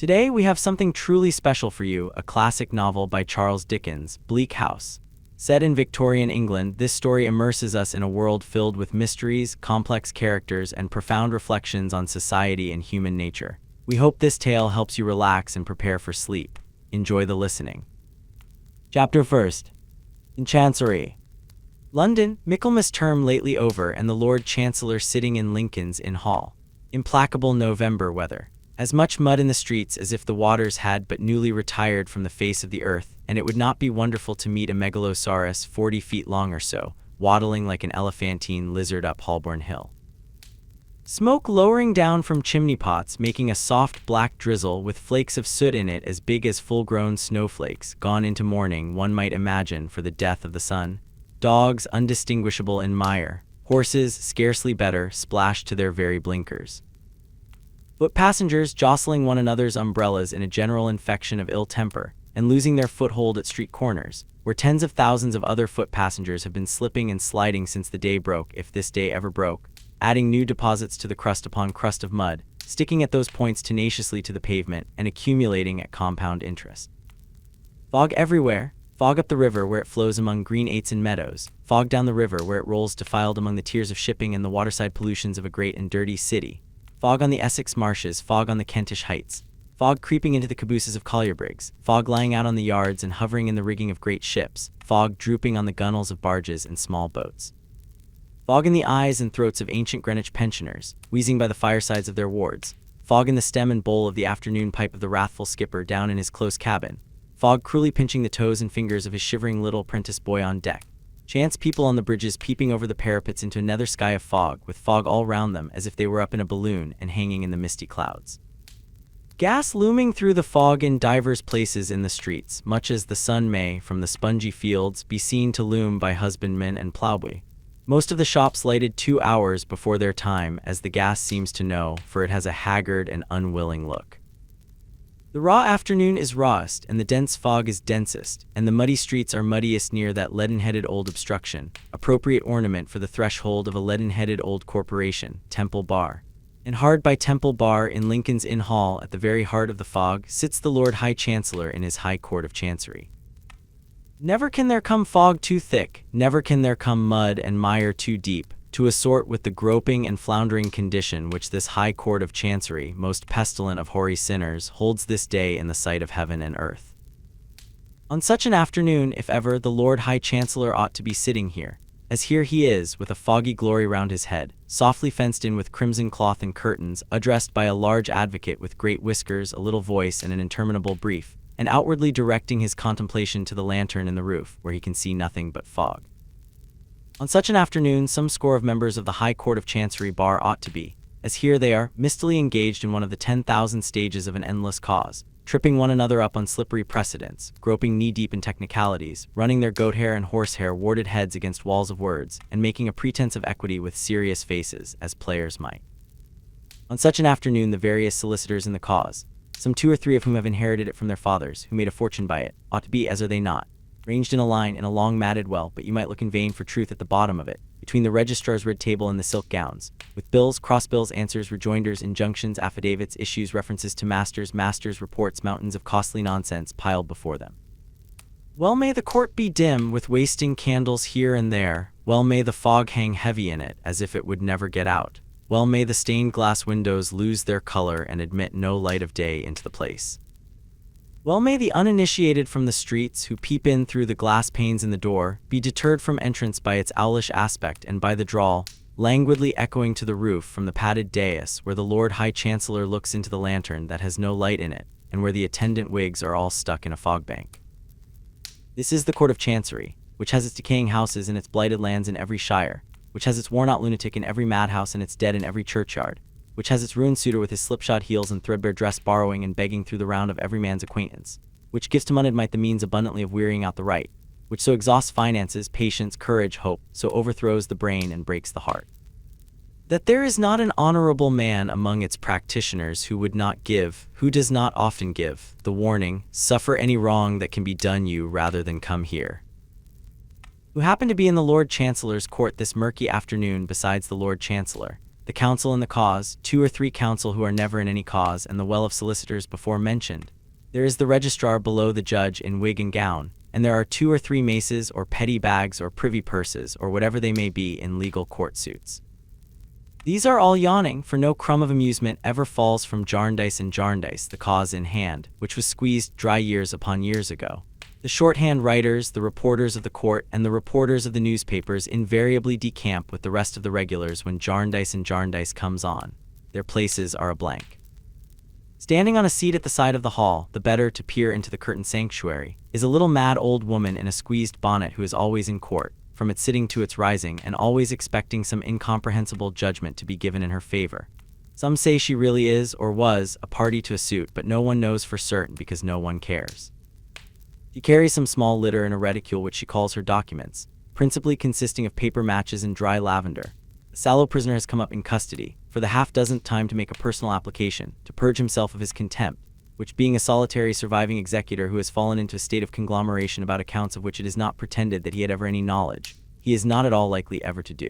Today we have something truly special for you, a classic novel by Charles Dickens, Bleak House. Set in Victorian England, this story immerses us in a world filled with mysteries, complex characters, and profound reflections on society and human nature. We hope this tale helps you relax and prepare for sleep. Enjoy the listening. Chapter 1. In Chancery. London, Michaelmas term lately over, and the Lord Chancellor sitting in Lincoln's Inn Hall. Implacable November weather. As much mud in the streets as if the waters had but newly retired from the face of the earth, and it would not be wonderful to meet a megalosaurus 40 feet long or so, waddling like an elephantine lizard up Holborn Hill. Smoke lowering down from chimney pots, making a soft black drizzle with flakes of soot in it as big as full-grown snowflakes, gone into mourning, one might imagine, for the death of the sun. Dogs undistinguishable in mire, horses scarcely better, splashed to their very blinkers. Foot passengers jostling one another's umbrellas in a general infection of ill temper, and losing their foothold at street corners, where tens of thousands of other foot passengers have been slipping and sliding since the day broke, if this day ever broke, adding new deposits to the crust upon crust of mud, sticking at those points tenaciously to the pavement, and accumulating at compound interest. Fog everywhere. Fog up the river where it flows among green aits and meadows, fog down the river where it rolls defiled among the tears of shipping and the waterside pollutions of a great and dirty city, fog on the Essex marshes, fog on the Kentish heights, fog creeping into the cabooses of collierbrigs, fog lying out on the yards and hovering in the rigging of great ships, fog drooping on the gunwales of barges and small boats. Fog in the eyes and throats of ancient Greenwich pensioners, wheezing by the firesides of their wards, fog in the stem and bowl of the afternoon pipe of the wrathful skipper down in his close cabin, fog cruelly pinching the toes and fingers of his shivering little apprentice boy on deck. Chance people on the bridges peeping over the parapets into another sky of fog, with fog all round them as if they were up in a balloon and hanging in the misty clouds. Gas looming through the fog in divers places in the streets, much as the sun may, from the spongy fields, be seen to loom by husbandmen and ploughboy. Most of the shops lighted 2 hours before their time, as the gas seems to know, for it has a haggard and unwilling look. The raw afternoon is rawest, and the dense fog is densest, and the muddy streets are muddiest near that leaden-headed old obstruction, appropriate ornament for the threshold of a leaden-headed old corporation, Temple Bar. And hard by Temple Bar in Lincoln's Inn Hall, at the very heart of the fog, sits the Lord High Chancellor in his High Court of Chancery. Never can there come fog too thick, never can there come mud and mire too deep, to assort with the groping and floundering condition which this High Court of Chancery, most pestilent of hoary sinners, holds this day in the sight of heaven and earth. On such an afternoon, if ever, the Lord High Chancellor ought to be sitting here, as here he is, with a foggy glory round his head, softly fenced in with crimson cloth and curtains, addressed by a large advocate with great whiskers, a little voice, and an interminable brief, and outwardly directing his contemplation to the lantern in the roof, where he can see nothing but fog. On such an afternoon, some score of members of the High Court of Chancery Bar ought to be, as here they are, mistily engaged in one of the 10,000 stages of an endless cause, tripping one another up on slippery precedents, groping knee-deep in technicalities, running their goat-hair and horsehair warded heads against walls of words, and making a pretense of equity with serious faces, as players might. On such an afternoon, the various solicitors in the cause, some 2 or 3 of whom have inherited it from their fathers, who made a fortune by it, ought to be, as are they not, ranged in a line in a long matted well, but you might look in vain for truth at the bottom of it, between the registrar's red table and the silk gowns, with bills, cross-bills, answers, rejoinders, injunctions, affidavits, issues, references to masters' reports, mountains of costly nonsense piled before them. Well may the court be dim, with wasting candles here and there, well may the fog hang heavy in it, as if it would never get out, well may the stained glass windows lose their color and admit no light of day into the place. Well may the uninitiated from the streets, who peep in through the glass panes in the door, be deterred from entrance by its owlish aspect and by the drawl, languidly echoing to the roof from the padded dais, where the Lord High Chancellor looks into the lantern that has no light in it, and where the attendant wigs are all stuck in a fog-bank. This is the Court of Chancery, which has its decaying houses and its blighted lands in every shire, which has its worn-out lunatic in every madhouse and its dead in every churchyard, which has its ruined suitor with his slipshod heels and threadbare dress borrowing and begging through the round of every man's acquaintance, which gives to moneyed might the means abundantly of wearying out the right, which so exhausts finances, patience, courage, hope, so overthrows the brain and breaks the heart, that there is not an honorable man among its practitioners who would not give, who does not often give, the warning, suffer any wrong that can be done you rather than come here. Who happened to be in the Lord Chancellor's court this murky afternoon besides the Lord Chancellor, the counsel in the cause, 2 or 3 counsel who are never in any cause, and the well of solicitors before mentioned. There is the registrar below the judge in wig and gown, and there are 2 or 3 maces or petty bags or privy purses or whatever they may be in legal court suits. These are all yawning, for no crumb of amusement ever falls from Jarndyce and Jarndyce, the cause in hand, which was squeezed dry years upon years ago. The shorthand writers, the reporters of the court, and the reporters of the newspapers invariably decamp with the rest of the regulars when Jarndyce and Jarndyce comes on. Their places are a blank. Standing on a seat at the side of the hall, the better to peer into the curtained sanctuary, is a little mad old woman in a squeezed bonnet who is always in court, from its sitting to its rising, and always expecting some incomprehensible judgment to be given in her favor. Some say she really is, or was, a party to a suit, but no one knows for certain because no one cares. She carries some small litter in a reticule which she calls her documents, principally consisting of paper matches and dry lavender. The sallow prisoner has come up in custody, for the half-dozenth time to make a personal application, to purge himself of his contempt, which being a solitary surviving executor who has fallen into a state of conglomeration about accounts of which it is not pretended that he had ever any knowledge, he is not at all likely ever to do.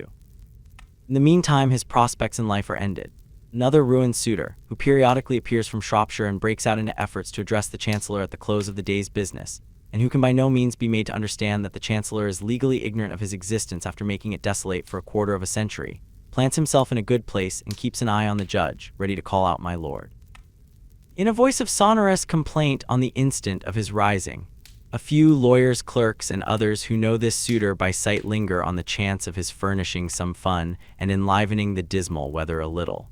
In the meantime, his prospects in life are ended. Another ruined suitor, who periodically appears from Shropshire and breaks out into efforts to address the Chancellor at the close of the day's business, and who can by no means be made to understand that the Chancellor is legally ignorant of his existence after making it desolate for a quarter of a century, plants himself in a good place and keeps an eye on the judge, ready to call out "my lord," in a voice of sonorous complaint on the instant of his rising. A few lawyers, clerks, and others who know this suitor by sight linger on the chance of his furnishing some fun and enlivening the dismal weather a little.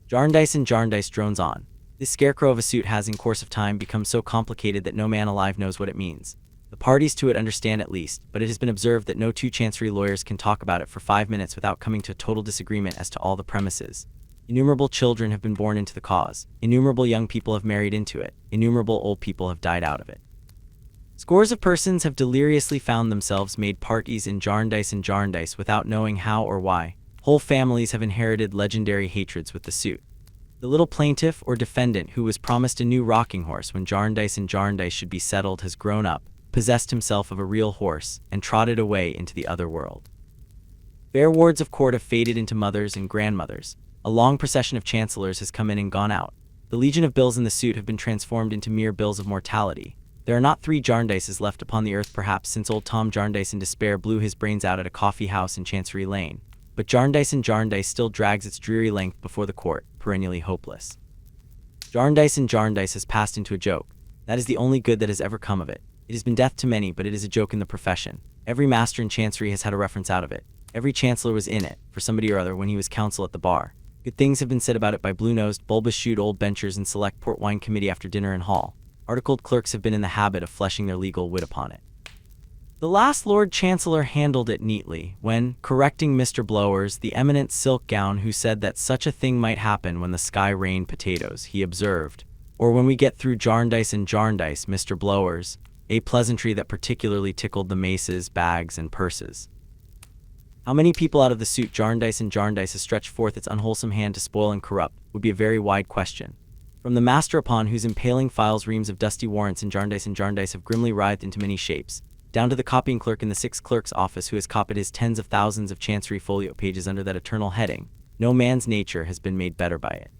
Jarndyce and Jarndyce drones on. This scarecrow of a suit has in course of time become so complicated that no man alive knows what it means. The parties to it understand at least, but it has been observed that no 2 chancery lawyers can talk about it for 5 minutes without coming to a total disagreement as to all the premises. Innumerable children have been born into the cause, innumerable young people have married into it, innumerable old people have died out of it. Scores of persons have deliriously found themselves made parties in Jarndyce and Jarndyce without knowing how or why. Whole families have inherited legendary hatreds with the suit. The little plaintiff or defendant who was promised a new rocking horse when Jarndyce and Jarndyce should be settled has grown up, possessed himself of a real horse, and trotted away into the other world. Fair wards of court have faded into mothers and grandmothers. A long procession of chancellors has come in and gone out. The legion of bills in the suit have been transformed into mere bills of mortality. There are not 3 Jarndyces left upon the earth perhaps since old Tom Jarndyce in despair blew his brains out at a coffee house in Chancery Lane. But Jarndyce and Jarndyce still drags its dreary length before the court, perennially hopeless. Jarndyce and Jarndyce has passed into a joke. That is the only good that has ever come of it. It has been death to many, but it is a joke in the profession. Every master in Chancery has had a reference out of it. Every chancellor was in it, for somebody or other, when he was counsel at the bar. Good things have been said about it by blue-nosed, bulbous-shoed old benchers in select port wine committee after dinner in hall. Articled clerks have been in the habit of fleshing their legal wit upon it. The last Lord Chancellor handled it neatly, when, correcting Mr. Blowers, the eminent silk gown who said that such a thing might happen when the sky rained potatoes, he observed, "Or when we get through Jarndyce and Jarndyce, Mr. Blowers," a pleasantry that particularly tickled the maces, bags, and purses. How many people out of the suit Jarndyce and Jarndyce has stretched forth its unwholesome hand to spoil and corrupt would be a very wide question. From the master upon whose impaling files reams of dusty warrants in Jarndyce and Jarndyce have grimly writhed into many shapes, down to the copying clerk in the 6th clerk's office who has copied his tens of thousands of chancery folio pages under that eternal heading, no man's nature has been made better by it.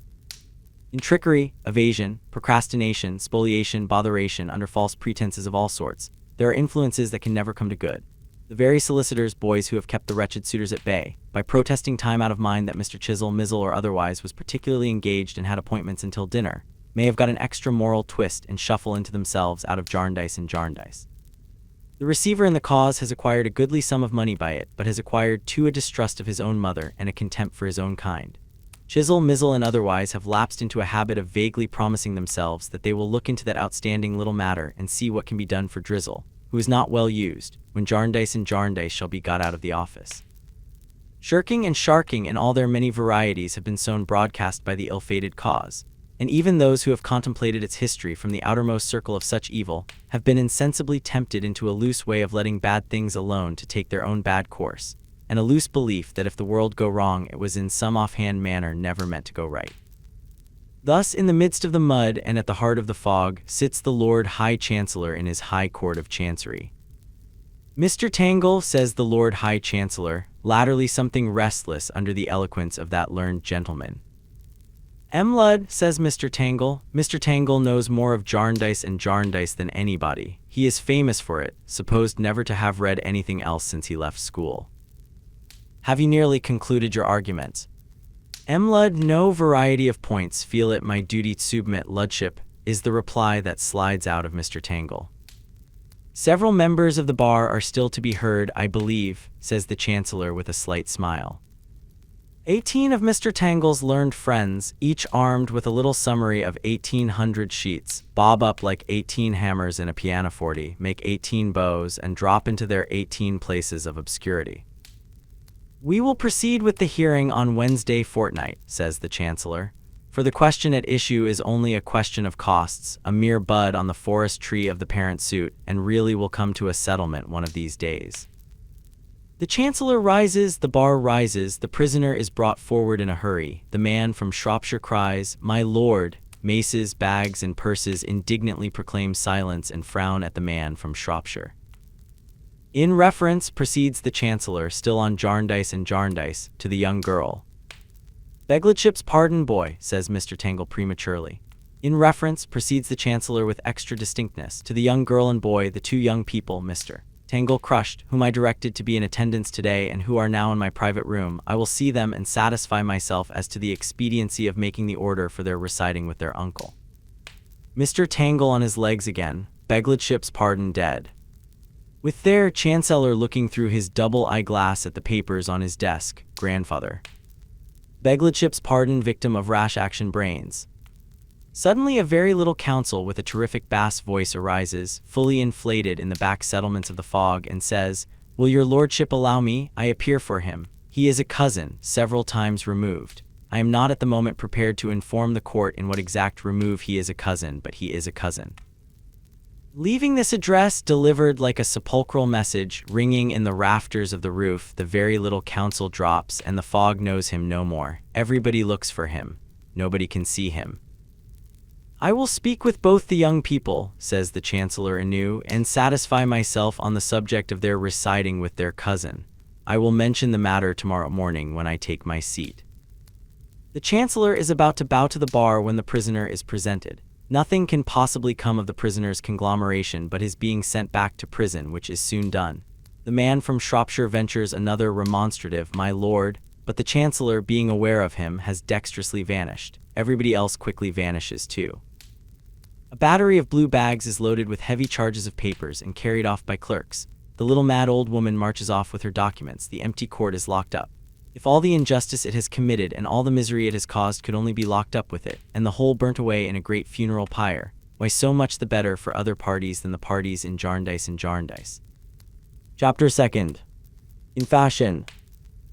In trickery, evasion, procrastination, spoliation, botheration, under false pretenses of all sorts, there are influences that can never come to good. The very solicitors' boys who have kept the wretched suitors at bay, by protesting time out of mind that Mr. Chisel, Mizzle, or otherwise was particularly engaged and had appointments until dinner, may have got an extra moral twist and shuffle into themselves out of Jarndyce and Jarndyce. The receiver in the cause has acquired a goodly sum of money by it, but has acquired too a distrust of his own mother and a contempt for his own kind. Chisel, Mizzle, and otherwise have lapsed into a habit of vaguely promising themselves that they will look into that outstanding little matter and see what can be done for Drizzle, who is not well used, when Jarndyce and Jarndyce shall be got out of the office. Shirking and sharking in all their many varieties have been sown broadcast by the ill-fated cause, and even those who have contemplated its history from the outermost circle of such evil have been insensibly tempted into a loose way of letting bad things alone to take their own bad course, and a loose belief that if the world go wrong it was in some offhand manner never meant to go right. Thus, in the midst of the mud and at the heart of the fog, sits the Lord High Chancellor in his High Court of Chancery. "Mr. Tangle," says the Lord High Chancellor, latterly something restless under the eloquence of that learned gentleman. Lud, says Mr. Tangle. Mr. Tangle knows more of Jarndyce and Jarndyce than anybody. He is famous for it, supposed never to have read anything else since he left school. Have you nearly concluded your arguments? Lud, no variety of points, feel it my duty to submit, Ludship, is the reply that slides out of Mr. Tangle. Several members of the bar are still to be heard, I believe, says the Chancellor with a slight smile. 18 of Mr. Tangle's learned friends, each armed with a little summary of 1800 sheets, bob up like 18 hammers in a pianoforte, make 18 bows, and drop into their 18 places of obscurity. We will proceed with the hearing on Wednesday fortnight, says the Chancellor, for the question at issue is only a question of costs, a mere bud on the forest tree of the parent suit, and really will come to a settlement one of these days. The Chancellor rises, the bar rises, the prisoner is brought forward in a hurry. The man from Shropshire cries, "My lord!" Maces, bags, and purses indignantly proclaim silence and frown at the man from Shropshire. In reference, proceeds the Chancellor, still on Jarndyce and Jarndyce, to the young girl. "Begledship's pardon, boy," says Mr. Tangle prematurely. In reference, proceeds the Chancellor with extra distinctness, to the young girl and boy, the two young people, Mr. Tangle crushed, whom I directed to be in attendance today and who are now in my private room. I will see them and satisfy myself as to the expediency of making the order for their reciting with their uncle. Mr. Tangle on his legs again, Begledship's pardon dead. With their Chancellor looking through his double eyeglass at the papers on his desk, grandfather. Begledship's pardon victim of rash action brains. Suddenly a very little counsel with a terrific bass voice arises, fully inflated in the back settlements of the fog, and says, "Will your lordship allow me? I appear for him. He is a cousin, several times removed. I am not at the moment prepared to inform the court in what exact remove he is a cousin, but he is a cousin." Leaving this address, delivered like a sepulchral message, ringing in the rafters of the roof, the very little counsel drops, and the fog knows him no more. Everybody looks for him. Nobody can see him. "I will speak with both the young people," says the Chancellor anew, "and satisfy myself on the subject of their reciting with their cousin. I will mention the matter tomorrow morning when I take my seat." The Chancellor is about to bow to the bar when the prisoner is presented. Nothing can possibly come of the prisoner's conglomeration but his being sent back to prison, which is soon done. The man from Shropshire ventures another remonstrative, "My lord," but the Chancellor, being aware of him, has dexterously vanished. Everybody else quickly vanishes too. A battery of blue bags is loaded with heavy charges of papers and carried off by clerks. The little mad old woman marches off with her documents. The empty court is locked up. If all the injustice it has committed and all the misery it has caused could only be locked up with it, and the whole burnt away in a great funeral pyre, why so much the better for other parties than the parties in Jarndyce and Jarndyce. Chapter 2. In fashion.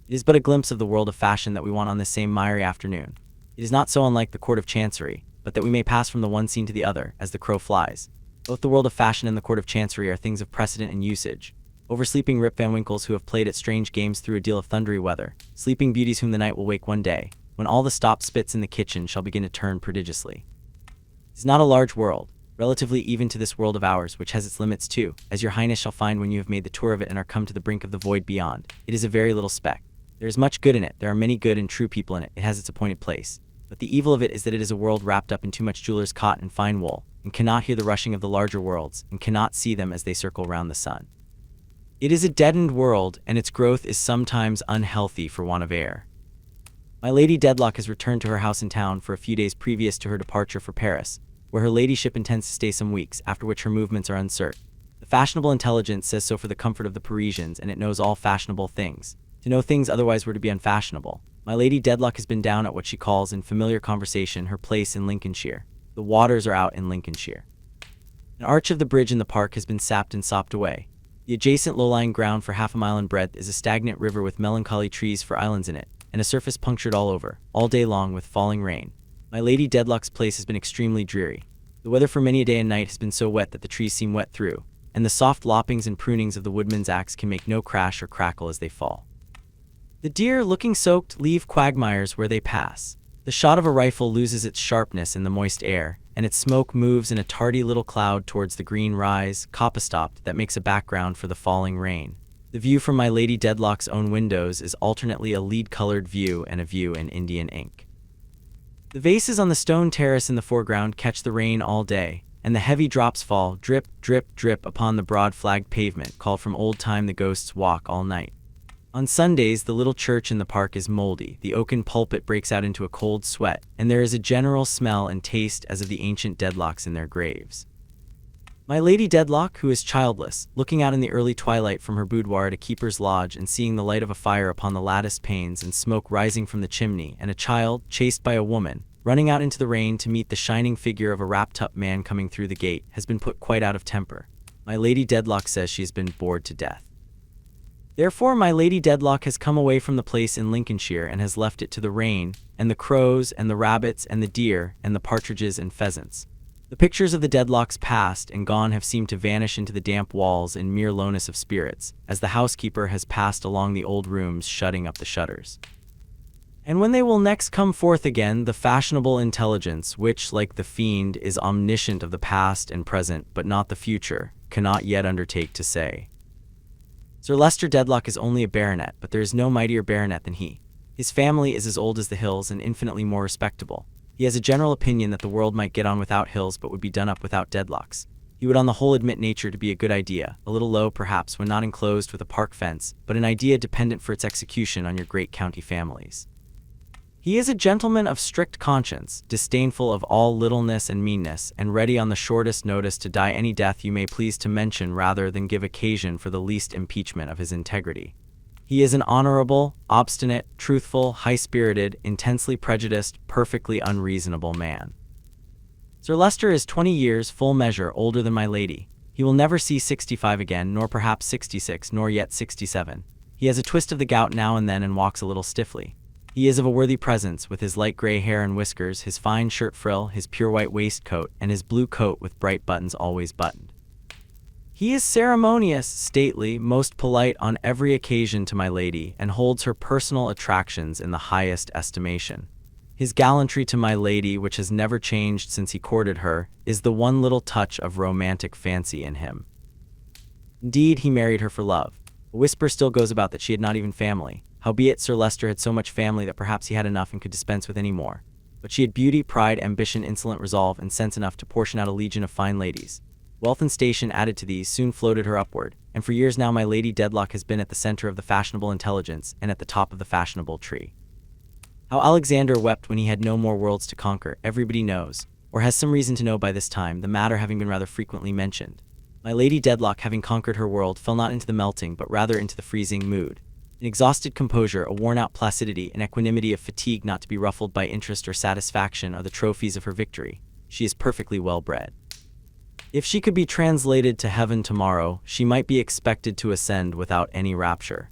It is but a glimpse of the world of fashion that we want on this same miry afternoon. It is not so unlike the Court of Chancery, but that we may pass from the one scene to the other, as the crow flies. Both the world of fashion and the Court of Chancery are things of precedent and usage. Oversleeping Rip Van Winkles who have played at strange games through a deal of thundery weather, sleeping beauties whom the night will wake one day, when all the stop spits in the kitchen shall begin to turn prodigiously. It is not a large world, relatively even to this world of ours, which has its limits too, as your highness shall find when you have made the tour of it and are come to the brink of the void beyond. It is a very little speck. There is much good in it, there are many good and true people in it, it has its appointed place. But the evil of it is that it is a world wrapped up in too much jeweler's cotton and fine wool, and cannot hear the rushing of the larger worlds, and cannot see them as they circle round the sun. It is a deadened world, and its growth is sometimes unhealthy for want of air. My Lady Dedlock has returned to her house in town for a few days previous to her departure for Paris, where her ladyship intends to stay some weeks, after which her movements are uncertain. The fashionable intelligence says so for the comfort of the Parisians, and it knows all fashionable things. To know things otherwise were to be unfashionable. My Lady Dedlock has been down at what she calls, in familiar conversation, her place in Lincolnshire. The waters are out in Lincolnshire. An arch of the bridge in the park has been sapped and sopped away. The adjacent low-lying ground for half a mile in breadth is a stagnant river with melancholy trees for islands in it, and a surface punctured all over, all day long, with falling rain. My Lady Dedlock's place has been extremely dreary. The weather for many a day and night has been so wet that the trees seem wet through, and the soft loppings and prunings of the woodman's axe can make no crash or crackle as they fall. The deer, looking soaked, leave quagmires where they pass. The shot of a rifle loses its sharpness in the moist air, and its smoke moves in a tardy little cloud towards the green rise, coppice-topped, that makes a background for the falling rain. The The view from my Lady Dedlock's own windows is alternately a lead-colored view and a view in Indian ink. The vases on the stone terrace in the foreground catch the rain all day, and the heavy drops fall, drip, drip, drip, upon the broad flagged pavement called from old time the Ghost's Walk all night. On Sundays, the little church in the park is moldy, the oaken pulpit breaks out into a cold sweat, and there is a general smell and taste as of the ancient Dedlocks in their graves. My Lady Dedlock, who is childless, looking out in the early twilight from her boudoir at a keeper's lodge and seeing the light of a fire upon the latticed panes and smoke rising from the chimney, and a child, chased by a woman, running out into the rain to meet the shining figure of a wrapped-up man coming through the gate, has been put quite out of temper. My Lady Dedlock says she has been bored to death. Therefore, my Lady Dedlock has come away from the place in Lincolnshire and has left it to the rain, and the crows, and the rabbits, and the deer, and the partridges and pheasants. The pictures of the Dedlocks past and gone have seemed to vanish into the damp walls in mere lowness of spirits, as the housekeeper has passed along the old rooms shutting up the shutters. And when they will next come forth again, the fashionable intelligence, which, like the fiend, is omniscient of the past and present, but not the future, cannot yet undertake to say. Sir Leicester Dedlock is only a baronet, but there is no mightier baronet than he. His family is as old as the hills and infinitely more respectable. He has a general opinion that the world might get on without hills but would be done up without Dedlocks. He would on the whole admit nature to be a good idea, a little low perhaps when not enclosed with a park fence, but an idea dependent for its execution on your great county families. He is a gentleman of strict conscience, disdainful of all littleness and meanness, and ready on the shortest notice to die any death you may please to mention rather than give occasion for the least impeachment of his integrity. He is an honorable, obstinate, truthful, high-spirited, intensely prejudiced, perfectly unreasonable man. Sir Leicester is 20 years, full measure, older than my lady. He will never see 65 again, nor perhaps 66, nor yet 67. He has a twist of the gout now and then and walks a little stiffly. He is of a worthy presence, with his light gray hair and whiskers, his fine shirt frill, his pure white waistcoat, and his blue coat with bright buttons always buttoned. He is ceremonious, stately, most polite on every occasion to my lady, and holds her personal attractions in the highest estimation. His gallantry to my lady, which has never changed since he courted her, is the one little touch of romantic fancy in him. Indeed, he married her for love. A whisper still goes about that she had not even family. Howbeit, Sir Leicester had so much family that perhaps he had enough and could dispense with any more. But she had beauty, pride, ambition, insolent resolve, and sense enough to portion out a legion of fine ladies. Wealth and station added to these soon floated her upward, and for years now my Lady Dedlock has been at the center of the fashionable intelligence and at the top of the fashionable tree. How Alexander wept when he had no more worlds to conquer, everybody knows, or has some reason to know by this time, the matter having been rather frequently mentioned. My Lady Dedlock, having conquered her world, fell not into the melting, but rather into the freezing mood. An exhausted composure, a worn-out placidity, an equanimity of fatigue not to be ruffled by interest or satisfaction are the trophies of her victory. She is perfectly well bred. If she could be translated to heaven tomorrow, she might be expected to ascend without any rapture.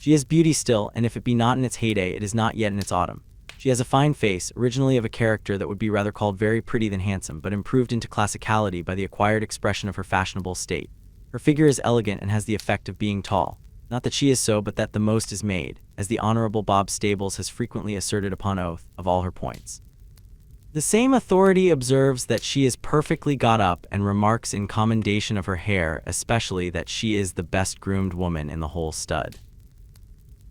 She has beauty still, and if it be not in its heyday, it is not yet in its autumn. She has a fine face, originally of a character that would be rather called very pretty than handsome, but improved into classicality by the acquired expression of her fashionable state. Her figure is elegant and has the effect of being tall. Not that she is so, but that the most is made, as the Honorable Bob Stables has frequently asserted upon oath, of all her points. The same authority observes that she is perfectly got up and remarks in commendation of her hair, especially that she is the best groomed woman in the whole stud.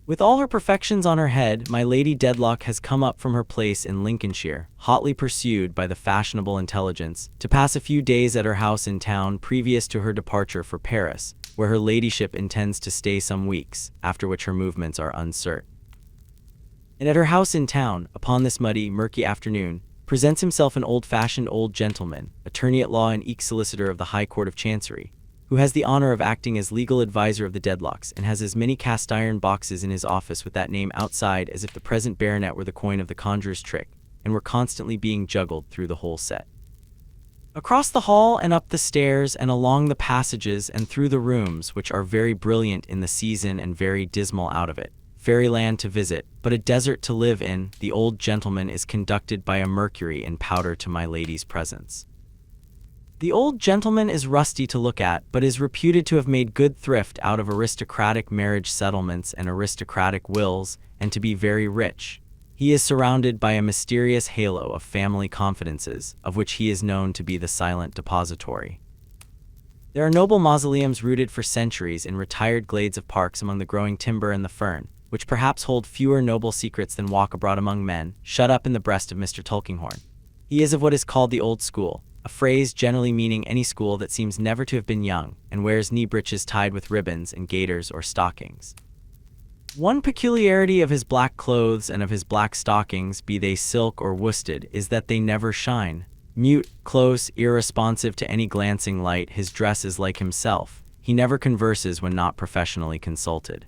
With all her perfections on her head, my Lady Dedlock has come up from her place in Lincolnshire, hotly pursued by the fashionable intelligence, to pass a few days at her house in town previous to her departure for Paris, where her ladyship intends to stay some weeks, after which her movements are uncertain. And at her house in town, upon this muddy, murky afternoon, presents himself an old-fashioned old gentleman, attorney at law and eke solicitor of the High Court of Chancery, who has the honor of acting as legal advisor of the Dedlocks and has as many cast-iron boxes in his office with that name outside as if the present baronet were the coin of the conjurer's trick, and were constantly being juggled through the whole set. Across the hall and up the stairs and along the passages and through the rooms, which are very brilliant in the season and very dismal out of it, fairyland to visit, but a desert to live in, the old gentleman is conducted by a Mercury in powder to my lady's presence. The old gentleman is rusty to look at, but is reputed to have made good thrift out of aristocratic marriage settlements and aristocratic wills, and to be very rich. He is surrounded by a mysterious halo of family confidences, of which he is known to be the silent depository. There are noble mausoleums rooted for centuries in retired glades of parks among the growing timber and the fern, which perhaps hold fewer noble secrets than walk abroad among men, shut up in the breast of Mr. Tulkinghorn. He is of what is called the old school, a phrase generally meaning any school that seems never to have been young, and wears knee breeches tied with ribbons and gaiters or stockings. One peculiarity of his black clothes and of his black stockings, be they silk or worsted, is that they never shine. Mute, close, irresponsive to any glancing light, his dress is like himself. He never converses when not professionally consulted.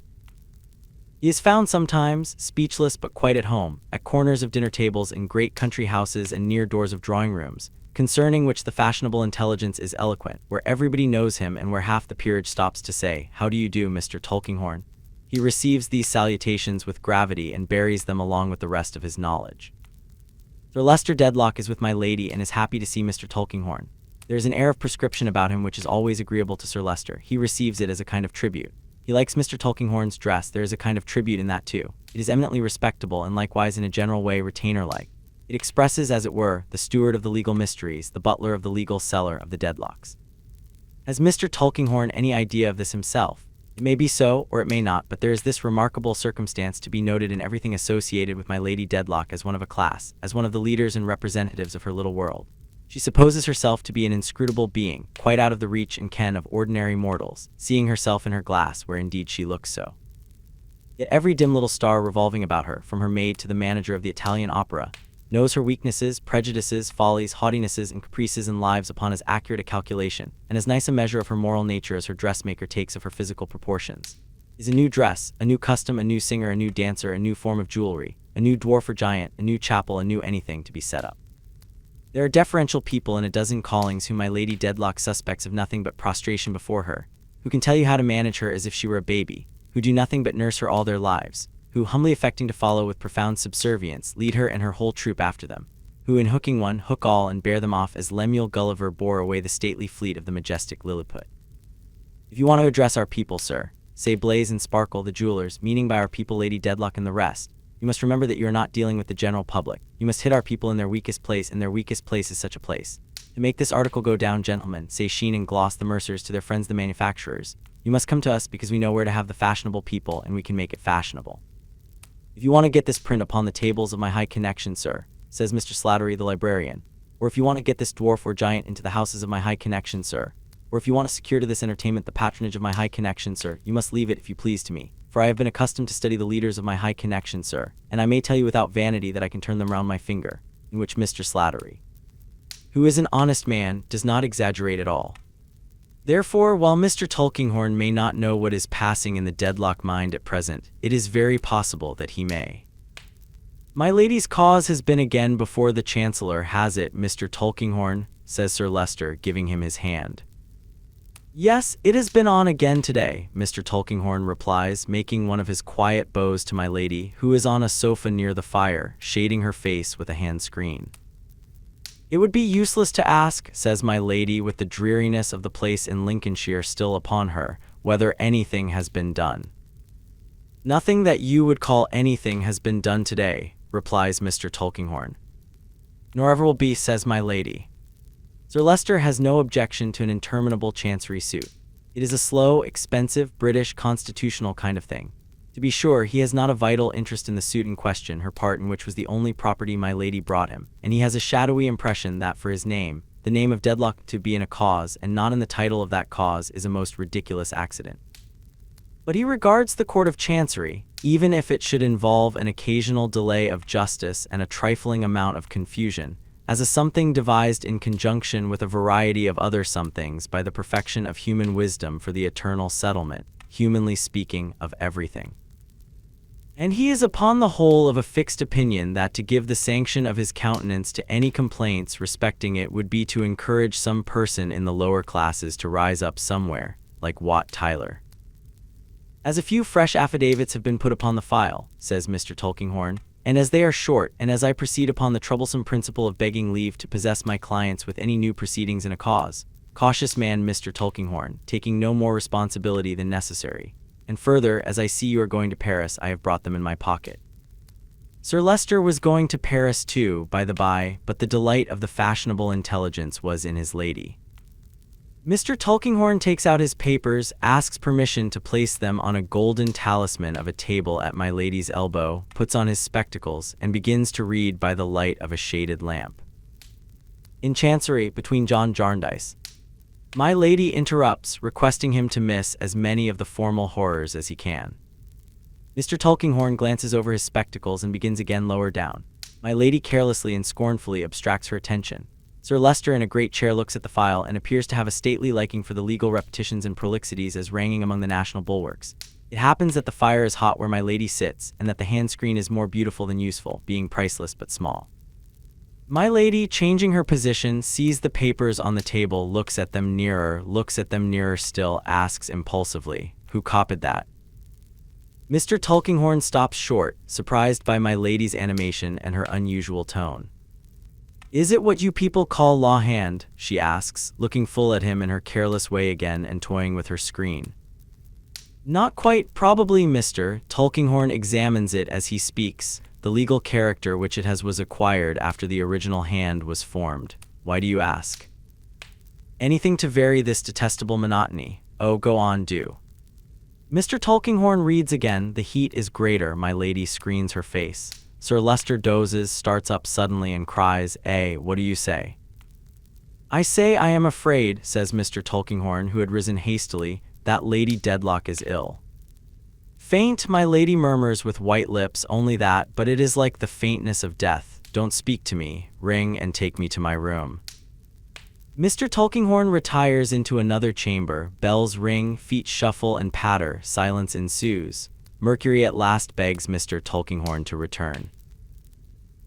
He is found sometimes, speechless but quite at home, at corners of dinner tables in great country houses and near doors of drawing rooms, concerning which the fashionable intelligence is eloquent, where everybody knows him and where half the peerage stops to say, "How do you do, Mr. Tulkinghorn?" He receives these salutations with gravity and buries them along with the rest of his knowledge. Sir Leicester Dedlock is with my lady and is happy to see Mr. Tulkinghorn. There is an air of prescription about him which is always agreeable to Sir Leicester. He receives it as a kind of tribute. He likes Mr. Tulkinghorn's dress. There is a kind of tribute in that too. It is eminently respectable and likewise in a general way retainer-like. It expresses, as it were, the steward of the legal mysteries, the butler of the legal cellar of the Dedlocks. Has Mr. Tulkinghorn any idea of this himself? It may be so, or it may not, but there is this remarkable circumstance to be noted in everything associated with my Lady Dedlock as one of a class, as one of the leaders and representatives of her little world. She supposes herself to be an inscrutable being, quite out of the reach and ken of ordinary mortals, seeing herself in her glass, where indeed she looks so. Yet every dim little star revolving about her, from her maid to the manager of the Italian opera, knows her weaknesses, prejudices, follies, haughtinesses, and caprices and lives upon as accurate a calculation, and as nice a measure of her moral nature as her dressmaker takes of her physical proportions. Is a new dress, a new custom, a new singer, a new dancer, a new form of jewelry, a new dwarf or giant, a new chapel, a new anything to be set up. There are deferential people in a dozen callings whom my Lady Dedlock suspects of nothing but prostration before her, who can tell you how to manage her as if she were a baby, who do nothing but nurse her all their lives, who, humbly affecting to follow with profound subservience, lead her and her whole troop after them, who in hooking one, hook all and bear them off as Lemuel Gulliver bore away the stately fleet of the majestic Lilliput. If you want to address our people, sir, say Blaze and Sparkle the jewelers, meaning by our people Lady Dedlock and the rest, you must remember that you are not dealing with the general public. You must hit our people in their weakest place, and their weakest place is such a place. To make this article go down, gentlemen, say Sheen and Gloss the mercers to their friends the manufacturers, you must come to us because we know where to have the fashionable people and we can make it fashionable. If you want to get this print upon the tables of my high connection, sir, says Mr. Slattery the librarian, or if you want to get this dwarf or giant into the houses of my high connection, sir, or if you want to secure to this entertainment the patronage of my high connection, sir, you must leave it, if you please, to me. For I have been accustomed to study the leaders of my high connection, sir, and I may tell you without vanity that I can turn them round my finger, in which Mr. Slattery, who is an honest man, does not exaggerate at all. Therefore, while Mr. Tulkinghorn may not know what is passing in the Dedlock mind at present, it is very possible that he may. My lady's cause has been again before the Chancellor, has it, Mr. Tulkinghorn? Says Sir Leicester, giving him his hand. Yes, it has been on again today, Mr. Tulkinghorn replies, making one of his quiet bows to my lady, who is on a sofa near the fire, shading her face with a hand screen. It would be useless to ask, says my lady, with the dreariness of the place in Lincolnshire still upon her, whether anything has been done. Nothing that you would call anything has been done today, replies Mr. Tulkinghorn. Nor ever will be, says my lady. Sir Leicester has no objection to an interminable chancery suit. It is a slow, expensive, British, constitutional kind of thing. To be sure, he has not a vital interest in the suit in question, her part in which was the only property my lady brought him, and he has a shadowy impression that for his name, the name of Dedlock, to be in a cause, and not in the title of that cause, is a most ridiculous accident. But he regards the Court of Chancery, even if it should involve an occasional delay of justice and a trifling amount of confusion, as a something devised in conjunction with a variety of other somethings by the perfection of human wisdom for the eternal settlement, humanly speaking, of everything. And he is upon the whole of a fixed opinion that to give the sanction of his countenance to any complaints respecting it would be to encourage some person in the lower classes to rise up somewhere, like Wat Tyler. As a few fresh affidavits have been put upon the file, says Mr. Tulkinghorn, and as they are short, and as I proceed upon the troublesome principle of begging leave to possess my clients with any new proceedings in a cause, cautious man Mr. Tulkinghorn, taking no more responsibility than necessary. And further, as I see you are going to Paris, I have brought them in my pocket. Sir Leicester was going to Paris too, by the by, but the delight of the fashionable intelligence was in his lady. Mr. Tulkinghorn takes out his papers, asks permission to place them on a golden talisman of a table at my lady's elbow, puts on his spectacles, and begins to read by the light of a shaded lamp. In Chancery, between John Jarndyce. My lady interrupts, requesting him to miss as many of the formal horrors as he can. Mr. Tulkinghorn glances over his spectacles and begins again lower down. My lady carelessly and scornfully abstracts her attention. Sir Leicester in a great chair looks at the file and appears to have a stately liking for the legal repetitions and prolixities as ranging among the national bulwarks. It happens that the fire is hot where my lady sits, and that the hand screen is more beautiful than useful, being priceless but small. My lady, changing her position, sees the papers on the table, looks at them nearer still, asks impulsively, "Who copied that?" Mr. Tulkinghorn stops short, surprised by my lady's animation and her unusual tone. "Is it what you people call law hand?" she asks, looking full at him in her careless way again and toying with her screen. "Not quite, probably, Mr. Tulkinghorn examines it as he speaks. The legal character which it was acquired after the original hand was formed. Why do you ask?" "Anything to vary this detestable monotony." "Oh, go on, do." Mr. Tulkinghorn reads again. The heat is greater. My lady screens her face. Sir Leicester dozes, starts up suddenly and cries, What do you say?" "I say I am afraid," says Mr. Tulkinghorn, who had risen hastily, "that Lady Dedlock is ill." "Faint," my lady murmurs with white lips, "only that, but it is like the faintness of death. Don't speak to me. Ring and take me to my room." Mr. Tulkinghorn retires into another chamber. Bells ring, feet shuffle and patter, silence ensues. Mercury at last begs Mr. Tulkinghorn to return.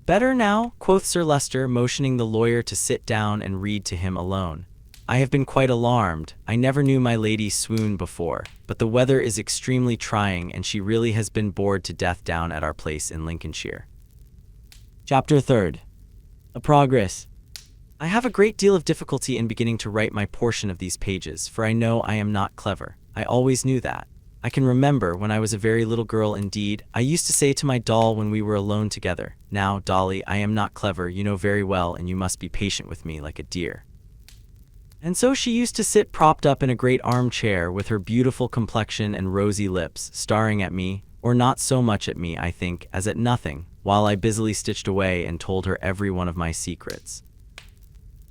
"Better now," quoth Sir Leicester, motioning the lawyer to sit down and read to him alone. "I have been quite alarmed. I never knew my lady swoon before, but the weather is extremely trying and she really has been bored to death down at our place in Lincolnshire." Chapter 3. A Progress. I have a great deal of difficulty in beginning to write my portion of these pages, for I know I am not clever. I always knew that. I can remember when I was a very little girl indeed, I used to say to my doll when we were alone together, "Now, Dolly, I am not clever, you know very well, and you must be patient with me like a dear." And so she used to sit propped up in a great armchair with her beautiful complexion and rosy lips, staring at me, or not so much at me, I think, as at nothing, while I busily stitched away and told her every one of my secrets.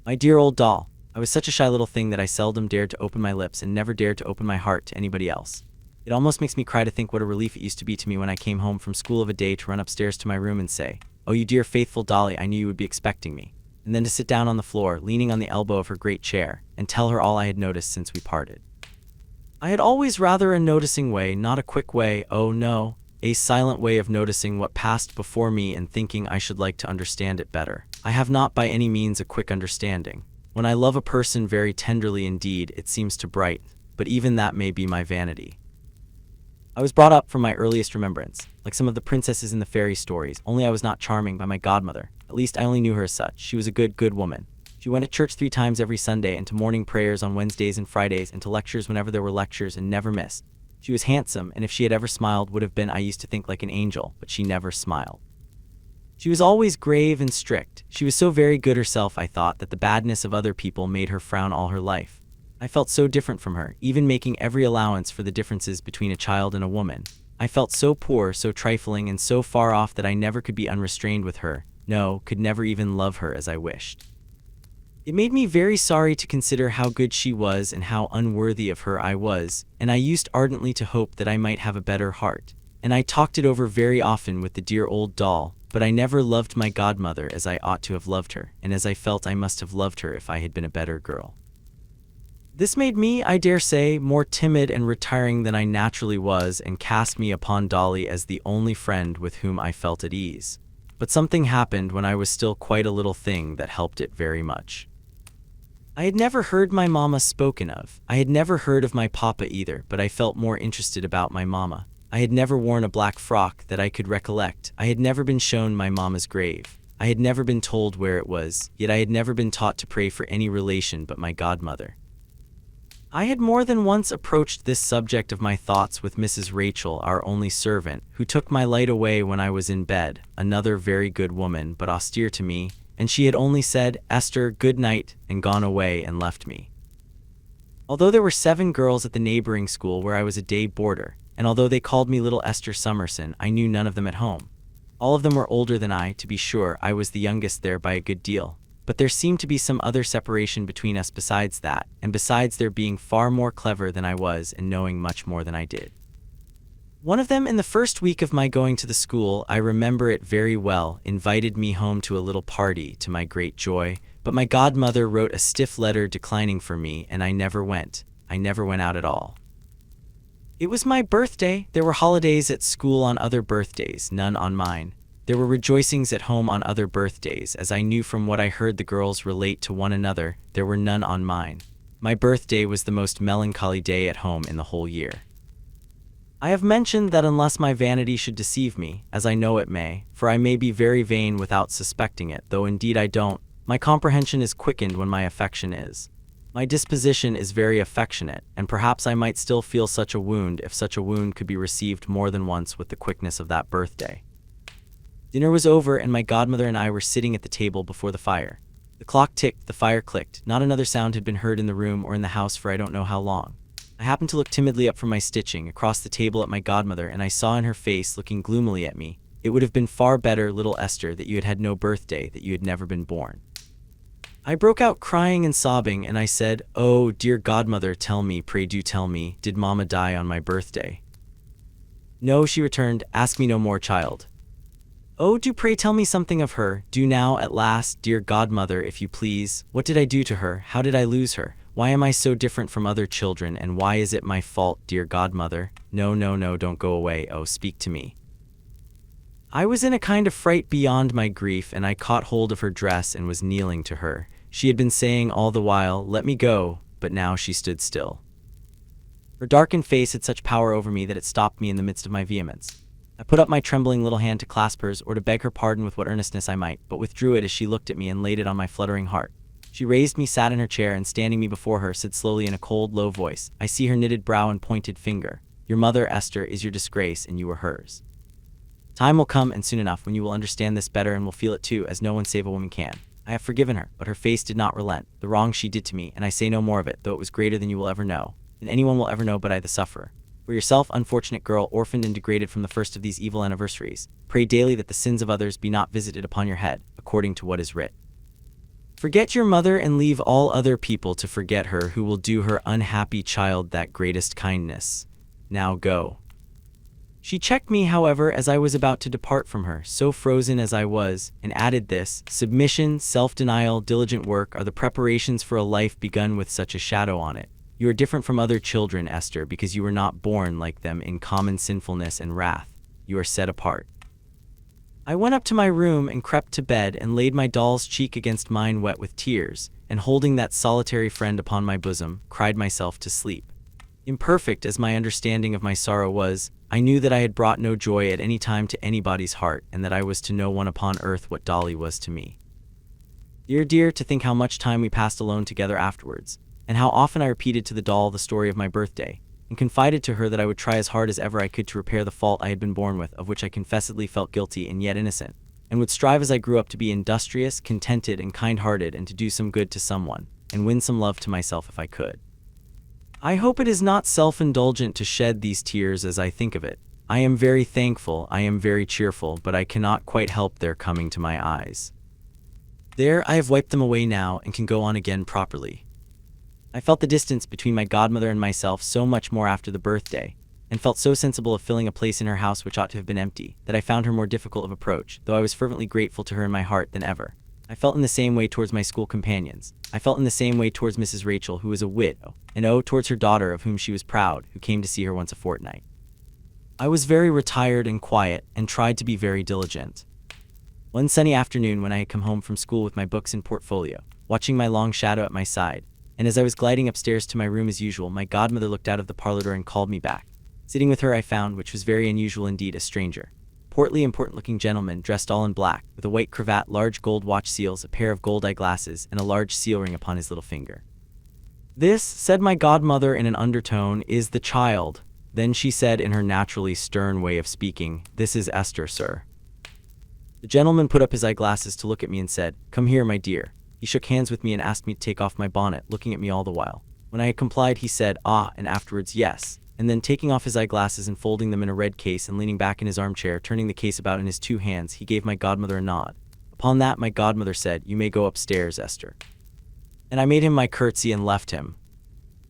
My dear old doll, I was such a shy little thing that I seldom dared to open my lips and never dared to open my heart to anybody else. It almost makes me cry to think what a relief it used to be to me when I came home from school of a day to run upstairs to my room and say, "Oh, you dear faithful Dolly, I knew you would be expecting me," and then to sit down on the floor, leaning on the elbow of her great chair, and tell her all I had noticed since we parted. I had always rather a noticing way, not a quick way, oh no, a silent way of noticing what passed before me and thinking I should like to understand it better. I have not by any means a quick understanding. When I love a person very tenderly indeed, it seems to brighten, but even that may be my vanity. I was brought up from my earliest remembrance, like some of the princesses in the fairy stories, only I was not charming by my godmother. At least I only knew her as such. She was a good, good woman. She went to church 3 times every Sunday, and to morning prayers on Wednesdays and Fridays, and to lectures whenever there were lectures, and never missed. She was handsome, and if she had ever smiled would have been, I used to think, like an angel, but she never smiled. She was always grave and strict. She was so very good herself, I thought, that the badness of other people made her frown all her life. I felt so different from her, even making every allowance for the differences between a child and a woman. I felt so poor, so trifling, and so far off that I never could be unrestrained with her, no, could never even love her as I wished. It made me very sorry to consider how good she was and how unworthy of her I was, and I used ardently to hope that I might have a better heart. And I talked it over very often with the dear old doll, but I never loved my godmother as I ought to have loved her, and as I felt I must have loved her if I had been a better girl. This made me, I dare say, more timid and retiring than I naturally was, and cast me upon Dolly as the only friend with whom I felt at ease. But something happened when I was still quite a little thing that helped it very much. I had never heard my mamma spoken of. I had never heard of my papa either, but I felt more interested about my mamma. I had never worn a black frock that I could recollect. I had never been shown my mamma's grave. I had never been told where it was, yet I had never been taught to pray for any relation but my godmother. I had more than once approached this subject of my thoughts with Mrs. Rachel, our only servant, who took my light away when I was in bed, another very good woman, but austere to me, and she had only said, "Esther, good night," and gone away and left me. Although there were 7 girls at the neighboring school where I was a day boarder, and although they called me Little Esther Summerson, I knew none of them at home. All of them were older than I, to be sure, I was the youngest there by a good deal. But there seemed to be some other separation between us besides that, and besides their being far more clever than I was and knowing much more than I did. One of them, in the first week of my going to the school, I remember it very well, invited me home to a little party, to my great joy, but my godmother wrote a stiff letter declining for me, and I never went. I never went out at all. It was my birthday. There were holidays at school on other birthdays, none on mine. There were rejoicings at home on other birthdays, as I knew from what I heard the girls relate to one another. There were none on mine. My birthday was the most melancholy day at home in the whole year. I have mentioned that unless my vanity should deceive me, as I know it may, for I may be very vain without suspecting it, though indeed I don't, my comprehension is quickened when my affection is. My disposition is very affectionate, and perhaps I might still feel such a wound if such a wound could be received more than once with the quickness of that birthday. Dinner was over, and my godmother and I were sitting at the table before the fire. The clock ticked, the fire clicked. Not another sound had been heard in the room or in the house for I don't know how long. I happened to look timidly up from my stitching, across the table at my godmother, and I saw in her face, looking gloomily at me, "It would have been far better, little Esther, that you had had no birthday, that you had never been born." I broke out crying and sobbing, and I said, "Oh, dear godmother, tell me, pray do tell me, did mamma die on my birthday?" "No," she returned, "ask me no more, child." "Oh, do pray tell me something of her, do now, at last, dear godmother, if you please. What did I do to her? How did I lose her? Why am I so different from other children, and why is it my fault, dear godmother? No, no, no, don't go away, oh, speak to me." I was in a kind of fright beyond my grief, and I caught hold of her dress and was kneeling to her. She had been saying all the while, "Let me go," but now she stood still. Her darkened face had such power over me that it stopped me in the midst of my vehemence. I put up my trembling little hand to clasp hers, or to beg her pardon with what earnestness I might, but withdrew it as she looked at me and laid it on my fluttering heart. She raised me, sat in her chair, and standing me before her, said slowly in a cold, low voice, I see her knitted brow and pointed finger, "Your mother, Esther, is your disgrace, and you are hers. Time will come, and soon enough, when you will understand this better and will feel it too, as no one save a woman can. I have forgiven her," but her face did not relent, "the wrong she did to me, and I say no more of it, though it was greater than you will ever know, than anyone will ever know but I the sufferer. For yourself, unfortunate girl, orphaned and degraded from the first of these evil anniversaries, pray daily that the sins of others be not visited upon your head, according to what is writ. Forget your mother and leave all other people to forget her who will do her unhappy child that greatest kindness. Now go." She checked me, however, as I was about to depart from her, so frozen as I was, and added this, "Submission, self-denial, diligent work are the preparations for a life begun with such a shadow on it. You are different from other children, Esther, because you were not born like them in common sinfulness and wrath. You are set apart." I went up to my room and crept to bed and laid my doll's cheek against mine wet with tears, and holding that solitary friend upon my bosom, cried myself to sleep. Imperfect as my understanding of my sorrow was, I knew that I had brought no joy at any time to anybody's heart, and that I was to no one upon earth what Dolly was to me. Dear, dear, to think how much time we passed alone together afterwards, and how often I repeated to the doll the story of my birthday, and confided to her that I would try as hard as ever I could to repair the fault I had been born with, of which I confessedly felt guilty and yet innocent, and would strive as I grew up to be industrious, contented, and kind-hearted, and to do some good to someone, and win some love to myself if I could. I hope it is not self-indulgent to shed these tears as I think of it. I am very thankful, I am very cheerful, but I cannot quite help their coming to my eyes. There, I have wiped them away now, and can go on again properly. I felt the distance between my godmother and myself so much more after the birthday, and felt so sensible of filling a place in her house which ought to have been empty, that I found her more difficult of approach, though I was fervently grateful to her in my heart than ever. I felt in the same way towards my school companions. I felt in the same way towards Mrs. Rachel, who was a widow, and towards her daughter, of whom she was proud, who came to see her once a fortnight. I was very retired and quiet, and tried to be very diligent. One sunny afternoon, when I had come home from school with my books and portfolio, watching my long shadow at my side, and as I was gliding upstairs to my room as usual, my godmother looked out of the parlor door and called me back. Sitting with her I found, which was very unusual indeed, a stranger. Portly, important-looking gentleman, dressed all in black, with a white cravat, large gold watch seals, a pair of gold eyeglasses, and a large seal ring upon his little finger. "This," said my godmother in an undertone, "is the child." Then she said in her naturally stern way of speaking, "This is Esther, sir." The gentleman put up his eyeglasses to look at me and said, "Come here, my dear." He shook hands with me and asked me to take off my bonnet, looking at me all the while. When I had complied, he said, "Ah," and afterwards, "Yes." And then, taking off his eyeglasses and folding them in a red case and leaning back in his armchair, turning the case about in his two hands, he gave my godmother a nod. Upon that, my godmother said, "You may go upstairs, Esther." And I made him my curtsy and left him.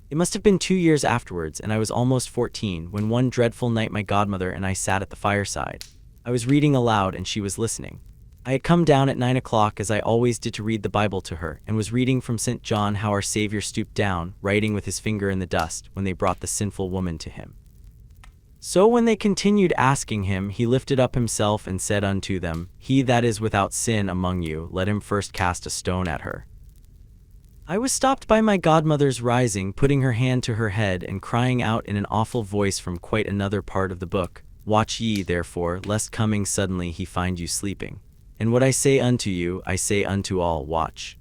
It must have been 2 years afterwards, and I was almost 14, when one dreadful night my godmother and I sat at the fireside. I was reading aloud and she was listening. I had come down at 9 o'clock, as I always did, to read the Bible to her, and was reading from St. John how our Savior stooped down, writing with his finger in the dust, when they brought the sinful woman to him. So when they continued asking him, he lifted up himself and said unto them, "He that is without sin among you, let him first cast a stone at her." I was stopped by my godmother's rising, putting her hand to her head, and crying out in an awful voice from quite another part of the book, "Watch ye therefore, lest coming suddenly he find you sleeping. And what I say unto you, I say unto all, watch."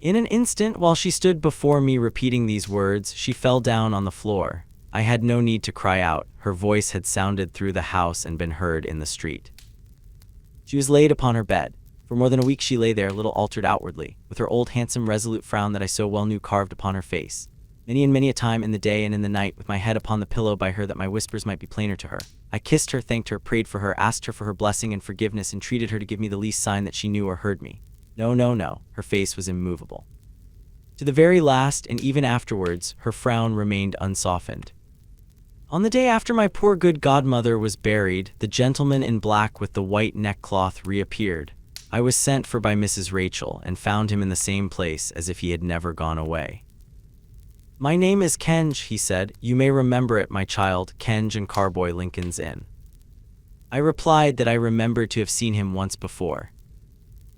In an instant, while she stood before me repeating these words, she fell down on the floor. I had no need to cry out. Her voice had sounded through the house and been heard in the street. She was laid upon her bed. For more than a week she lay there, little altered outwardly, with her old handsome resolute frown that I so well knew carved upon her face. Many and many a time in the day and in the night, with my head upon the pillow by her that my whispers might be plainer to her, I kissed her, thanked her, prayed for her, asked her for her blessing and forgiveness, entreated her to give me the least sign that she knew or heard me. No, no, no, her face was immovable. To the very last, and even afterwards, her frown remained unsoftened. On the day after my poor good godmother was buried, the gentleman in black with the white neckcloth reappeared. I was sent for by Mrs. Rachel, and found him in the same place as if he had never gone away. "My name is Kenge," he said. "You may remember it, my child, Kenge and Carboy, Lincoln's Inn." I replied that I remembered to have seen him once before.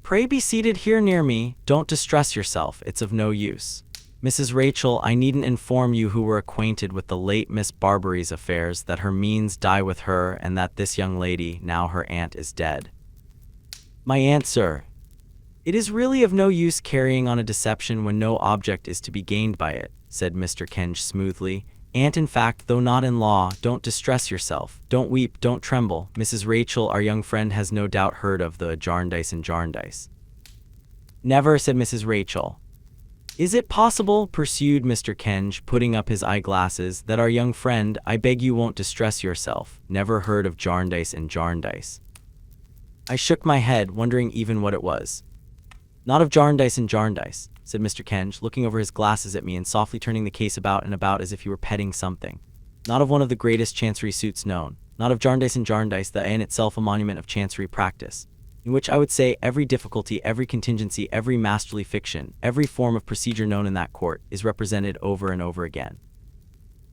"Pray be seated here near me. Don't distress yourself, it's of no use. Mrs. Rachel, I needn't inform you who were acquainted with the late Miss Barbary's affairs, that her means die with her, and that this young lady, now her aunt, is dead." "My aunt, sir." "It is really of no use carrying on a deception when no object is to be gained by it," said Mr. Kenge smoothly. "Aunt, in fact, though not in law. Don't distress yourself. Don't weep, don't tremble. Mrs. Rachel, our young friend, has no doubt heard of the Jarndyce and Jarndyce." "Never," said Mrs. Rachel. "Is it possible," pursued Mr. Kenge, putting up his eyeglasses, "that our young friend, I beg you won't distress yourself, never heard of Jarndyce and Jarndyce?" I shook my head, wondering even what it was. "Not of Jarndyce and Jarndyce," said Mr. Kenge, looking over his glasses at me and softly turning the case about and about as if he were petting something. "Not of one of the greatest chancery suits known. Not of Jarndyce and Jarndyce, the in itself a monument of chancery practice, in which I would say every difficulty, every contingency, every masterly fiction, every form of procedure known in that court, is represented over and over again.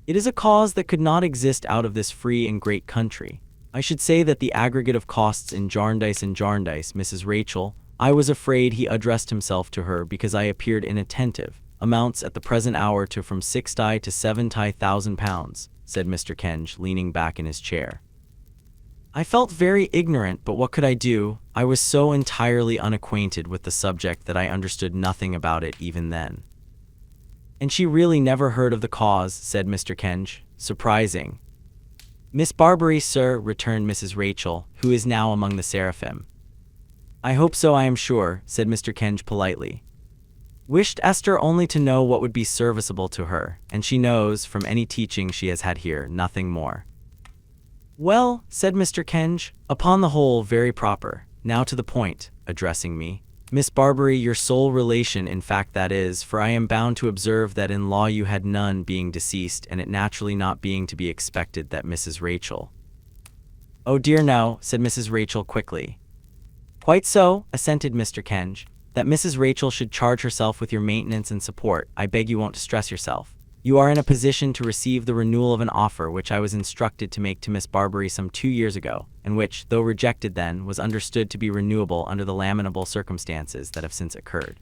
It is a cause that could not exist out of this free and great country. I should say that the aggregate of costs in Jarndyce and Jarndyce, Mrs. Rachel," I was afraid he addressed himself to her because I appeared inattentive, "amounts at the present hour to from 6 to 7,000 pounds, said Mr. Kenge, leaning back in his chair. I felt very ignorant, but what could I do? I was so entirely unacquainted with the subject that I understood nothing about it even then. "And she really never heard of the cause," said Mr. Kenge. "Surprising." "Miss Barbary, sir," returned Mrs. Rachel, "who is now among the seraphim." "I hope so, I am sure," said Mr. Kenge politely. "Wished Esther only to know what would be serviceable to her, and she knows, from any teaching she has had here, nothing more." "Well," said Mr. Kenge, "upon the whole, very proper. Now to the point," addressing me. "Miss Barbary, your sole relation, in fact that is, for I am bound to observe that in law you had none, being deceased, and it naturally not being to be expected that Mrs. Rachel—" "Oh dear no," said Mrs. Rachel quickly. "Quite so," assented Mr. Kenge. "That Mrs. Rachel should charge herself with your maintenance and support. I beg you won't distress yourself. You are in a position to receive the renewal of an offer which I was instructed to make to Miss Barbary some 2 years ago, and which, though rejected then, was understood to be renewable under the lamentable circumstances that have since occurred.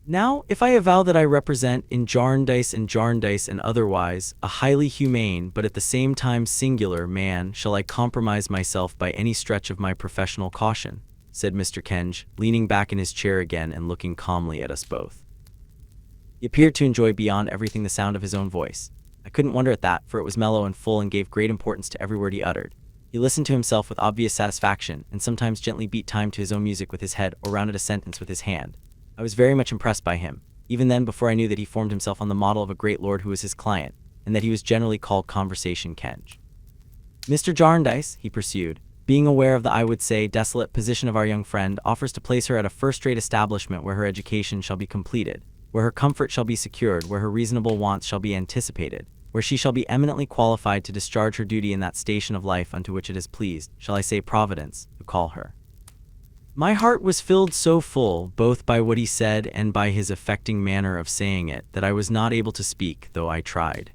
Now, if I avow that I represent, in Jarndyce and otherwise, a highly humane, but at the same time singular, man, shall I compromise myself by any stretch of my professional caution?" said Mr. Kenge, leaning back in his chair again and looking calmly at us both. He appeared to enjoy beyond everything the sound of his own voice. I couldn't wonder at that, for it was mellow and full and gave great importance to every word he uttered. He listened to himself with obvious satisfaction, and sometimes gently beat time to his own music with his head or rounded a sentence with his hand. I was very much impressed by him. Even then, before I knew that he formed himself on the model of a great lord who was his client, and that he was generally called Conversation Kenge. Mr. Jarndyce, he pursued, being aware of the, I would say, desolate position of our young friend, offers to place her at a first-rate establishment where her education shall be completed, where her comfort shall be secured, where her reasonable wants shall be anticipated, where she shall be eminently qualified to discharge her duty in that station of life unto which it has pleased, shall I say Providence, to call her. My heart was filled so full, both by what he said and by his affecting manner of saying it, that I was not able to speak, though I tried.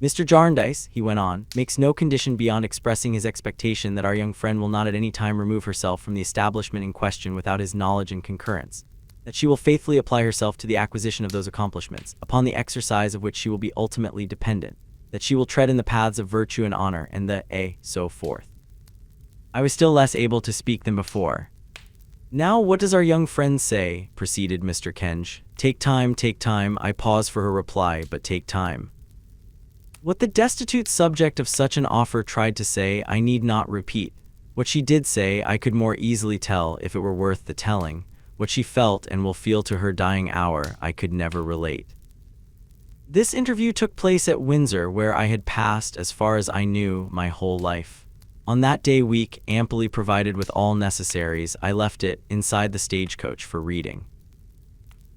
Mr. Jarndyce, he went on, makes no condition beyond expressing his expectation that our young friend will not at any time remove herself from the establishment in question without his knowledge and concurrence, that she will faithfully apply herself to the acquisition of those accomplishments, upon the exercise of which she will be ultimately dependent, that she will tread in the paths of virtue and honor, and so forth. I was still less able to speak than before. Now what does our young friend say? Proceeded Mr. Kenge. Take time, I pause for her reply, but take time. What the destitute subject of such an offer tried to say, I need not repeat. What she did say, I could more easily tell if it were worth the telling. What she felt and will feel to her dying hour, I could never relate. This interview took place at Windsor, where I had passed, as far as I knew, my whole life. On that day week, amply provided with all necessaries, I left it, inside the stagecoach, for Reading.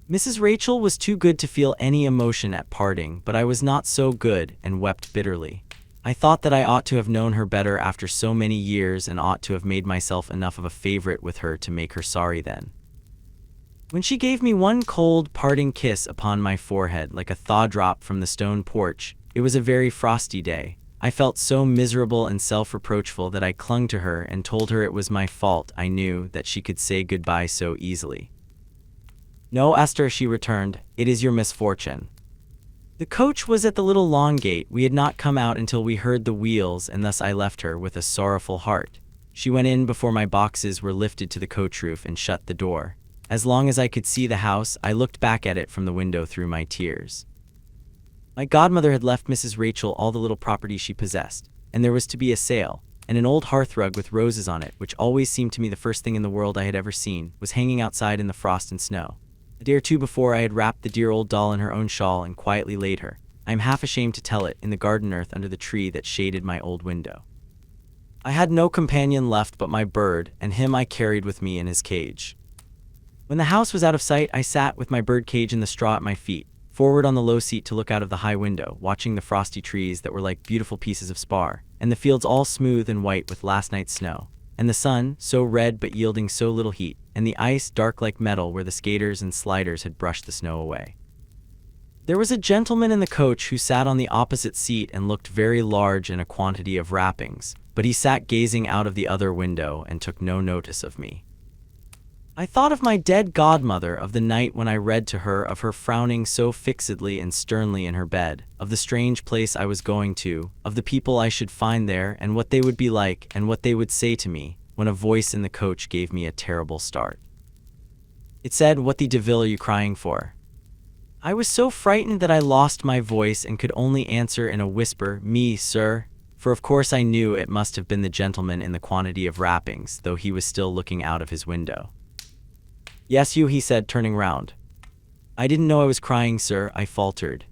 Mrs. Rachel was too good to feel any emotion at parting, but I was not so good, and wept bitterly. I thought that I ought to have known her better after so many years, and ought to have made myself enough of a favorite with her to make her sorry then. When she gave me one cold parting kiss upon my forehead, like a thaw-drop from the stone porch, it was a very frosty day. I felt so miserable and self-reproachful that I clung to her and told her it was my fault. I knew that she could say goodbye so easily. No, Esther, she returned, it is your misfortune. The coach was at the little lawn gate. We had not come out until we heard the wheels, and thus I left her with a sorrowful heart. She went in before my boxes were lifted to the coach roof and shut the door. As long as I could see the house, I looked back at it from the window through my tears. My godmother had left Mrs. Rachel all the little property she possessed, and there was to be a sale, and an old hearthrug with roses on it, which always seemed to me the first thing in the world I had ever seen, was hanging outside in the frost and snow. A day or two before, I had wrapped the dear old doll in her own shawl and quietly laid her, I am half ashamed to tell it, in the garden earth under the tree that shaded my old window. I had no companion left but my bird, and him I carried with me in his cage. When the house was out of sight, I sat with my bird cage in the straw at my feet, forward on the low seat to look out of the high window, watching the frosty trees that were like beautiful pieces of spar, and the fields all smooth and white with last night's snow, and the sun, so red but yielding so little heat, and the ice dark like metal where the skaters and sliders had brushed the snow away. There was a gentleman in the coach who sat on the opposite seat and looked very large in a quantity of wrappings, but he sat gazing out of the other window and took no notice of me. I thought of my dead godmother, of the night when I read to her, of her frowning so fixedly and sternly in her bed, of the strange place I was going to, of the people I should find there, and what they would be like, and what they would say to me, when a voice in the coach gave me a terrible start. It said, "What the devil are you crying for?" I was so frightened that I lost my voice and could only answer in a whisper, "Me, sir," for of course I knew it must have been the gentleman in the quantity of wrappings, though he was still looking out of his window. "Yes, you," he said, turning round. "I didn't know I was crying, sir," I faltered.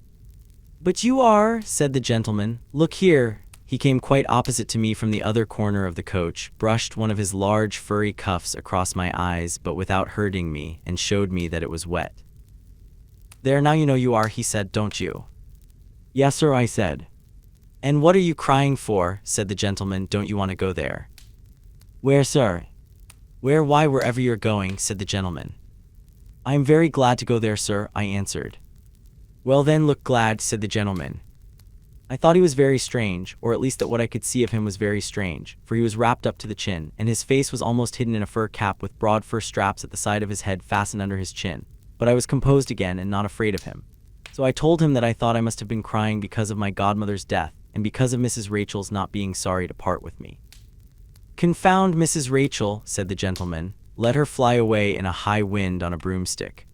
"But you are," said the gentleman. "Look here." He came quite opposite to me from the other corner of the coach, brushed one of his large furry cuffs across my eyes, but without hurting me, and showed me that it was wet. "There, now you know you are," he said, "don't you?" "Yes, sir," I said. "And what are you crying for?" said the gentleman. "Don't you want to go there?" "Where, sir?" "Where? Why, wherever you're going," said the gentleman. "I am very glad to go there, sir," I answered. "Well then, look glad," said the gentleman. I thought he was very strange, or at least that what I could see of him was very strange, for he was wrapped up to the chin, and his face was almost hidden in a fur cap with broad fur straps at the side of his head fastened under his chin. But I was composed again and not afraid of him. So I told him that I thought I must have been crying because of my godmother's death, and because of Mrs. Rachel's not being sorry to part with me. "Confound Mrs. Rachel," said the gentleman. "Let her fly away in a high wind on a broomstick."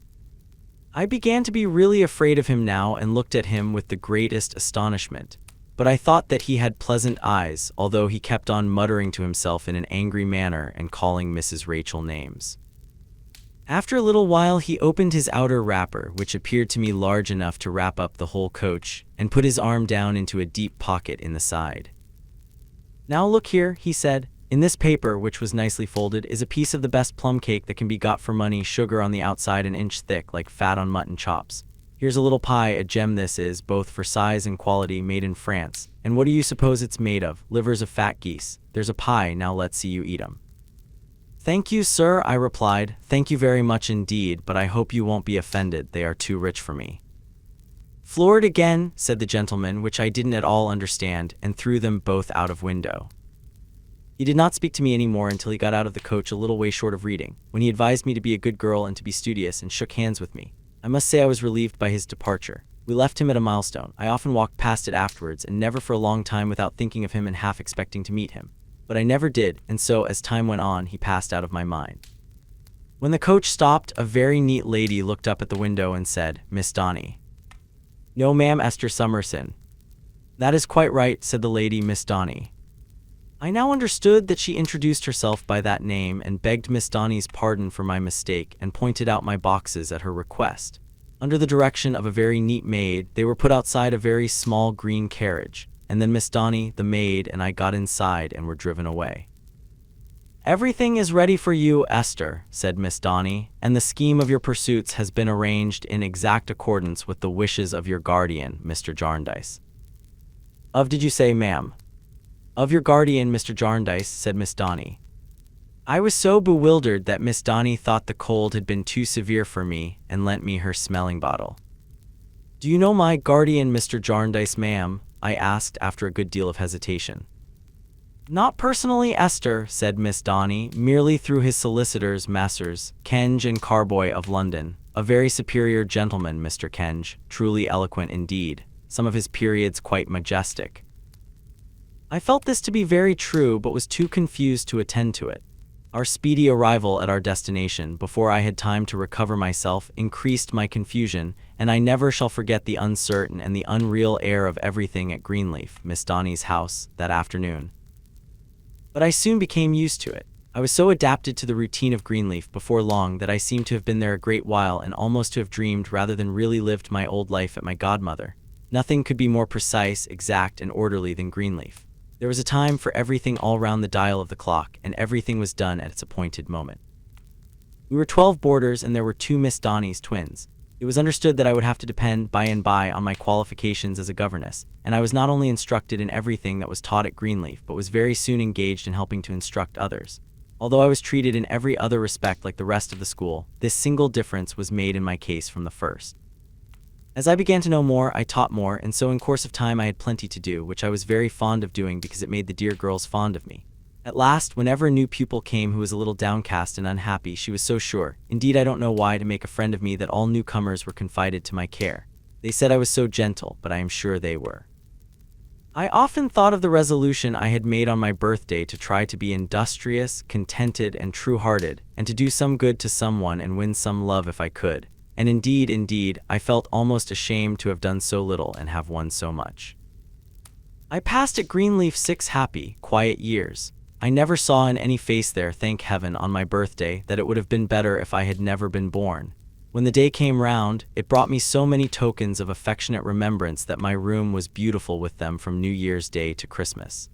I began to be really afraid of him now and looked at him with the greatest astonishment. But I thought that he had pleasant eyes, although he kept on muttering to himself in an angry manner and calling Mrs. Rachel names. After a little while, he opened his outer wrapper, which appeared to me large enough to wrap up the whole coach, and put his arm down into a deep pocket in the side. "Now look here," he said. "In this paper, which was nicely folded, is a piece of the best plum cake that can be got for money, sugar on the outside an inch thick like fat on mutton chops. Here's a little pie, a gem this is, both for size and quality, made in France. And what do you suppose it's made of? Livers of fat geese. There's a pie, now let's see you eat 'em." "Thank you, sir," I replied. "Thank you very much indeed, but I hope you won't be offended. They are too rich for me." "Floored again," said the gentleman, which I didn't at all understand, and threw them both out of window. He did not speak to me any more until he got out of the coach a little way short of reading, when he advised me to be a good girl and to be studious, and shook hands with me. I must say I was relieved by his departure. We left him at a milestone. I often walked past it afterwards, and never for a long time without thinking of him and half expecting to meet him. But I never did, and so, as time went on, he passed out of my mind. When the coach stopped, a very neat lady looked up at the window and said, "Miss Donny." "No, ma'am, Esther Summerson." "That is quite right," said the lady, "Miss Donny." I now understood that she introduced herself by that name and begged Miss Donny's pardon for my mistake and pointed out my boxes at her request. Under the direction of a very neat maid, they were put outside a very small green carriage, and then Miss Donny, the maid, and I got inside and were driven away. "Everything is ready for you, Esther," said Miss Donny, "and the scheme of your pursuits has been arranged in exact accordance with the wishes of your guardian, Mr. Jarndyce." "Of did you say, ma'am?" "Of your guardian, Mr. Jarndyce," said Miss Donny. I was so bewildered that Miss Donny thought the cold had been too severe for me and lent me her smelling bottle. "Do you know my guardian, Mr. Jarndyce, ma'am?" I asked after a good deal of hesitation. "Not personally, Esther," said Miss Donny, "merely through his solicitors, Messrs. Kenge and Carboy of London. A very superior gentleman, Mr. Kenge, truly eloquent indeed, some of his periods quite majestic." I felt this to be very true, but was too confused to attend to it. Our speedy arrival at our destination, before I had time to recover myself, increased my confusion, and I never shall forget the uncertain and the unreal air of everything at Greenleaf, Miss Donny's house, that afternoon. But I soon became used to it. I was so adapted to the routine of Greenleaf before long that I seemed to have been there a great while and almost to have dreamed rather than really lived my old life at my godmother. Nothing could be more precise, exact, and orderly than Greenleaf. There was a time for everything all round the dial of the clock, and everything was done at its appointed moment. We were 12 boarders, and there were 2 Miss Donny's twins. It was understood that I would have to depend by and by on my qualifications as a governess, and I was not only instructed in everything that was taught at Greenleaf, but was very soon engaged in helping to instruct others. Although I was treated in every other respect like the rest of the school, this single difference was made in my case from the first. As I began to know more, I taught more, and so in course of time I had plenty to do, which I was very fond of doing because it made the dear girls fond of me. At last, whenever a new pupil came who was a little downcast and unhappy, she was so sure, indeed I don't know why, to make a friend of me, that all newcomers were confided to my care. They said I was so gentle, but I am sure they were. I often thought of the resolution I had made on my birthday to try to be industrious, contented, and true-hearted, and to do some good to someone and win some love if I could. And indeed, I felt almost ashamed to have done so little and have won so much. I passed at Greenleaf 6 happy, quiet years. I never saw in any face there, thank heaven, on my birthday, that it would have been better if I had never been born. When the day came round, it brought me so many tokens of affectionate remembrance that my room was beautiful with them from New Year's Day to Christmas.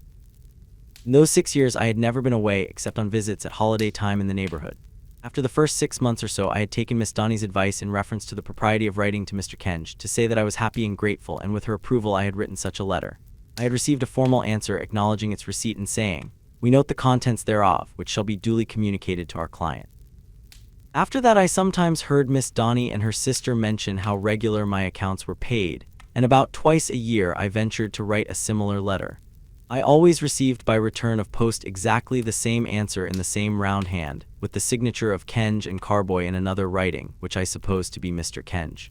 In those 6 years I had never been away except on visits at holiday time in the neighborhood. After the first 6 months or so, I had taken Miss Donny's advice in reference to the propriety of writing to Mr. Kenge, to say that I was happy and grateful, and with her approval I had written such a letter. I had received a formal answer acknowledging its receipt and saying, "We note the contents thereof, which shall be duly communicated to our client." After that I sometimes heard Miss Donny and her sister mention how regular my accounts were paid, and about twice a year I ventured to write a similar letter. I always received by return of post exactly the same answer in the same round hand, with the signature of Kenge and Carboy in another writing, which I supposed to be Mr. Kenge.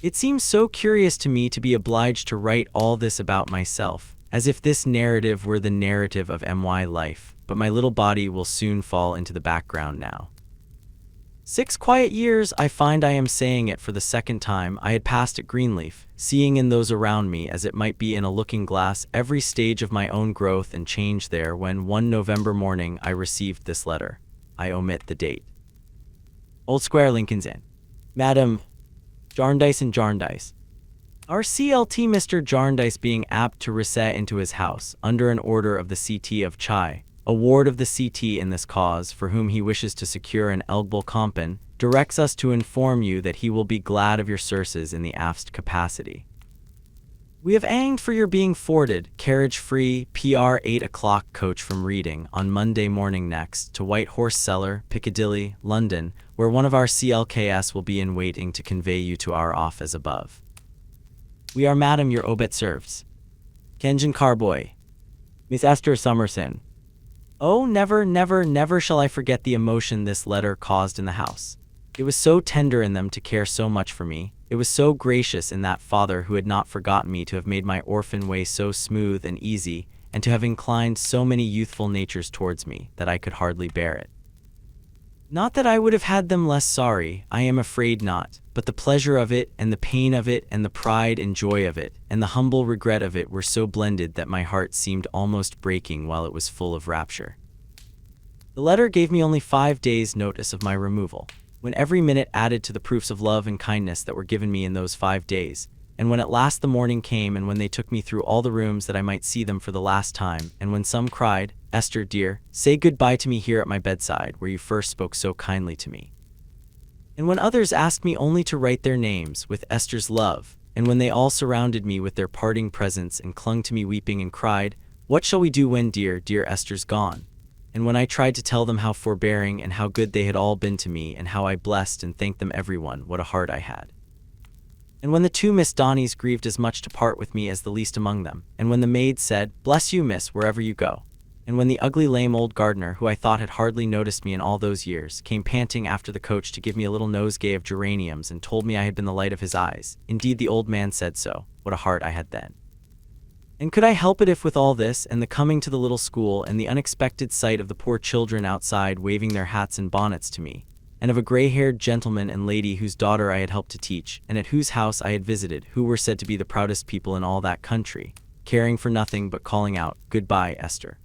It seems so curious to me to be obliged to write all this about myself, as if this narrative were the narrative of my life, but my little body will soon fall into the background now. 6 quiet years, I find I am saying it for the second time, I had passed at Greenleaf, seeing in those around me, as it might be in a looking-glass, every stage of my own growth and change there, when one November morning I received this letter. I omit the date. Old Square, Lincoln's Inn. Madam Jarndyce and Jarndyce. Our CLT Mr. Jarndyce being apt to reset into his house, under an order of the CT of Chai, a ward of the CT in this cause, for whom he wishes to secure an eligible compan, directs us to inform you that he will be glad of your services in the aft capacity. We have anged for your being forwarded, carriage free, PR 8 o'clock coach from Reading, on Monday morning next, to White Horse Cellar, Piccadilly, London, where one of our CLKS will be in waiting to convey you to our office above. We are, madam, your obet serves. Kenjan Carboy. Miss Esther Summerson. Oh, never, never, never shall I forget the emotion this letter caused in the house. It was so tender in them to care so much for me. It was so gracious in that father who had not forgotten me to have made my orphan way so smooth and easy, and to have inclined so many youthful natures towards me, that I could hardly bear it. Not that I would have had them less sorry, I am afraid not, but the pleasure of it, and the pain of it, and the pride and joy of it, and the humble regret of it were so blended that my heart seemed almost breaking while it was full of rapture. The letter gave me only 5 days' notice of my removal, when every minute added to the proofs of love and kindness that were given me in those 5 days, and when at last the morning came, and when they took me through all the rooms that I might see them for the last time, and when some cried, Esther, dear, say good-bye to me here at my bedside, where you first spoke so kindly to me. And when others asked me only to write their names, with Esther's love, and when they all surrounded me with their parting presents and clung to me weeping and cried, what shall we do when dear, dear Esther's gone? And when I tried to tell them how forbearing and how good they had all been to me, and how I blessed and thanked them everyone, what a heart I had. And when the 2 Miss Donnies grieved as much to part with me as the least among them, and when the maid said, bless you, miss, wherever you go, and when the ugly lame old gardener, who I thought had hardly noticed me in all those years, came panting after the coach to give me a little nosegay of geraniums and told me I had been the light of his eyes, indeed the old man said so, what a heart I had then. And could I help it if with all this, and the coming to the little school, and the unexpected sight of the poor children outside waving their hats and bonnets to me, and of a gray-haired gentleman and lady whose daughter I had helped to teach, and at whose house I had visited, who were said to be the proudest people in all that country, caring for nothing but calling out, goodbye, Esther.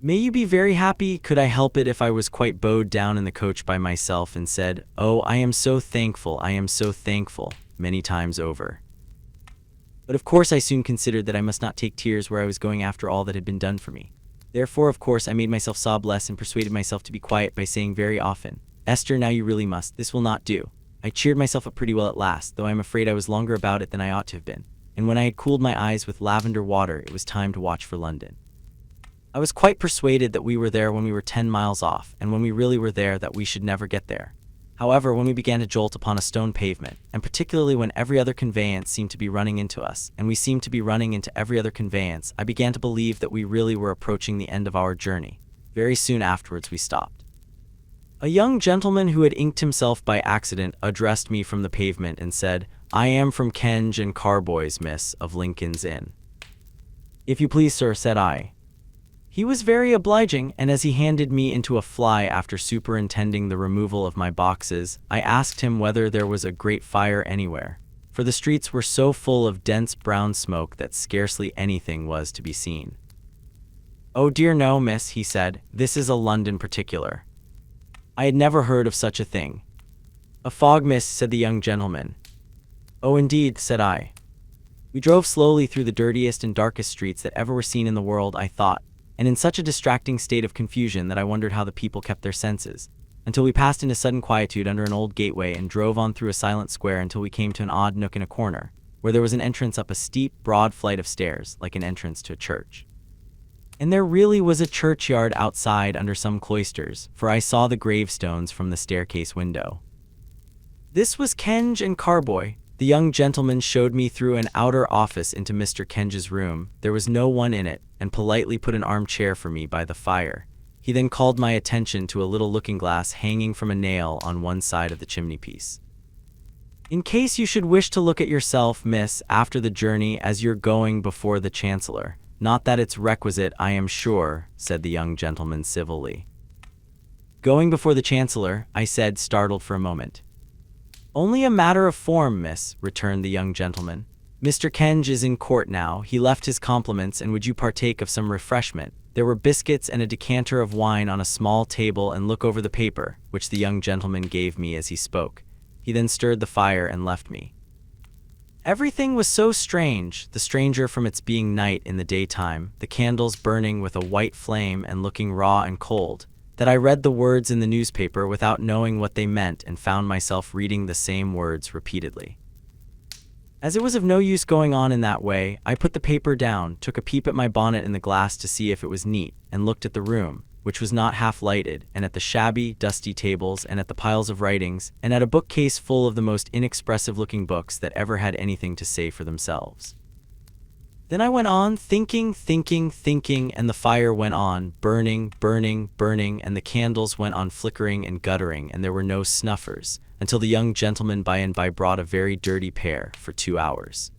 May you be very happy. Could I help it if I was quite bowed down in the coach by myself and said, oh, I am so thankful, many times over. But of course I soon considered that I must not take tears where I was going after all that had been done for me. Therefore, of course, I made myself sob less and persuaded myself to be quiet by saying very often, Esther, now you really must, this will not do. I cheered myself up pretty well at last, though I am afraid I was longer about it than I ought to have been, and when I had cooled my eyes with lavender water, it was time to watch for London. I was quite persuaded that we were there when we were 10 miles off, and when we really were there that we should never get there. However, when we began to jolt upon a stone pavement, and particularly when every other conveyance seemed to be running into us, and we seemed to be running into every other conveyance, I began to believe that we really were approaching the end of our journey. Very soon afterwards we stopped. A young gentleman who had inked himself by accident addressed me from the pavement and said, I am from Kenge and Carboy's, miss, of Lincoln's Inn. If you please, sir, said I. He was very obliging, and as he handed me into a fly after superintending the removal of my boxes, I asked him whether there was a great fire anywhere, for the streets were so full of dense brown smoke that scarcely anything was to be seen. Oh dear no, miss, he said, this is a London particular. I had never heard of such a thing. A fog, miss, said the young gentleman. Oh indeed, said I. We drove slowly through the dirtiest and darkest streets that ever were seen in the world, I thought, and in such a distracting state of confusion that I wondered how the people kept their senses, until we passed into sudden quietude under an old gateway and drove on through a silent square until we came to an odd nook in a corner, where there was an entrance up a steep, broad flight of stairs, like an entrance to a church. And there really was a churchyard outside under some cloisters, for I saw the gravestones from the staircase window. This was Kenge and Carboy. The young gentleman showed me through an outer office into Mr. Kenge's room. There was no one in it, and politely put an armchair for me by the fire. He then called my attention to a little looking-glass hanging from a nail on one side of the chimney-piece. In case you should wish to look at yourself, miss, after the journey as you're going before the Chancellor. Not that it's requisite, I am sure, said the young gentleman civilly. Going before the Chancellor, I said, startled for a moment. Only a matter of form, miss, returned the young gentleman. Mr. Kenge is in court now. He left his compliments, and would you partake of some refreshment? There were biscuits and a decanter of wine on a small table, and look over the paper, which the young gentleman gave me as he spoke. He then stirred the fire and left me. Everything was so strange, the stranger from its being night in the daytime, the candles burning with a white flame and looking raw and cold, that I read the words in the newspaper without knowing what they meant and found myself reading the same words repeatedly. As it was of no use going on in that way, I put the paper down, took a peep at my bonnet in the glass to see if it was neat, and looked at the room, which was not half lighted, and at the shabby, dusty tables, and at the piles of writings, and at a bookcase full of the most inexpressive-looking books that ever had anything to say for themselves. Then I went on thinking, and the fire went on burning, and the candles went on flickering and guttering, and there were no snuffers, until the young gentleman by and by brought a very dirty pair for 2 hours.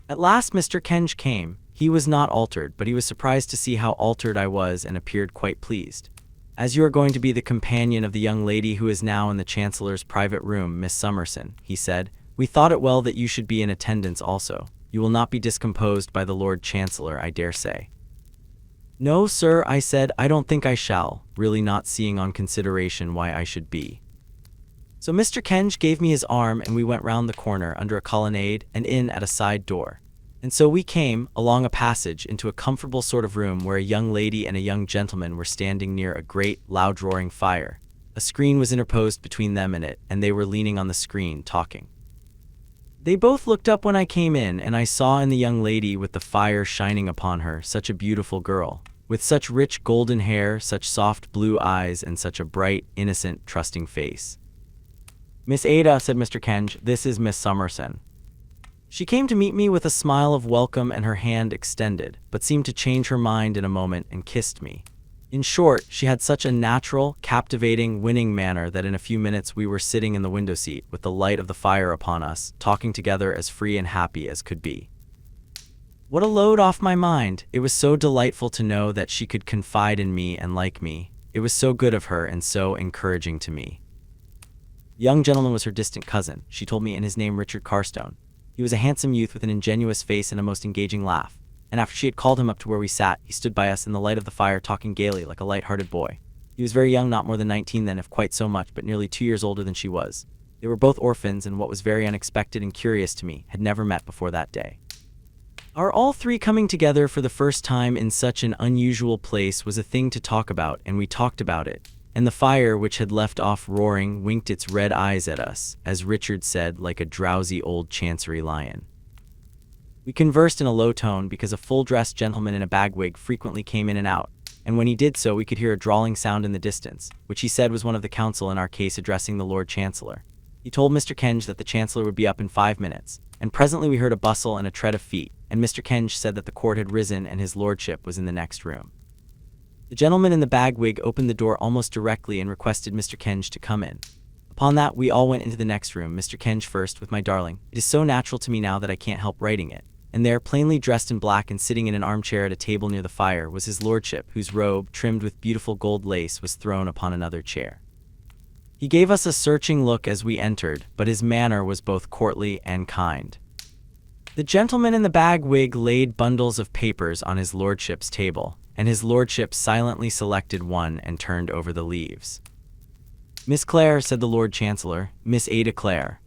At last Mr. Kenge came. He was not altered, but he was surprised to see how altered I was and appeared quite pleased. "As you are going to be the companion of the young lady who is now in the Chancellor's private room, Miss Summerson," he said, "we thought it well that you should be in attendance also. You will not be discomposed by the Lord Chancellor, I dare say." "No, sir," I said, "I don't think I shall," really not seeing on consideration why I should be. So Mr. Kenge gave me his arm, and we went round the corner under a colonnade and in at a side door. And so we came, along a passage, into a comfortable sort of room where a young lady and a young gentleman were standing near a great, loud-roaring fire. A screen was interposed between them and it, and they were leaning on the screen, talking. They both looked up when I came in, and I saw in the young lady with the fire shining upon her such a beautiful girl, with such rich golden hair, such soft blue eyes, and such a bright, innocent, trusting face. "Miss Ada," said Mr. Kenge, "this is Miss Summerson." She came to meet me with a smile of welcome and her hand extended, but seemed to change her mind in a moment and kissed me. In short, she had such a natural, captivating, winning manner that in a few minutes we were sitting in the window seat with the light of the fire upon us, talking together as free and happy as could be. What a load off my mind! It was so delightful to know that she could confide in me and like me. It was so good of her and so encouraging to me. The young gentleman was her distant cousin, she told me, and his name Richard Carstone. He was a handsome youth with an ingenuous face and a most engaging laugh, and after she had called him up to where we sat, he stood by us in the light of the fire talking gaily like a light-hearted boy. He was very young, not more than 19 then, if quite so much, but nearly 2 years older than she was. They were both orphans, and what was very unexpected and curious to me, had never met before that day. Our all three coming together for the first time in such an unusual place was a thing to talk about, and we talked about it. And the fire, which had left off roaring, winked its red eyes at us, as Richard said, like a drowsy old chancery lion. We conversed in a low tone because a full-dressed gentleman in a bagwig frequently came in and out, and when he did so we could hear a drawling sound in the distance, which he said was one of the counsel in our case addressing the Lord Chancellor. He told Mr. Kenge that the Chancellor would be up in 5 minutes, and presently we heard a bustle and a tread of feet, and Mr. Kenge said that the court had risen and his lordship was in the next room. The gentleman in the bagwig opened the door almost directly and requested Mr. Kenge to come in. Upon that, we all went into the next room, Mr. Kenge first, with my darling. It is so natural to me now that I can't help writing it. And there, plainly dressed in black and sitting in an armchair at a table near the fire, was his lordship, whose robe, trimmed with beautiful gold lace, was thrown upon another chair. He gave us a searching look as we entered, but his manner was both courtly and kind. The gentleman in the bagwig laid bundles of papers on his lordship's table, and his lordship silently selected one and turned over the leaves. "Miss Clare," said the Lord Chancellor, "Miss Ada Clare."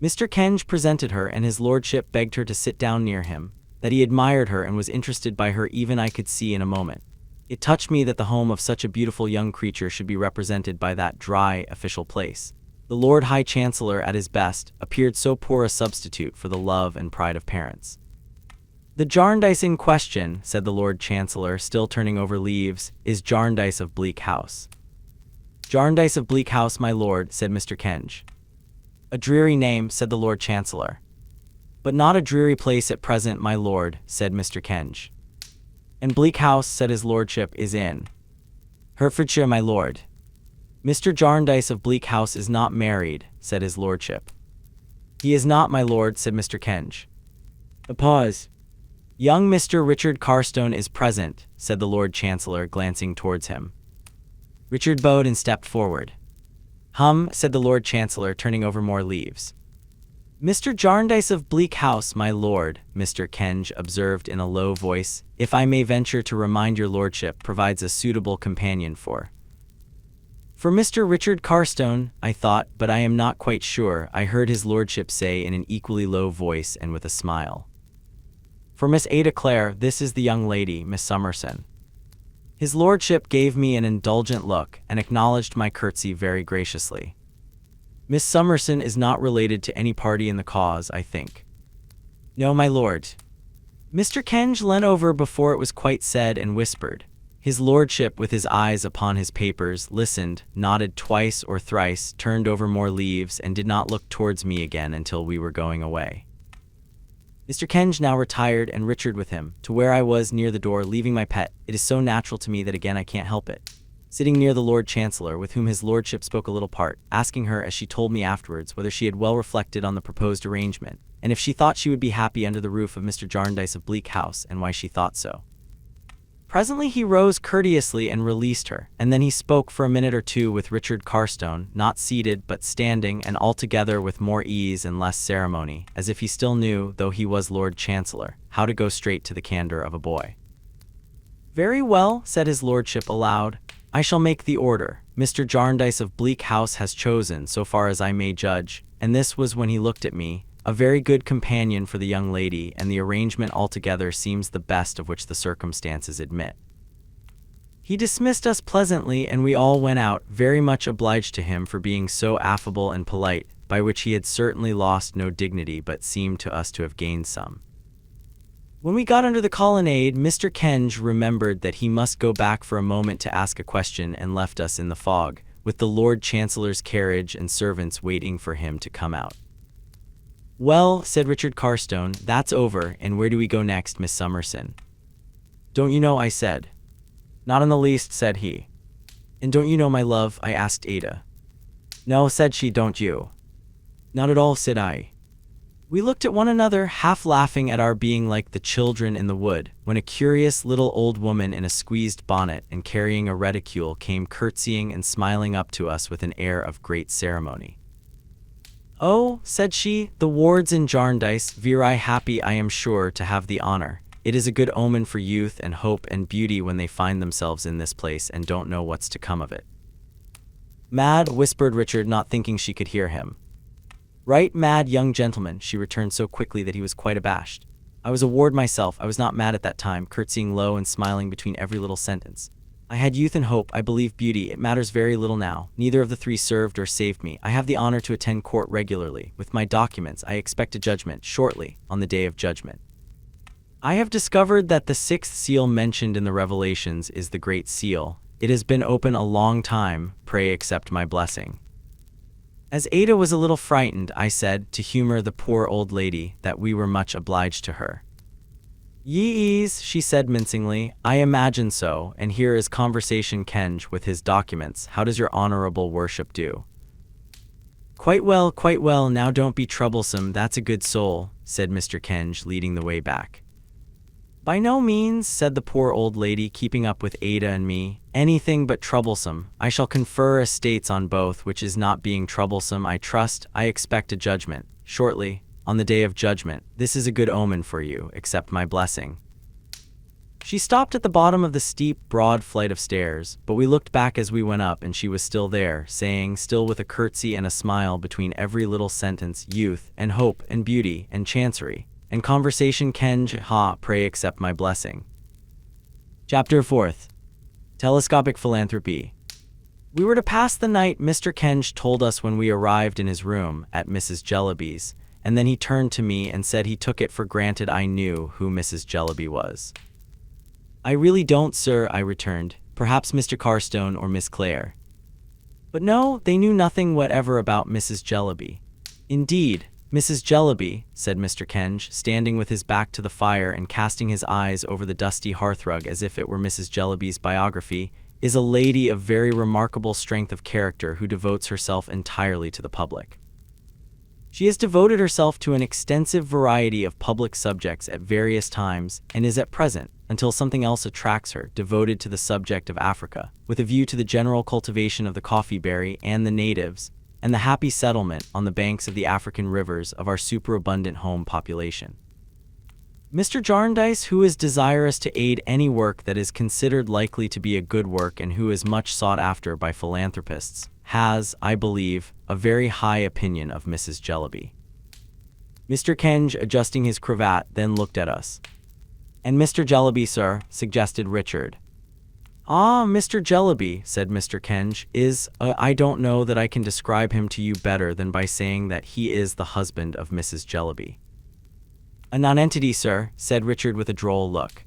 Mr. Kenge presented her, and his lordship begged her to sit down near him. That he admired her and was interested by her even I could see in a moment. It touched me that the home of such a beautiful young creature should be represented by that dry, official place. The Lord High Chancellor, at his best, appeared so poor a substitute for the love and pride of parents. "The Jarndyce in question," said the Lord Chancellor, still turning over leaves, "is Jarndyce of Bleak House." "Jarndyce of Bleak House, my lord," said Mr. Kenge. "A dreary name," said the Lord Chancellor. "But not a dreary place at present, my lord," said Mr. Kenge. "And Bleak House," said his lordship, "is in Hertfordshire, my lord." "Mr. Jarndyce of Bleak House is not married," said his lordship. "He is not, my lord," said Mr. Kenge. A pause. "Young Mr. Richard Carstone is present," said the Lord Chancellor, glancing towards him. Richard bowed and stepped forward. "Hum," said the Lord Chancellor, turning over more leaves. Mr. Jarndyce of Bleak House, my lord, Mr. Kenge observed in a low voice, if I may venture to remind your lordship, provides a suitable companion for Mr. Richard Carstone, I thought, but I am not quite sure, I heard his lordship say in an equally low voice and with a smile. For Miss Ada Clare, this is the young lady, Miss Summerson. His lordship gave me an indulgent look and acknowledged my curtsy very graciously. Miss Summerson is not related to any party in the cause, I think. No, my lord. Mr. Kenge leant over before it was quite said and whispered. His lordship, with his eyes upon his papers, listened, nodded twice or thrice, turned over more leaves, and did not look towards me again until we were going away. Mr. Kenge now retired, and Richard with him, to where I was near the door, leaving my pet. It is so natural to me that again I can't help it. Sitting near the Lord Chancellor, with whom his lordship spoke a little part, asking her, as she told me afterwards, whether she had well reflected on the proposed arrangement, and if she thought she would be happy under the roof of Mr. Jarndyce of Bleak House, and why she thought so. Presently he rose courteously and released her, and then he spoke for a minute or two with Richard Carstone, not seated but standing, and altogether with more ease and less ceremony, as if he still knew, though he was Lord Chancellor, how to go straight to the candor of a boy. Very well, said his lordship aloud. I shall make the order. Mr. Jarndyce of Bleak House has chosen, so far as I may judge, and this was when he looked at me, a very good companion for the young lady, and the arrangement altogether seems the best of which the circumstances admit. He dismissed us pleasantly, and we all went out, very much obliged to him for being so affable and polite, by which he had certainly lost no dignity but seemed to us to have gained some. When we got under the colonnade, Mr. Kenge remembered that he must go back for a moment to ask a question, and left us in the fog, with the Lord Chancellor's carriage and servants waiting for him to come out. Well, said Richard Carstone, that's over, and where do we go next, Miss Summerson? Don't you know, I said. Not in the least, said he. And don't you know, my love, I asked Ada. No, said she, don't you? Not at all, said I. We looked at one another, half laughing at our being like the children in the wood, when a curious little old woman in a squeezed bonnet and carrying a reticule came curtsying and smiling up to us with an air of great ceremony. Oh, said she, the wards in Jarndyce, veri happy, I am sure, to have the honor. It is a good omen for youth and hope and beauty when they find themselves in this place and don't know what's to come of it. Mad, whispered Richard, not thinking she could hear him. Right mad, young gentleman, she returned so quickly that he was quite abashed. I was a ward myself. I was not mad at that time, curtsying low and smiling between every little sentence. I had youth and hope, I believe beauty. It matters very little now. Neither of the three served or saved me. I have the honor to attend court regularly. With my documents, I expect a judgment shortly, on the day of judgment. I have discovered that the sixth seal mentioned in the Revelations is the Great Seal. It has been open a long time. Pray accept my blessing. As Ada was a little frightened, I said, to humor the poor old lady, that we were much obliged to her. Ye-ease, she said mincingly, I imagine so, and here is Conversation Kenge with his documents. How does your honorable worship do? Quite well, now don't be troublesome, that's a good soul, said Mr. Kenge, leading the way back. By no means, said the poor old lady, keeping up with Ada and me, anything but troublesome. I shall confer estates on both, which is not being troublesome, I trust. I expect a judgment, shortly. On the day of judgment, this is a good omen for you, accept my blessing. She stopped at the bottom of the steep, broad flight of stairs, but we looked back as we went up and she was still there, saying, still with a curtsy and a smile between every little sentence, youth, and hope, and beauty, and chancery, and Conversation Kenge, pray accept my blessing. Chapter 4th. Telescopic Philanthropy. We were to pass the night, Mr. Kenge told us when we arrived in his room, at Mrs. Jellyby's, and then he turned to me and said he took it for granted I knew who Mrs. Jellyby was. I really don't, sir, I returned. Perhaps Mr. Carstone or Miss Clare. But no, they knew nothing whatever about Mrs. Jellyby. Indeed, Mrs. Jellyby, said Mr. Kenge, standing with his back to the fire and casting his eyes over the dusty hearthrug as if it were Mrs. Jellyby's biography, is a lady of very remarkable strength of character who devotes herself entirely to the public. She has devoted herself to an extensive variety of public subjects at various times, and is at present, until something else attracts her, devoted to the subject of Africa, with a view to the general cultivation of the coffee berry and the natives, and the happy settlement on the banks of the African rivers of our superabundant home population. Mr. Jarndyce, who is desirous to aid any work that is considered likely to be a good work and who is much sought after by philanthropists, has, I believe, a very high opinion of Mrs. Jellyby. Mr. Kenge, adjusting his cravat, then looked at us. "And Mr. Jellyby, sir," suggested Richard. "Ah, Mr. Jellyby," said Mr. Kenge, I don't know that I can describe him to you better than by saying that he is the husband of Mrs. Jellyby." "A nonentity, sir," said Richard with a droll look.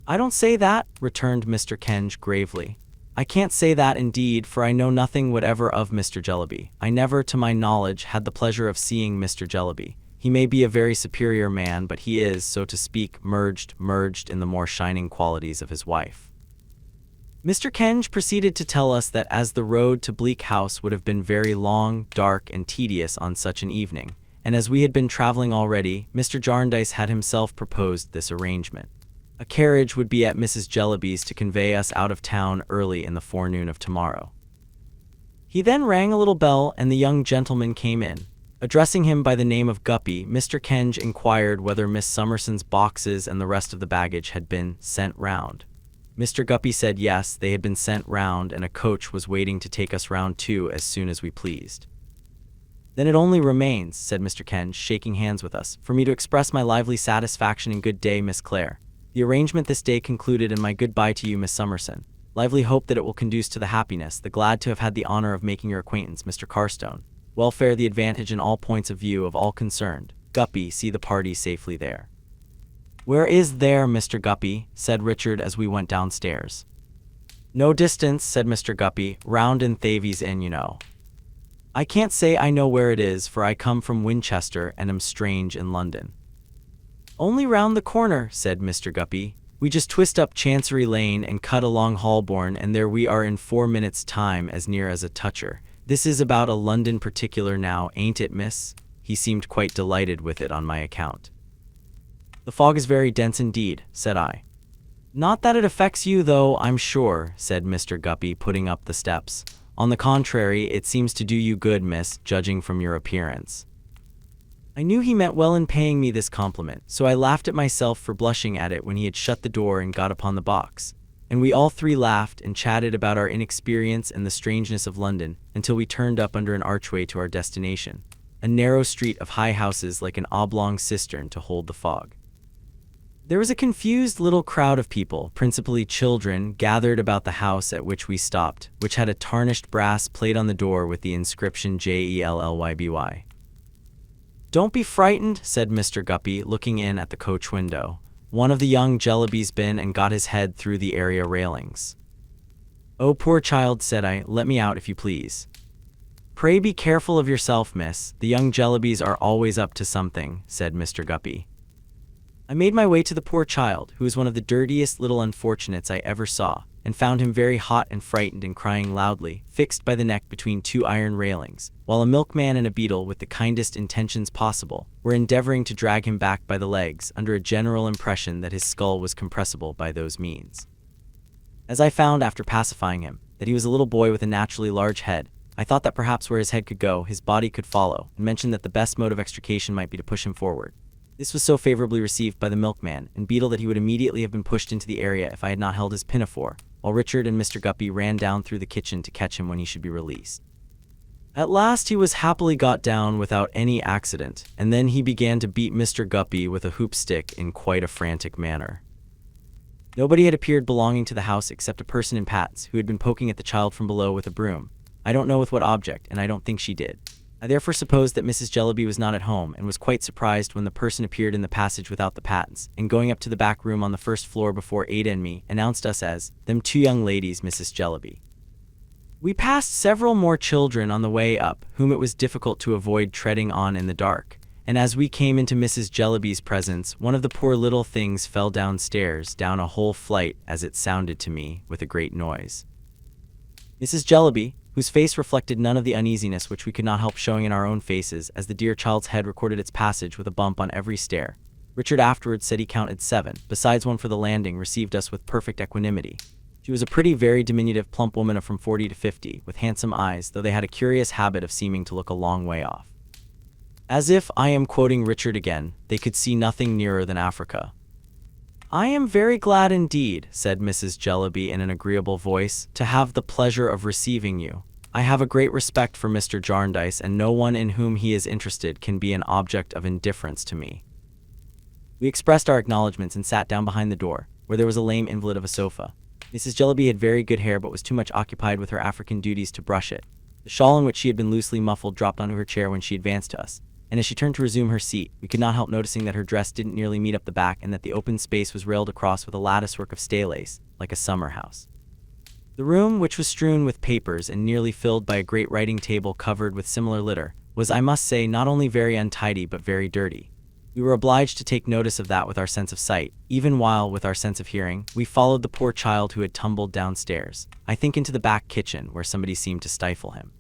"I don't say that," returned Mr. Kenge gravely. "I can't say that indeed, for I know nothing whatever of Mr. Jellyby. I never, to my knowledge, had the pleasure of seeing Mr. Jellyby. He may be a very superior man, but he is, so to speak, merged in the more shining qualities of his wife." Mr. Kenge proceeded to tell us that as the road to Bleak House would have been very long, dark, and tedious on such an evening, and as we had been traveling already, Mr. Jarndyce had himself proposed this arrangement. A carriage would be at Mrs. Jellyby's to convey us out of town early in the forenoon of tomorrow. He then rang a little bell, and the young gentleman came in. Addressing him by the name of Guppy, Mr. Kenge inquired whether Miss Summerson's boxes and the rest of the baggage had been sent round. Mr. Guppy said yes, they had been sent round, and a coach was waiting to take us round too as soon as we pleased. "Then it only remains," said Mr. Kenge, shaking hands with us, "for me to express my lively satisfaction and good day, Miss Clare. The arrangement this day concluded, and my good-bye to you, Miss Summerson. Lively hope that it will conduce to the happiness, the glad to have had the honor of making your acquaintance, Mr. Carstone. Welfare, the advantage in all points of view of all concerned. Guppy, see the party safely there." "Where is there, Mr. Guppy?" said Richard as we went downstairs. "No distance," said Mr. Guppy, "round in Thavies Inn, you know." "I can't say I know where it is, for I come from Winchester and am strange in London." "Only round the corner," said Mr. Guppy. "We just twist up Chancery Lane and cut along Holborn, and there we are in 4 minutes' time, as near as a toucher. This is about a London particular now, ain't it, miss?" He seemed quite delighted with it on my account. "The fog is very dense indeed," said I. "Not that it affects you, though, I'm sure," said Mr. Guppy, putting up the steps. "On the contrary, it seems to do you good, miss, judging from your appearance." I knew he meant well in paying me this compliment, so I laughed at myself for blushing at it when he had shut the door and got upon the box. And we all three laughed and chatted about our inexperience and the strangeness of London until we turned up under an archway to our destination, a narrow street of high houses like an oblong cistern to hold the fog. There was a confused little crowd of people, principally children, gathered about the house at which we stopped, which had a tarnished brass plate on the door with the inscription JELLYBY. "Don't be frightened," said Mr. Guppy, looking in at the coach window. "One of the young Jellybys been and got his head through the area railings." "Oh, poor child," said I. "Let me out, if you please." "Pray be careful of yourself, miss. The young Jellybys are always up to something," said Mr. Guppy. I made my way to the poor child, who was one of the dirtiest little unfortunates I ever saw, and found him very hot and frightened and crying loudly, fixed by the neck between 2 iron railings, while a milkman and a beadle, with the kindest intentions possible, were endeavoring to drag him back by the legs, under a general impression that his skull was compressible by those means. As I found, after pacifying him, that he was a little boy with a naturally large head, I thought that perhaps where his head could go, his body could follow, and mentioned that the best mode of extrication might be to push him forward. This was so favorably received by the milkman and beadle that he would immediately have been pushed into the area if I had not held his pinafore, while Richard and Mr. Guppy ran down through the kitchen to catch him when he should be released. At last he was happily got down without any accident, and then he began to beat Mr. Guppy with a hoop stick in quite a frantic manner. Nobody had appeared belonging to the house except a person in pads, who had been poking at the child from below with a broom. I don't know with what object, and I don't think she did. I therefore supposed that Mrs. Jellyby was not at home, and was quite surprised when the person appeared in the passage without the pattens, and going up to the back room on the first floor before Ada and me, announced us as "them 2 young ladies, Mrs. Jellyby." We passed several more children on the way up, whom it was difficult to avoid treading on in the dark, and as we came into Mrs. Jellyby's presence, one of the poor little things fell downstairs, down a whole flight, as it sounded to me, with a great noise. Mrs. Jellyby, whose face reflected none of the uneasiness which we could not help showing in our own faces, as the dear child's head recorded its passage with a bump on every stair. Richard afterwards said he counted 7, besides one for the landing, received us with perfect equanimity. She was a pretty, very diminutive, plump woman of from 40 to 50, with handsome eyes, though they had a curious habit of seeming to look a long way off. As if, I am quoting Richard again, they could see nothing nearer than Africa. "I am very glad indeed," said Mrs. Jellyby in an agreeable voice, "to have the pleasure of receiving you. I have a great respect for Mr. Jarndyce, and no one in whom he is interested can be an object of indifference to me." We expressed our acknowledgments and sat down behind the door, where there was a lame invalid of a sofa. Mrs. Jellyby had very good hair, but was too much occupied with her African duties to brush it. The shawl in which she had been loosely muffled dropped onto her chair when she advanced to us, and as she turned to resume her seat, we could not help noticing that her dress didn't nearly meet up the back and that the open space was railed across with a latticework of stay lace, like a summer house. The room, which was strewn with papers and nearly filled by a great writing table covered with similar litter, was, I must say, not only very untidy but very dirty. We were obliged to take notice of that with our sense of sight, even while, with our sense of hearing, we followed the poor child who had tumbled downstairs, I think into the back kitchen, where somebody seemed to stifle him.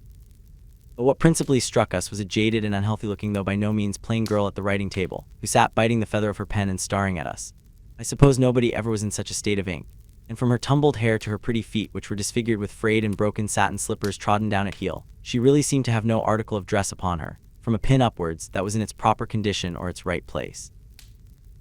But what principally struck us was a jaded and unhealthy-looking, though by no means plain girl at the writing table, who sat biting the feather of her pen and staring at us. I suppose nobody ever was in such a state of ink, and from her tumbled hair to her pretty feet, which were disfigured with frayed and broken satin slippers trodden down at heel, she really seemed to have no article of dress upon her, from a pin upwards, that was in its proper condition or its right place.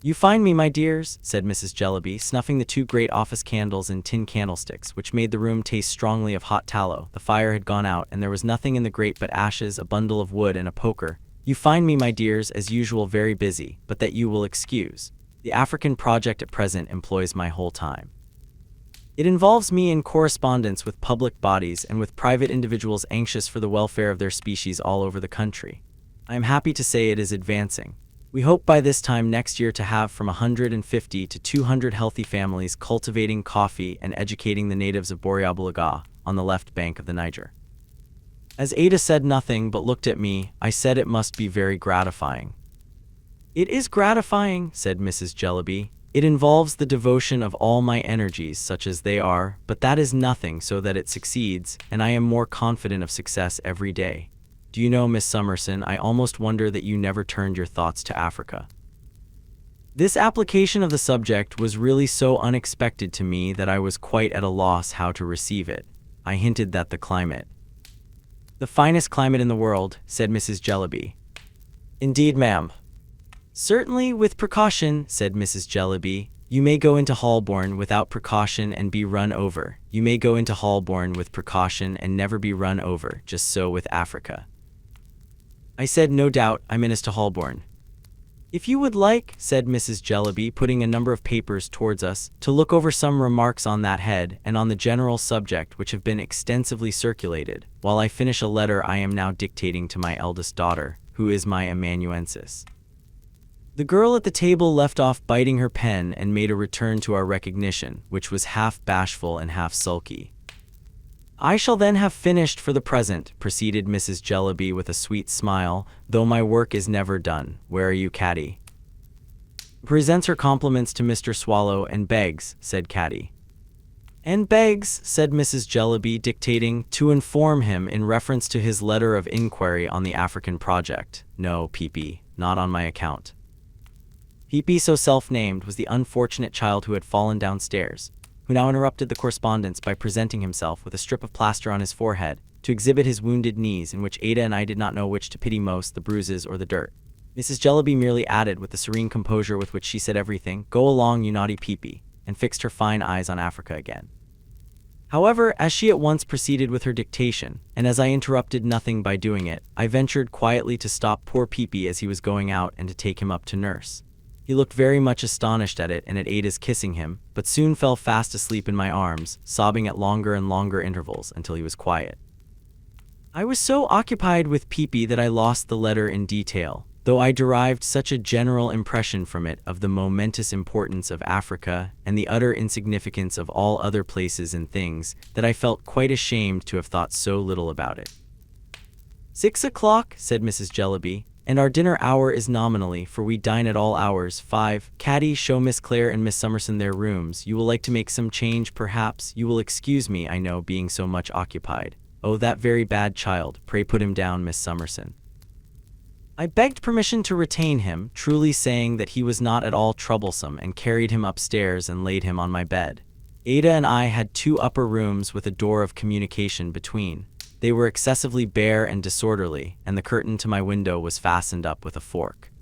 "You find me, my dears," said Mrs. Jellyby, snuffing the 2 great office candles in tin candlesticks, which made the room taste strongly of hot tallow. The fire had gone out, and there was nothing in the grate but ashes, a bundle of wood, and a poker. "You find me, my dears, as usual very busy, but that you will excuse. The African project at present employs my whole time. It involves me in correspondence with public bodies and with private individuals anxious for the welfare of their species all over the country. I am happy to say it is advancing. We hope by this time next year to have from 150 to 200 healthy families cultivating coffee and educating the natives of Boreabulaga on the left bank of the Niger." As Ada said nothing but looked at me, I said it must be very gratifying. "It is gratifying," said Mrs. Jellyby. "It involves the devotion of all my energies, such as they are, but that is nothing, so that it succeeds, and I am more confident of success every day. Do you know, Miss Summerson, I almost wonder that you never turned your thoughts to Africa." This application of the subject was really so unexpected to me that I was quite at a loss how to receive it. I hinted that the climate— "The finest climate in the world," said Mrs. Jellyby. "Indeed, ma'am." "Certainly, with precaution," said Mrs. Jellyby. "You may go into Holborn without precaution and be run over. You may go into Holborn with precaution and never be run over, just so with Africa." I said, "No doubt, I mean as to Holborn." "If you would like," said Mrs. Jellyby, putting a number of papers towards us, "to look over some remarks on that head and on the general subject which have been extensively circulated, while I finish a letter I am now dictating to my eldest daughter, who is my amanuensis." The girl at the table left off biting her pen and made a return to our recognition, which was half bashful and half sulky. "I shall then have finished for the present," proceeded Mrs. Jellyby with a sweet smile, "though my work is never done. Where are you, Caddy?" "Presents her compliments to Mr. Swallow and begs," said Caddy. "And begs," said Mrs. Jellyby, dictating, "to inform him in reference to his letter of inquiry on the African project. No, Peepy, not on my account." Peepy, so self-named, was the unfortunate child who had fallen downstairs, who now interrupted the correspondence by presenting himself with a strip of plaster on his forehead to exhibit his wounded knees, in which Ada and I did not know which to pity most, the bruises or the dirt. Mrs. Jellyby merely added, with the serene composure with which she said everything, "Go along, you naughty Peepy," and fixed her fine eyes on Africa again. However, as she at once proceeded with her dictation, and as I interrupted nothing by doing it, I ventured quietly to stop poor Peepy as he was going out and to take him up to nurse. He looked very much astonished at it and at Ada's kissing him, but soon fell fast asleep in my arms, sobbing at longer and longer intervals until he was quiet. I was so occupied with Peepy that I lost the letter in detail, though I derived such a general impression from it of the momentous importance of Africa and the utter insignificance of all other places and things that I felt quite ashamed to have thought so little about it. 6 o'clock, said Mrs. Jellyby, and our dinner hour is nominally, for we dine at all hours, 5. Caddy, show Miss Clare and Miss Summerson their rooms. You will like to make some change, perhaps. You will excuse me, I know, being so much occupied. Oh, that very bad child. Pray put him down, Miss Summerson. I begged permission to retain him, truly saying that he was not at all troublesome, and carried him upstairs and laid him on my bed. Ada and I had two upper rooms with a door of communication between. They were excessively bare and disorderly, and the curtain to my window was fastened up with a fork.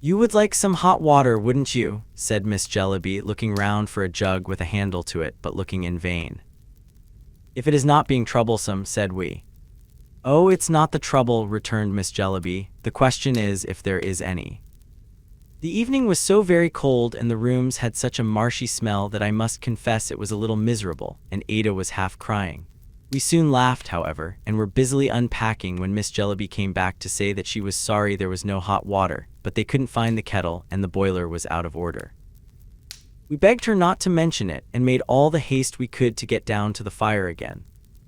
"You would like some hot water, wouldn't you?" said Miss Jellyby, looking round for a jug with a handle to it, but looking in vain. "If it is not being troublesome," said we. "Oh, it's not the trouble," returned Miss Jellyby. "The question is if there is any." The evening was so very cold and the rooms had such a marshy smell that I must confess it was a little miserable, and Ada was half crying. We soon laughed, however, and were busily unpacking when Miss Jellyby came back to say that she was sorry there was no hot water, but they couldn't find the kettle and the boiler was out of order. We begged her not to mention it and made all the haste we could to get down to the fire again.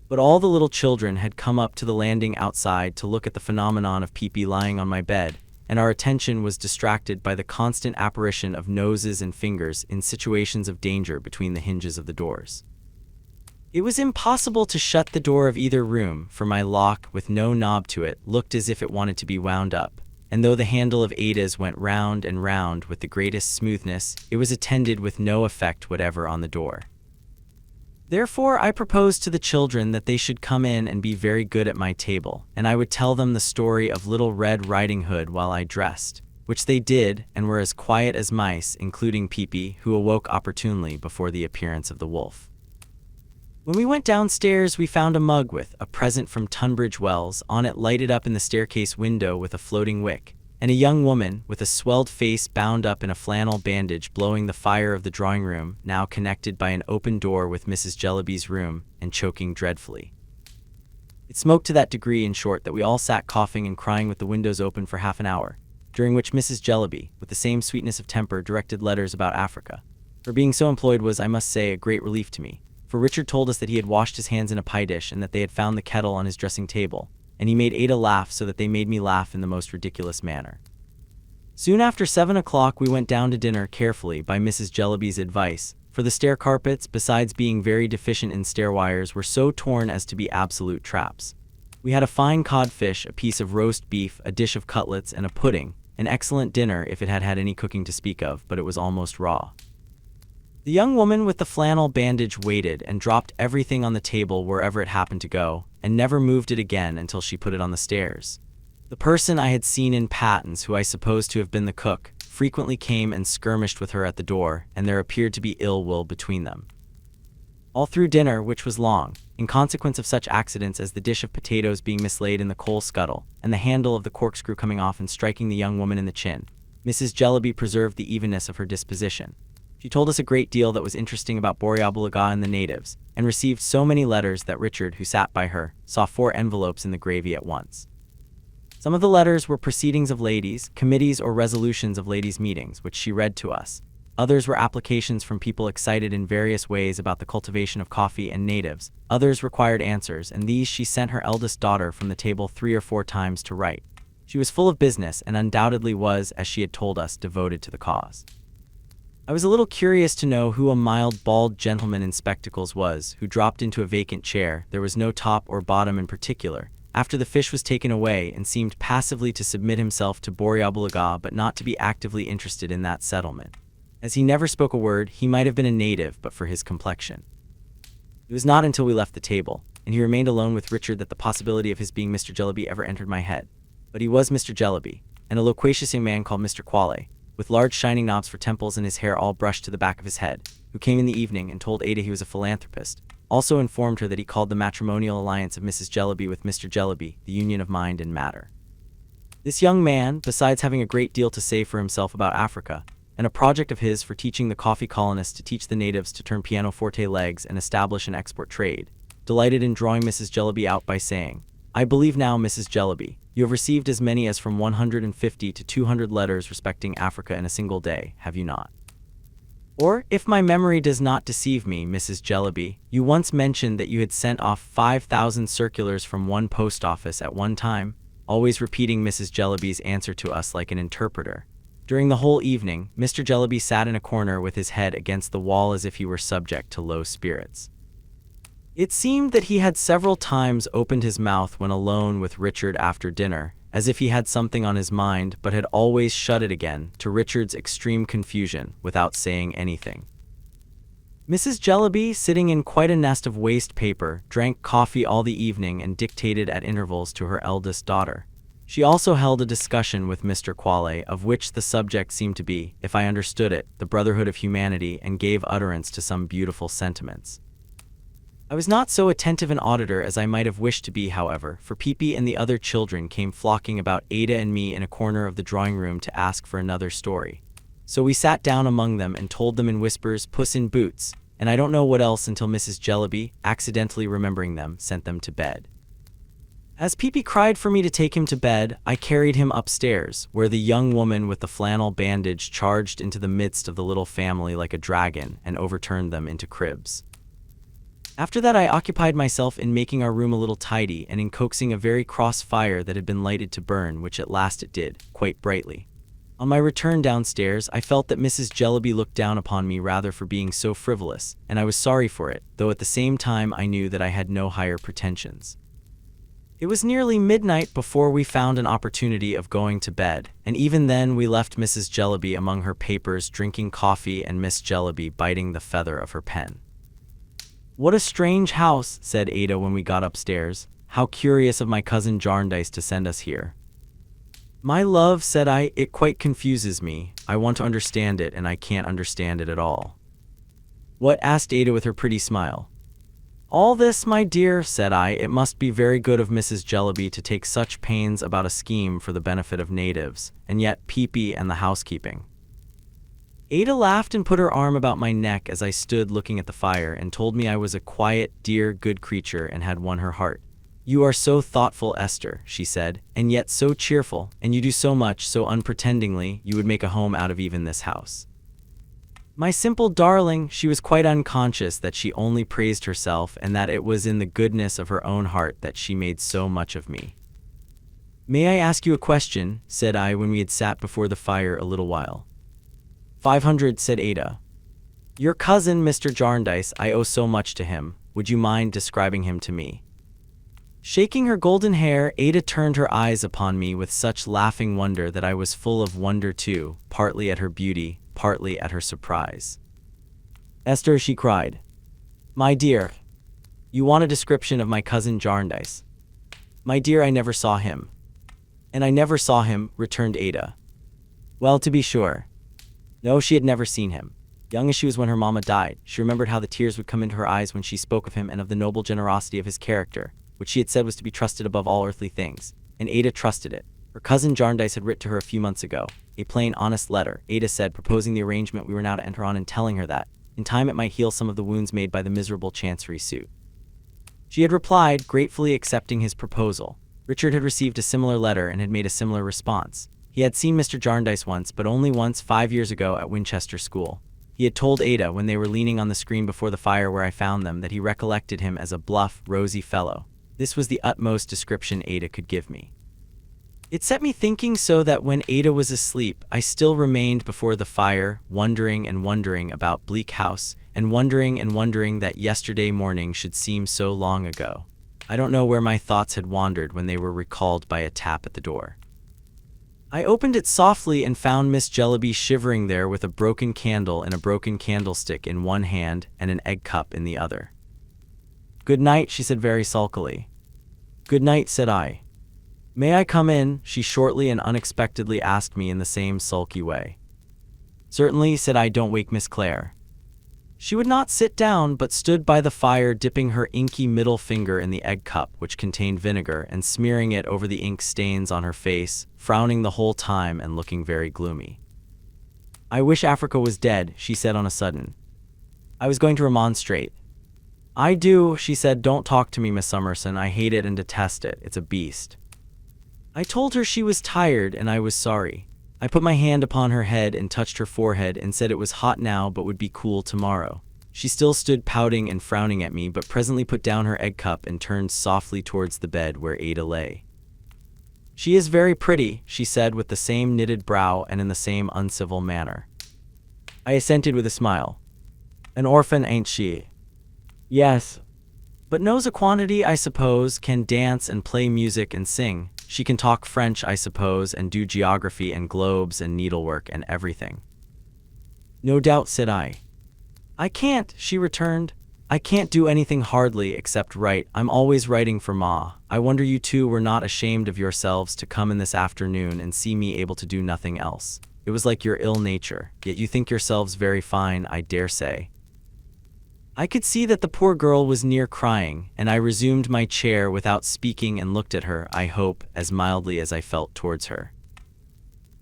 But all the little children had come up to the landing outside to look at the phenomenon of Pee-Pee lying on my bed, and our attention was distracted by the constant apparition of noses and fingers in situations of danger between the hinges of the doors. It was impossible to shut the door of either room, for my lock, with no knob to it, looked as if it wanted to be wound up, and though the handle of Ada's went round and round with the greatest smoothness, it was attended with no effect whatever on the door. Therefore I proposed to the children that they should come in and be very good at my table, and I would tell them the story of Little Red Riding Hood while I dressed, which they did, and were as quiet as mice, including Pee-Pee, who awoke opportunely before the appearance of the wolf. When we went downstairs, we found a mug with "A Present from Tunbridge Wells" on it, lighted up in the staircase window with a floating wick, and a young woman with a swelled face bound up in a flannel bandage blowing the fire of the drawing room, now connected by an open door with Mrs. Jellyby's room, and choking dreadfully. It smoked to that degree, in short, that we all sat coughing and crying with the windows open for half an hour, during which Mrs. Jellyby, with the same sweetness of temper, directed letters about Africa. Her being so employed was, I must say, a great relief to me, for Richard told us that he had washed his hands in a pie dish and that they had found the kettle on his dressing table, and he made Ada laugh so that they made me laugh in the most ridiculous manner. Soon after 7 o'clock we went down to dinner, carefully, by Mrs. Jellyby's advice, for the stair carpets, besides being very deficient in stair wires, were so torn as to be absolute traps. We had a fine codfish, a piece of roast beef, a dish of cutlets, and a pudding, an excellent dinner if it had had any cooking to speak of, but it was almost raw. The young woman with the flannel bandage waited and dropped everything on the table wherever it happened to go, and never moved it again until she put it on the stairs. The person I had seen in pattens, who I supposed to have been the cook, frequently came and skirmished with her at the door, and there appeared to be ill will between them. All through dinner, which was long, in consequence of such accidents as the dish of potatoes being mislaid in the coal scuttle, and the handle of the corkscrew coming off and striking the young woman in the chin, Mrs. Jellyby preserved the evenness of her disposition. She told us a great deal that was interesting about Borrioboola and the natives, and received so many letters that Richard, who sat by her, saw 4 envelopes in the gravy at once. Some of the letters were proceedings of ladies, committees or resolutions of ladies' meetings, which she read to us. Others were applications from people excited in various ways about the cultivation of coffee and natives. Others required answers, and these she sent her eldest daughter from the table 3 or 4 times to write. She was full of business, and undoubtedly was, as she had told us, devoted to the cause. I was a little curious to know who a mild, bald gentleman in spectacles was, who dropped into a vacant chair, there was no top or bottom in particular, after the fish was taken away, and seemed passively to submit himself to Borrioboola but not to be actively interested in that settlement. As he never spoke a word, he might have been a native but for his complexion. It was not until we left the table, and he remained alone with Richard, that the possibility of his being Mr. Jellyby ever entered my head. But he was Mr. Jellyby, and a loquacious young man called Mr. Quale, with large shining knobs for temples and his hair all brushed to the back of his head, who came in the evening and told Ada he was a philanthropist, also informed her that he called the matrimonial alliance of Mrs. Jellyby with Mr. Jellyby the union of mind and matter. This young man, besides having a great deal to say for himself about Africa, and a project of his for teaching the coffee colonists to teach the natives to turn pianoforte legs and establish an export trade, delighted in drawing Mrs. Jellyby out by saying, "I believe now, Mrs. Jellyby, you have received as many as from 150 to 200 letters respecting Africa in a single day, have you not? Or, if my memory does not deceive me, Mrs. Jellyby, you once mentioned that you had sent off 5,000 circulars from one post office at one time," always repeating Mrs. Jellyby's answer to us like an interpreter. During the whole evening, Mr. Jellyby sat in a corner with his head against the wall as if he were subject to low spirits. It seemed that he had several times opened his mouth when alone with Richard after dinner, as if he had something on his mind, but had always shut it again, to Richard's extreme confusion, without saying anything. Mrs. Jellyby, sitting in quite a nest of waste paper, drank coffee all the evening and dictated at intervals to her eldest daughter. She also held a discussion with Mr. Quale, of which the subject seemed to be, if I understood it, the brotherhood of humanity, and gave utterance to some beautiful sentiments. I was not so attentive an auditor as I might have wished to be, however, for Peepy and the other children came flocking about Ada and me in a corner of the drawing room to ask for another story. So we sat down among them and told them in whispers Puss in Boots, and I don't know what else until Mrs. Jellyby, accidentally remembering them, sent them to bed. As Peepy cried for me to take him to bed, I carried him upstairs, where the young woman with the flannel bandage charged into the midst of the little family like a dragon and overturned them into cribs. After that I occupied myself in making our room a little tidy and in coaxing a very cross fire that had been lighted to burn, which at last it did, quite brightly. On my return downstairs, I felt that Mrs. Jellyby looked down upon me rather for being so frivolous, and I was sorry for it, though at the same time I knew that I had no higher pretensions. It was nearly midnight before we found an opportunity of going to bed, and even then we left Mrs. Jellyby among her papers drinking coffee and Miss Jellyby biting the feather of her pen. "What a strange house," said Ada when we got upstairs. "How curious of my cousin Jarndyce to send us here." "My love," said I, "it quite confuses me. I want to understand it, and I can't understand it at all." "What?" asked Ada with her pretty smile. "All this, my dear," said I. "It must be very good of Mrs. Jellyby to take such pains about a scheme for the benefit of natives, and yet Peepy and the housekeeping." Ada laughed and put her arm about my neck as I stood looking at the fire and told me I was a quiet, dear, good creature and had won her heart. "You are so thoughtful, Esther," she said, "and yet so cheerful, and you do so much so unpretendingly, you would make a home out of even this house." My simple darling, she was quite unconscious that she only praised herself and that it was in the goodness of her own heart that she made so much of me. "May I ask you a question?" said I when we had sat before the fire a little while. 500, said Ada. "Your cousin, Mr. Jarndyce, I owe so much to him. Would you mind describing him to me?" Shaking her golden hair, Ada turned her eyes upon me with such laughing wonder that I was full of wonder too, partly at her beauty, partly at her surprise. "Esther," she cried. "My dear, you want a description of my cousin Jarndyce." "My dear, I never saw him." "And I never saw him," returned Ada. "Well, to be sure." No, she had never seen him. Young as she was when her mamma died, she remembered how the tears would come into her eyes when she spoke of him and of the noble generosity of his character, which she had said was to be trusted above all earthly things, and Ada trusted it. Her cousin Jarndyce had written to her a few months ago, a plain, honest letter, Ada said, proposing the arrangement we were now to enter on and telling her that, in time it might heal some of the wounds made by the miserable chancery suit. She had replied, gratefully accepting his proposal. Richard had received a similar letter and had made a similar response. He had seen Mr. Jarndyce once, but only once 5 years ago at Winchester School. He had told Ada, when they were leaning on the screen before the fire where I found them, that he recollected him as a bluff, rosy fellow. This was the utmost description Ada could give me. It set me thinking so that when Ada was asleep, I still remained before the fire, wondering and wondering about Bleak House, and wondering that yesterday morning should seem so long ago. I don't know where my thoughts had wandered when they were recalled by a tap at the door. I opened it softly and found Miss Jellyby shivering there with a broken candle and a broken candlestick in one hand and an egg cup in the other. "Good night," she said very sulkily. "Good night," said I. "May I come in?" she shortly and unexpectedly asked me in the same sulky way. "Certainly," said I. "Don't wake Miss Clare." She would not sit down, but stood by the fire dipping her inky middle finger in the egg cup, which contained vinegar, and smearing it over the ink stains on her face, frowning the whole time and looking very gloomy. "I wish Africa was dead," she said on a sudden. I was going to remonstrate. "I do," she said. "Don't talk to me, Miss Summerson. I hate it and detest it. It's a beast." I told her she was tired and I was sorry. I put my hand upon her head and touched her forehead and said it was hot now but would be cool tomorrow. She still stood pouting and frowning at me, but presently put down her egg cup and turned softly towards the bed where Ada lay. "She is very pretty," she said with the same knitted brow and in the same uncivil manner. I assented with a smile. "An orphan, ain't she?" "Yes." "But knows a quantity, I suppose, can dance and play music and sing. She can talk French, I suppose, and do geography and globes and needlework and everything." "No doubt," said I. "I can't," she returned. "I can't do anything hardly except write. I'm always writing for Ma. I wonder you two were not ashamed of yourselves to come in this afternoon and see me able to do nothing else. It was like your ill nature, yet you think yourselves very fine, I dare say." I could see that the poor girl was near crying, and I resumed my chair without speaking and looked at her, I hope, as mildly as I felt towards her.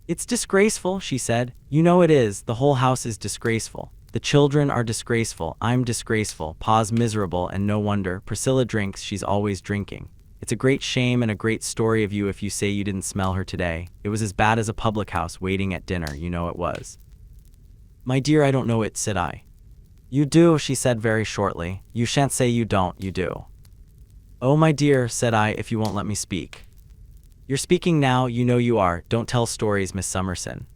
"It's disgraceful," she said. "You know it is. The whole house is disgraceful. The children are disgraceful. I'm disgraceful. Pa's miserable, and no wonder. Priscilla drinks. She's always drinking. It's a great shame and a great story of you if you say you didn't smell her today. It was as bad as a public house waiting at dinner, you know it was." "My dear, I don't know it," said I. "You do," she said very shortly. "You shan't say you don't, you do." "Oh, my dear," said I, "if you won't let me speak." "You're speaking now, you know you are. Don't tell stories, Miss Summerson."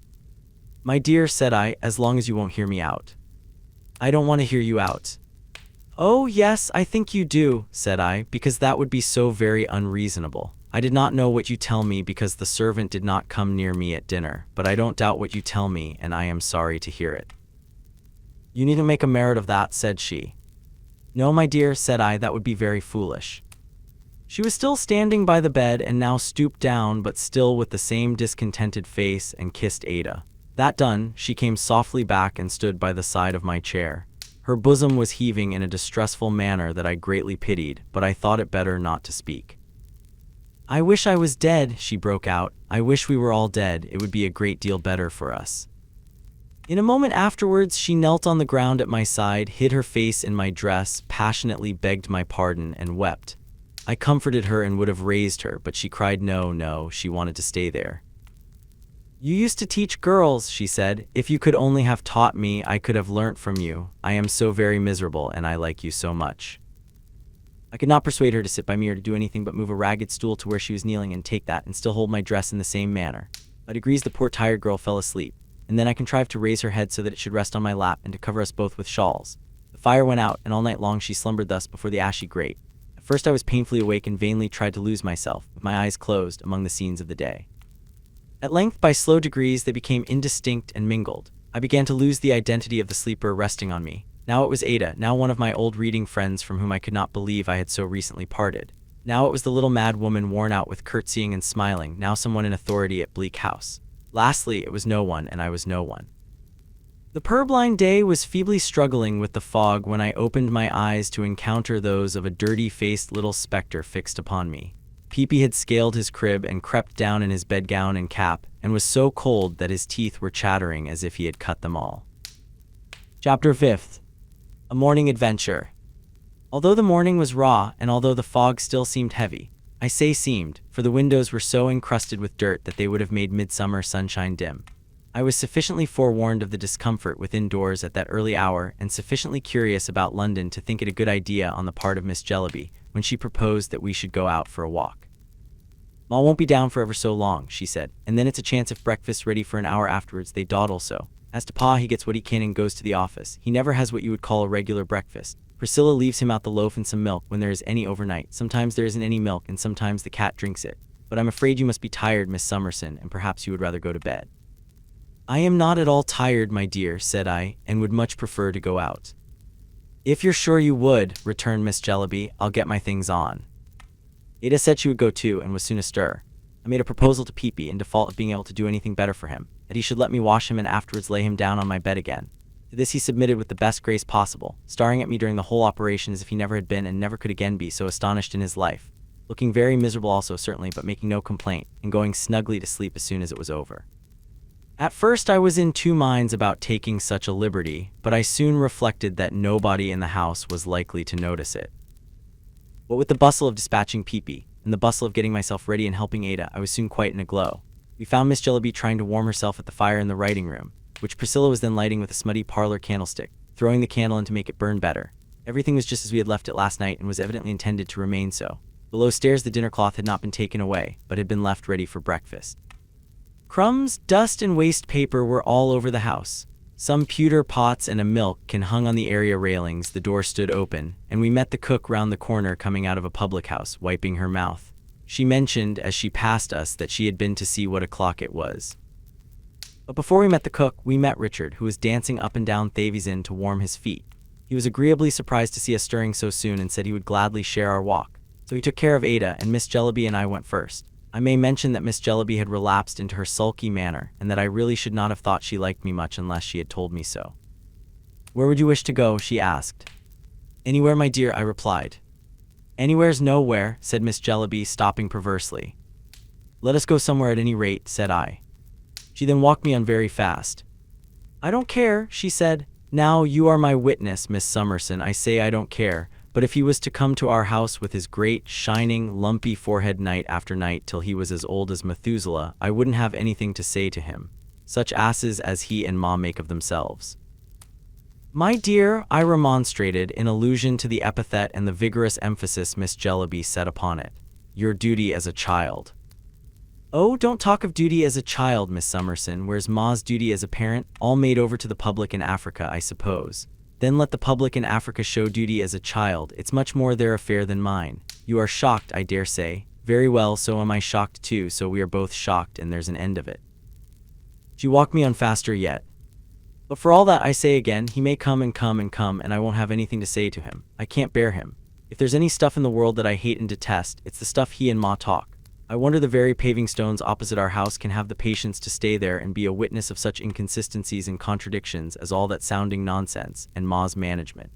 "My dear," said I, "as long as you won't hear me out." "I don't want to hear you out." "Oh, yes, I think you do," said I, "because that would be so very unreasonable. I did not know what you tell me because the servant did not come near me at dinner, but I don't doubt what you tell me, and I am sorry to hear it." "You needn't make a merit of that," said she. "No, my dear," said I, "that would be very foolish." She was still standing by the bed and now stooped down, but still with the same discontented face, and kissed Ada. That done, she came softly back and stood by the side of my chair. Her bosom was heaving in a distressful manner that I greatly pitied, but I thought it better not to speak. "I wish I was dead," she broke out. "I wish we were all dead. It would be a great deal better for us." In a moment afterwards, she knelt on the ground at my side, hid her face in my dress, passionately begged my pardon, and wept. I comforted her and would have raised her, but she cried no, no, she wanted to stay there. "You used to teach girls," she said. "If you could only have taught me, I could have learnt from you. I am so very miserable, and I like you so much." I could not persuade her to sit by me or to do anything but move a ragged stool to where she was kneeling and take that and still hold my dress in the same manner. By degrees the poor tired girl fell asleep, and then I contrived to raise her head so that it should rest on my lap and to cover us both with shawls. The fire went out, and all night long she slumbered thus before the ashy grate. At first I was painfully awake and vainly tried to lose myself, with my eyes closed, among the scenes of the day. At length, by slow degrees, they became indistinct and mingled. I began to lose the identity of the sleeper resting on me. Now it was Ada, now one of my old reading friends from whom I could not believe I had so recently parted. Now it was the little mad woman worn out with curtsying and smiling, now someone in authority at Bleak House. Lastly, it was no one, and I was no one. The purblind day was feebly struggling with the fog when I opened my eyes to encounter those of a dirty-faced little spectre fixed upon me. Peepy had scaled his crib and crept down in his bedgown and cap, and was so cold that his teeth were chattering as if he had cut them all. Chapter 5. A Morning Adventure. Although the morning was raw, and although the fog still seemed heavy, I say seemed, for the windows were so encrusted with dirt that they would have made midsummer sunshine dim. I was sufficiently forewarned of the discomfort within doors at that early hour, and sufficiently curious about London to think it a good idea on the part of Miss Jellyby when she proposed that we should go out for a walk. "Ma won't be down for ever so long," she said, "and then it's a chance if breakfast's ready for an hour afterwards they dawdle so. As to Pa, he gets what he can and goes to the office. He never has what you would call a regular breakfast. Priscilla leaves him out the loaf and some milk when there is any overnight. Sometimes there isn't any milk, and sometimes the cat drinks it. But I'm afraid you must be tired, Miss Summerson, and perhaps you would rather go to bed." "I am not at all tired, my dear," said I, "and would much prefer to go out." "If you're sure you would," returned Miss Jellyby, "I'll get my things on." Ada said she would go too, and was soon astir. I made a proposal to Peepy, in default of being able to do anything better for him, that he should let me wash him and afterwards lay him down on my bed again. To this he submitted with the best grace possible, staring at me during the whole operation as if he never had been and never could again be so astonished in his life, looking very miserable also certainly, but making no complaint, and going snugly to sleep as soon as it was over. At first I was in two minds about taking such a liberty, but I soon reflected that nobody in the house was likely to notice it. What with the bustle of dispatching Peepy, and the bustle of getting myself ready and helping Ada, I was soon quite in a glow. We found Miss Jellyby trying to warm herself at the fire in the writing room, which Priscilla was then lighting with a smutty parlor candlestick, throwing the candle in to make it burn better. Everything was just as we had left it last night, and was evidently intended to remain so. Below stairs the dinner cloth had not been taken away, but had been left ready for breakfast. Crumbs, dust, and waste paper were all over the house. Some pewter pots and a milk can hung on the area railings. The door stood open, and we met the cook round the corner coming out of a public house, wiping her mouth. She mentioned, as she passed us, that she had been to see what o'clock it was. But before we met the cook, we met Richard, who was dancing up and down Thavies Inn to warm his feet. He was agreeably surprised to see us stirring so soon and said he would gladly share our walk. So he took care of Ada, and Miss Jellaby and I went first. I may mention that Miss Jellaby had relapsed into her sulky manner, and that I really should not have thought she liked me much unless she had told me so. "Where would you wish to go?" she asked. "Anywhere, my dear," I replied. "Anywhere's nowhere," said Miss Jellaby, stopping perversely. "Let us go somewhere at any rate," said I. She then walked me on very fast. "I don't care," she said. "Now, you are my witness, Miss Summerson. I say I don't care, but if he was to come to our house with his great, shining, lumpy forehead night after night till he was as old as Methuselah, I wouldn't have anything to say to him. Such asses as he and Ma make of themselves." "My dear," I remonstrated, in allusion to the epithet and the vigorous emphasis Miss Jellaby set upon it. "Your duty as a child." "Oh, don't talk of duty as a child, Miss Summerson. Where's Ma's duty as a parent? All made over to the public in Africa, I suppose. Then let the public in Africa show duty as a child. It's much more their affair than mine. You are shocked, I dare say. Very well, so am I shocked too, so we are both shocked, and there's an end of it." She walked me on faster yet. "But for all that, I say again, he may come and come and come, and I won't have anything to say to him. I can't bear him. If there's any stuff in the world that I hate and detest, it's the stuff he and Ma talk. I wonder the very paving stones opposite our house can have the patience to stay there and be a witness of such inconsistencies and contradictions as all that sounding nonsense, and Ma's management."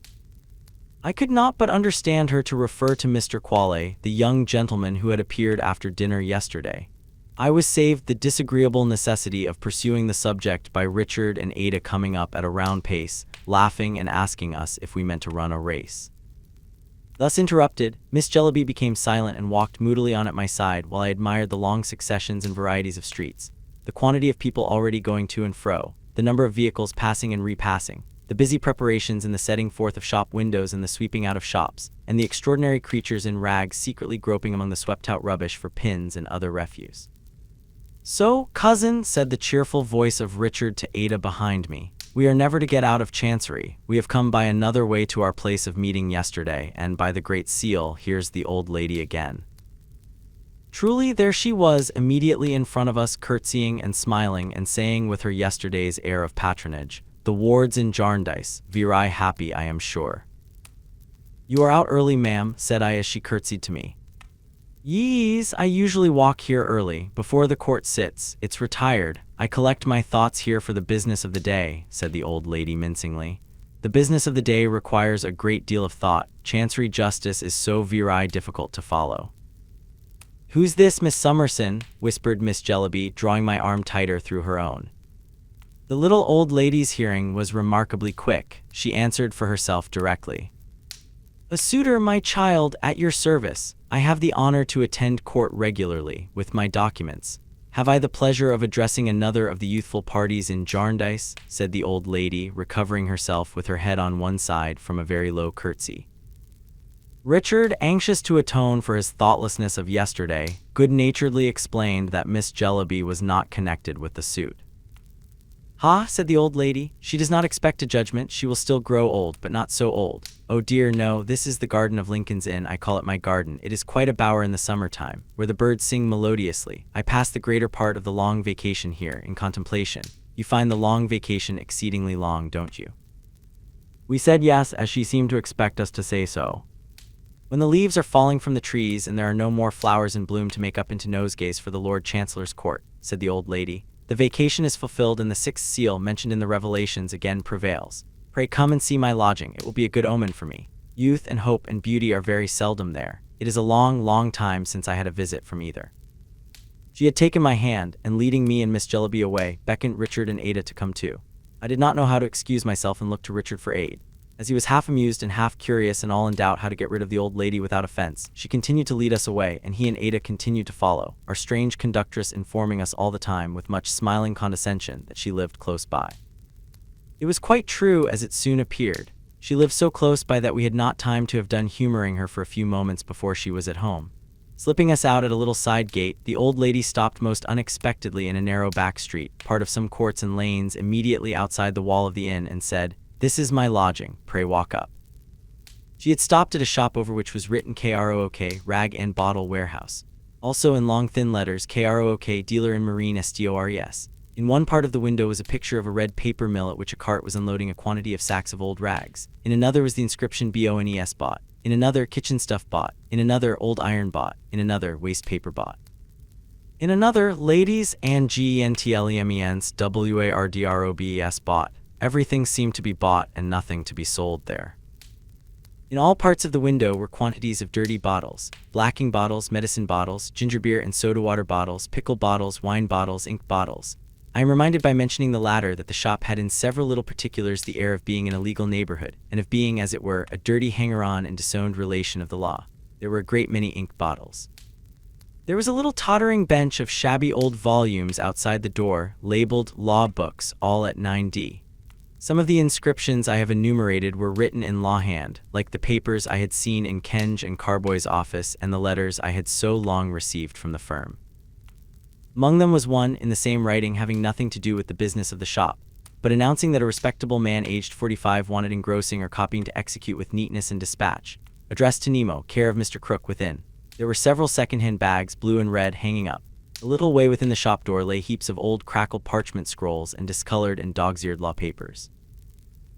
I could not but understand her to refer to Mr. Quale, the young gentleman who had appeared after dinner yesterday. I was saved the disagreeable necessity of pursuing the subject by Richard and Ada coming up at a round pace, laughing and asking us if we meant to run a race. Thus interrupted, Miss Jellaby became silent and walked moodily on at my side while I admired the long successions and varieties of streets, the quantity of people already going to and fro, the number of vehicles passing and repassing, the busy preparations in the setting forth of shop windows and the sweeping out of shops, and the extraordinary creatures in rags secretly groping among the swept-out rubbish for pins and other refuse. "So, cousin," said the cheerful voice of Richard to Ada behind me, "we are never to get out of Chancery. We have come by another way to our place of meeting yesterday, and by the Great Seal, here's the old lady again." Truly, there she was, immediately in front of us, curtsying and smiling, and saying with her yesterday's air of patronage, "The wards in Jarndyce, veri happy, I am sure." "You are out early, ma'am," said I as she curtsied to me. "Yees, I usually walk here early, before the court sits. It's retired. I collect my thoughts here for the business of the day," said the old lady mincingly. "The business of the day requires a great deal of thought. Chancery justice is so very difficult to follow." "Who's this, Miss Summerson?" whispered Miss Jellaby, drawing my arm tighter through her own. The little old lady's hearing was remarkably quick. She answered for herself directly. "A suitor, my child, at your service. I have the honor to attend court regularly, with my documents. Have I the pleasure of addressing another of the youthful parties in Jarndyce?" said the old lady, recovering herself with her head on one side from a very low curtsy. Richard, anxious to atone for his thoughtlessness of yesterday, good-naturedly explained that Miss Jellaby was not connected with the suit. "Ha," said the old lady, "she does not expect a judgment. She will still grow old, but not so old. Oh dear, no, this is the garden of Lincoln's Inn. I call it my garden. It is quite a bower in the summer-time, where the birds sing melodiously. I pass the greater part of the long vacation here, in contemplation. You find the long vacation exceedingly long, don't you?" We said yes, as she seemed to expect us to say so. "When the leaves are falling from the trees, and there are no more flowers in bloom to make up into nosegays for the Lord Chancellor's court," said the old lady, "the vacation is fulfilled, and the sixth seal mentioned in the Revelations again prevails. Pray come and see my lodging. It will be a good omen for me. Youth and hope and beauty are very seldom there. It is a long, long time since I had a visit from either." She had taken my hand, and leading me and Miss Jellaby away, beckoned Richard and Ada to come too. I did not know how to excuse myself and looked to Richard for aid. As he was half amused and half curious and all in doubt how to get rid of the old lady without offense, she continued to lead us away, and he and Ada continued to follow, our strange conductress informing us all the time with much smiling condescension that she lived close by. It was quite true, as it soon appeared. She lived so close by that we had not time to have done humoring her for a few moments before she was at home. Slipping us out at a little side gate, the old lady stopped most unexpectedly in a narrow back street, part of some courts and lanes immediately outside the wall of the inn, and said, "This is my lodging, pray walk up." She had stopped at a shop over which was written KROOK, Rag and Bottle Warehouse. Also in long thin letters, KROOK, Dealer in Marine Stores. In one part of the window was a picture of a red paper mill at which a cart was unloading a quantity of sacks of old rags. In another was the inscription BONES bought. In another, kitchen stuff bought. In another, old iron bought. In another, waste paper bought. In another, ladies and gentlemens wardrobes bought. Everything seemed to be bought and nothing to be sold there. In all parts of the window were quantities of dirty bottles, blacking bottles, medicine bottles, ginger beer and soda water bottles, pickle bottles, wine bottles, ink bottles. I am reminded by mentioning the latter that the shop had in several little particulars the air of being an illegal neighborhood, and of being, as it were, a dirty hanger-on and disowned relation of the law. There were a great many ink bottles. There was a little tottering bench of shabby old volumes outside the door, labeled law books, all at 9D. Some of the inscriptions I have enumerated were written in law hand, like the papers I had seen in Kenge and Carboy's office and the letters I had so long received from the firm. Among them was one, in the same writing, having nothing to do with the business of the shop, but announcing that a respectable man aged 45 wanted engrossing or copying to execute with neatness and dispatch, addressed to Nemo, care of Mr. Crook, within. There were several second-hand bags, blue and red, hanging up. A little way within the shop door lay heaps of old crackled parchment scrolls and discolored and dog's-eared law papers.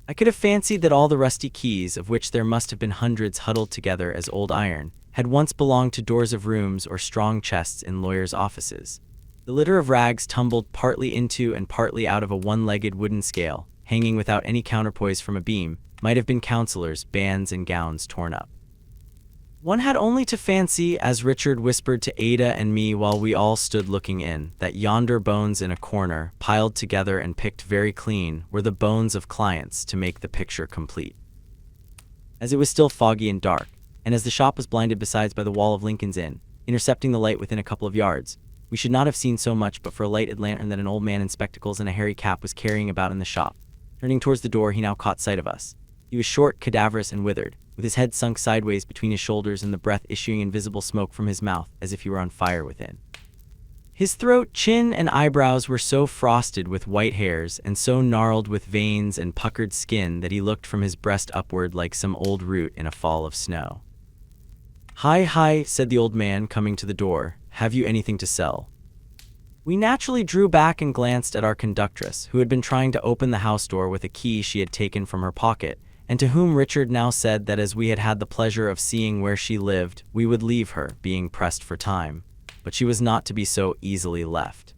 I could have fancied that all the rusty keys, of which there must have been hundreds huddled together as old iron, had once belonged to doors of rooms or strong chests in lawyers' offices. The litter of rags tumbled partly into and partly out of a one-legged wooden scale, hanging without any counterpoise from a beam, might have been counselors' bands and gowns torn up. One had only to fancy, as Richard whispered to Ada and me while we all stood looking in, that yonder bones in a corner, piled together and picked very clean, were the bones of clients, to make the picture complete. As it was still foggy and dark, and as the shop was blinded besides by the wall of Lincoln's Inn, intercepting the light within a couple of yards, we should not have seen so much but for a lighted lantern that an old man in spectacles and a hairy cap was carrying about in the shop. Turning towards the door, he now caught sight of us. He was short, cadaverous, and withered, with his head sunk sideways between his shoulders and the breath issuing invisible smoke from his mouth, as if he were on fire within. His throat, chin, and eyebrows were so frosted with white hairs and so gnarled with veins and puckered skin that he looked from his breast upward like some old root in a fall of snow. "Hi, hi," said the old man, coming to the door. "Have you anything to sell?" We naturally drew back and glanced at our conductress, who had been trying to open the house door with a key she had taken from her pocket, and to whom Richard now said that as we had had the pleasure of seeing where she lived, we would leave her, being pressed for time. But she was not to be so easily left.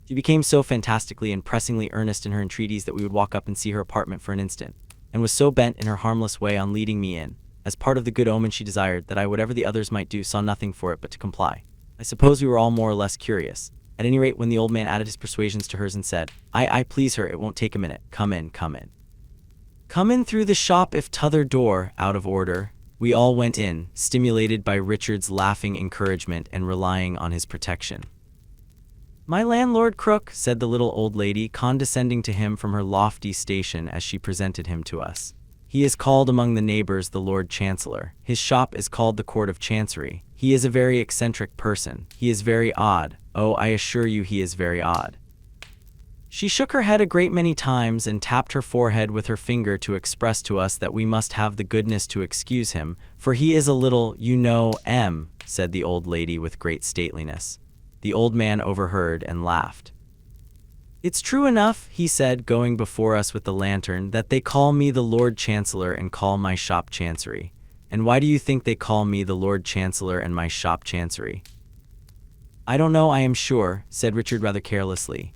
She became so fantastically and pressingly earnest in her entreaties that we would walk up and see her apartment for an instant, and was so bent in her harmless way on leading me in, as part of the good omen she desired, that I, whatever the others might do, saw nothing for it but to comply. I suppose we were all more or less curious. At any rate, when the old man added his persuasions to hers and said, I please her, it won't take a minute. Come in, come in. Come in through the shop if t'other door out of order. We all went in, stimulated by Richard's laughing encouragement and relying on his protection. "My landlord Crook," said the little old lady, condescending to him from her lofty station as she presented him to us. "He is called among the neighbors the Lord Chancellor. His shop is called the Court of Chancery. He is a very eccentric person. He is very odd. Oh, I assure you he is very odd." She shook her head a great many times and tapped her forehead with her finger to express to us that we must have the goodness to excuse him, for he is a little, you know, said the old lady with great stateliness. The old man overheard and laughed. "It's true enough," he said, going before us with the lantern, "that they call me the Lord Chancellor and call my shop Chancery. And why do you think they call me the Lord Chancellor and my shop Chancery?" "I don't know, I am sure," said Richard rather carelessly.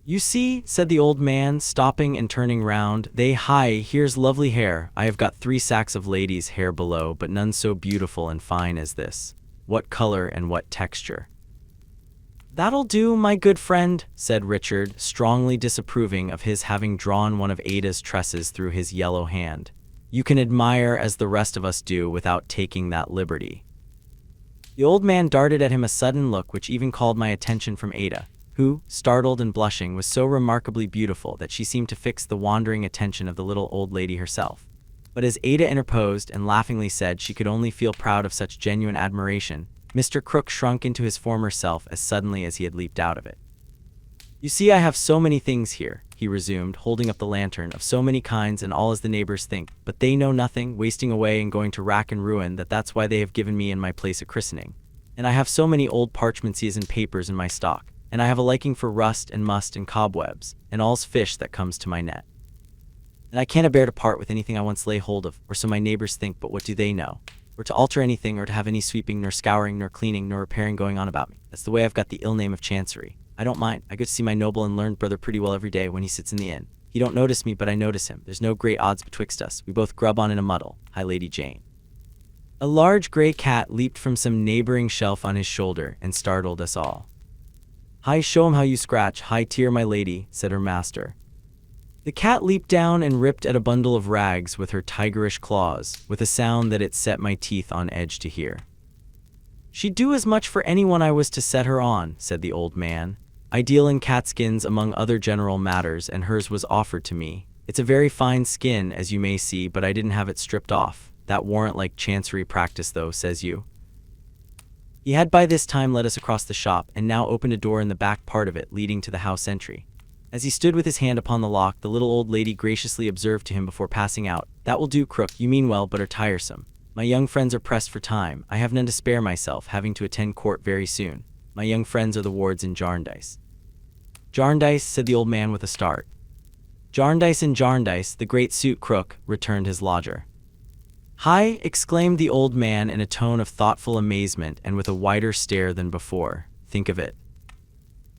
"You see," said the old man, stopping and turning round, here's lovely hair. I have got 3 sacks of ladies' hair below, but none so beautiful and fine as this. What color and what texture." "That'll do, my good friend," said Richard, strongly disapproving of his having drawn one of Ada's tresses through his yellow hand. "You can admire as the rest of us do without taking that liberty." The old man darted at him a sudden look which even called my attention from Ada, who, startled and blushing, was so remarkably beautiful that she seemed to fix the wandering attention of the little old lady herself. But as Ada interposed and laughingly said she could only feel proud of such genuine admiration, Mr. Crook shrunk into his former self as suddenly as he had leaped out of it. "You see, I have so many things here," he resumed, holding up the lantern, "of so many kinds and all as the neighbors think, but they know nothing, wasting away and going to rack and ruin, that's why they have given me in my place a christening. And I have so many old parchmentses and papers in my stock, and I have a liking for rust and must and cobwebs, and all's fish that comes to my net. And I can't bear to part with anything I once lay hold of, or so my neighbors think, but what do they know? Or to alter anything, or to have any sweeping, nor scouring, nor cleaning, nor repairing going on about me. That's the way I've got the ill name of Chancery. I don't mind. I go to see my noble and learned brother pretty well every day when he sits in the inn. He don't notice me, but I notice him. There's no great odds betwixt us. We both grub on in a muddle. Hi, Lady Jane. A large gray cat leaped from some neighboring shelf on his shoulder and startled us all. Hi, show him how you scratch. Hi, tear, my lady, said her master. The cat leaped down and ripped at a bundle of rags with her tigerish claws, with a sound that it set my teeth on edge to hear. She'd do as much for anyone I was to set her on, said the old man. I deal in catskins among other general matters, and hers was offered to me. It's a very fine skin, as you may see, but I didn't have it stripped off. That warrant like Chancery practice, though, says you. He had by this time led us across the shop, and now opened a door in the back part of it, leading to the house entry. As he stood with his hand upon the lock, the little old lady graciously observed to him before passing out, "That will do, Crook. You mean well, but are tiresome. My young friends are pressed for time. I have none to spare myself, having to attend court very soon. My young friends are the wards in Jarndyce." "Jarndyce," said the old man with a start. "Jarndyce and Jarndyce, the great suit, Crook," returned his lodger. "Hi!" exclaimed the old man in a tone of thoughtful amazement and with a wider stare than before. "Think of it."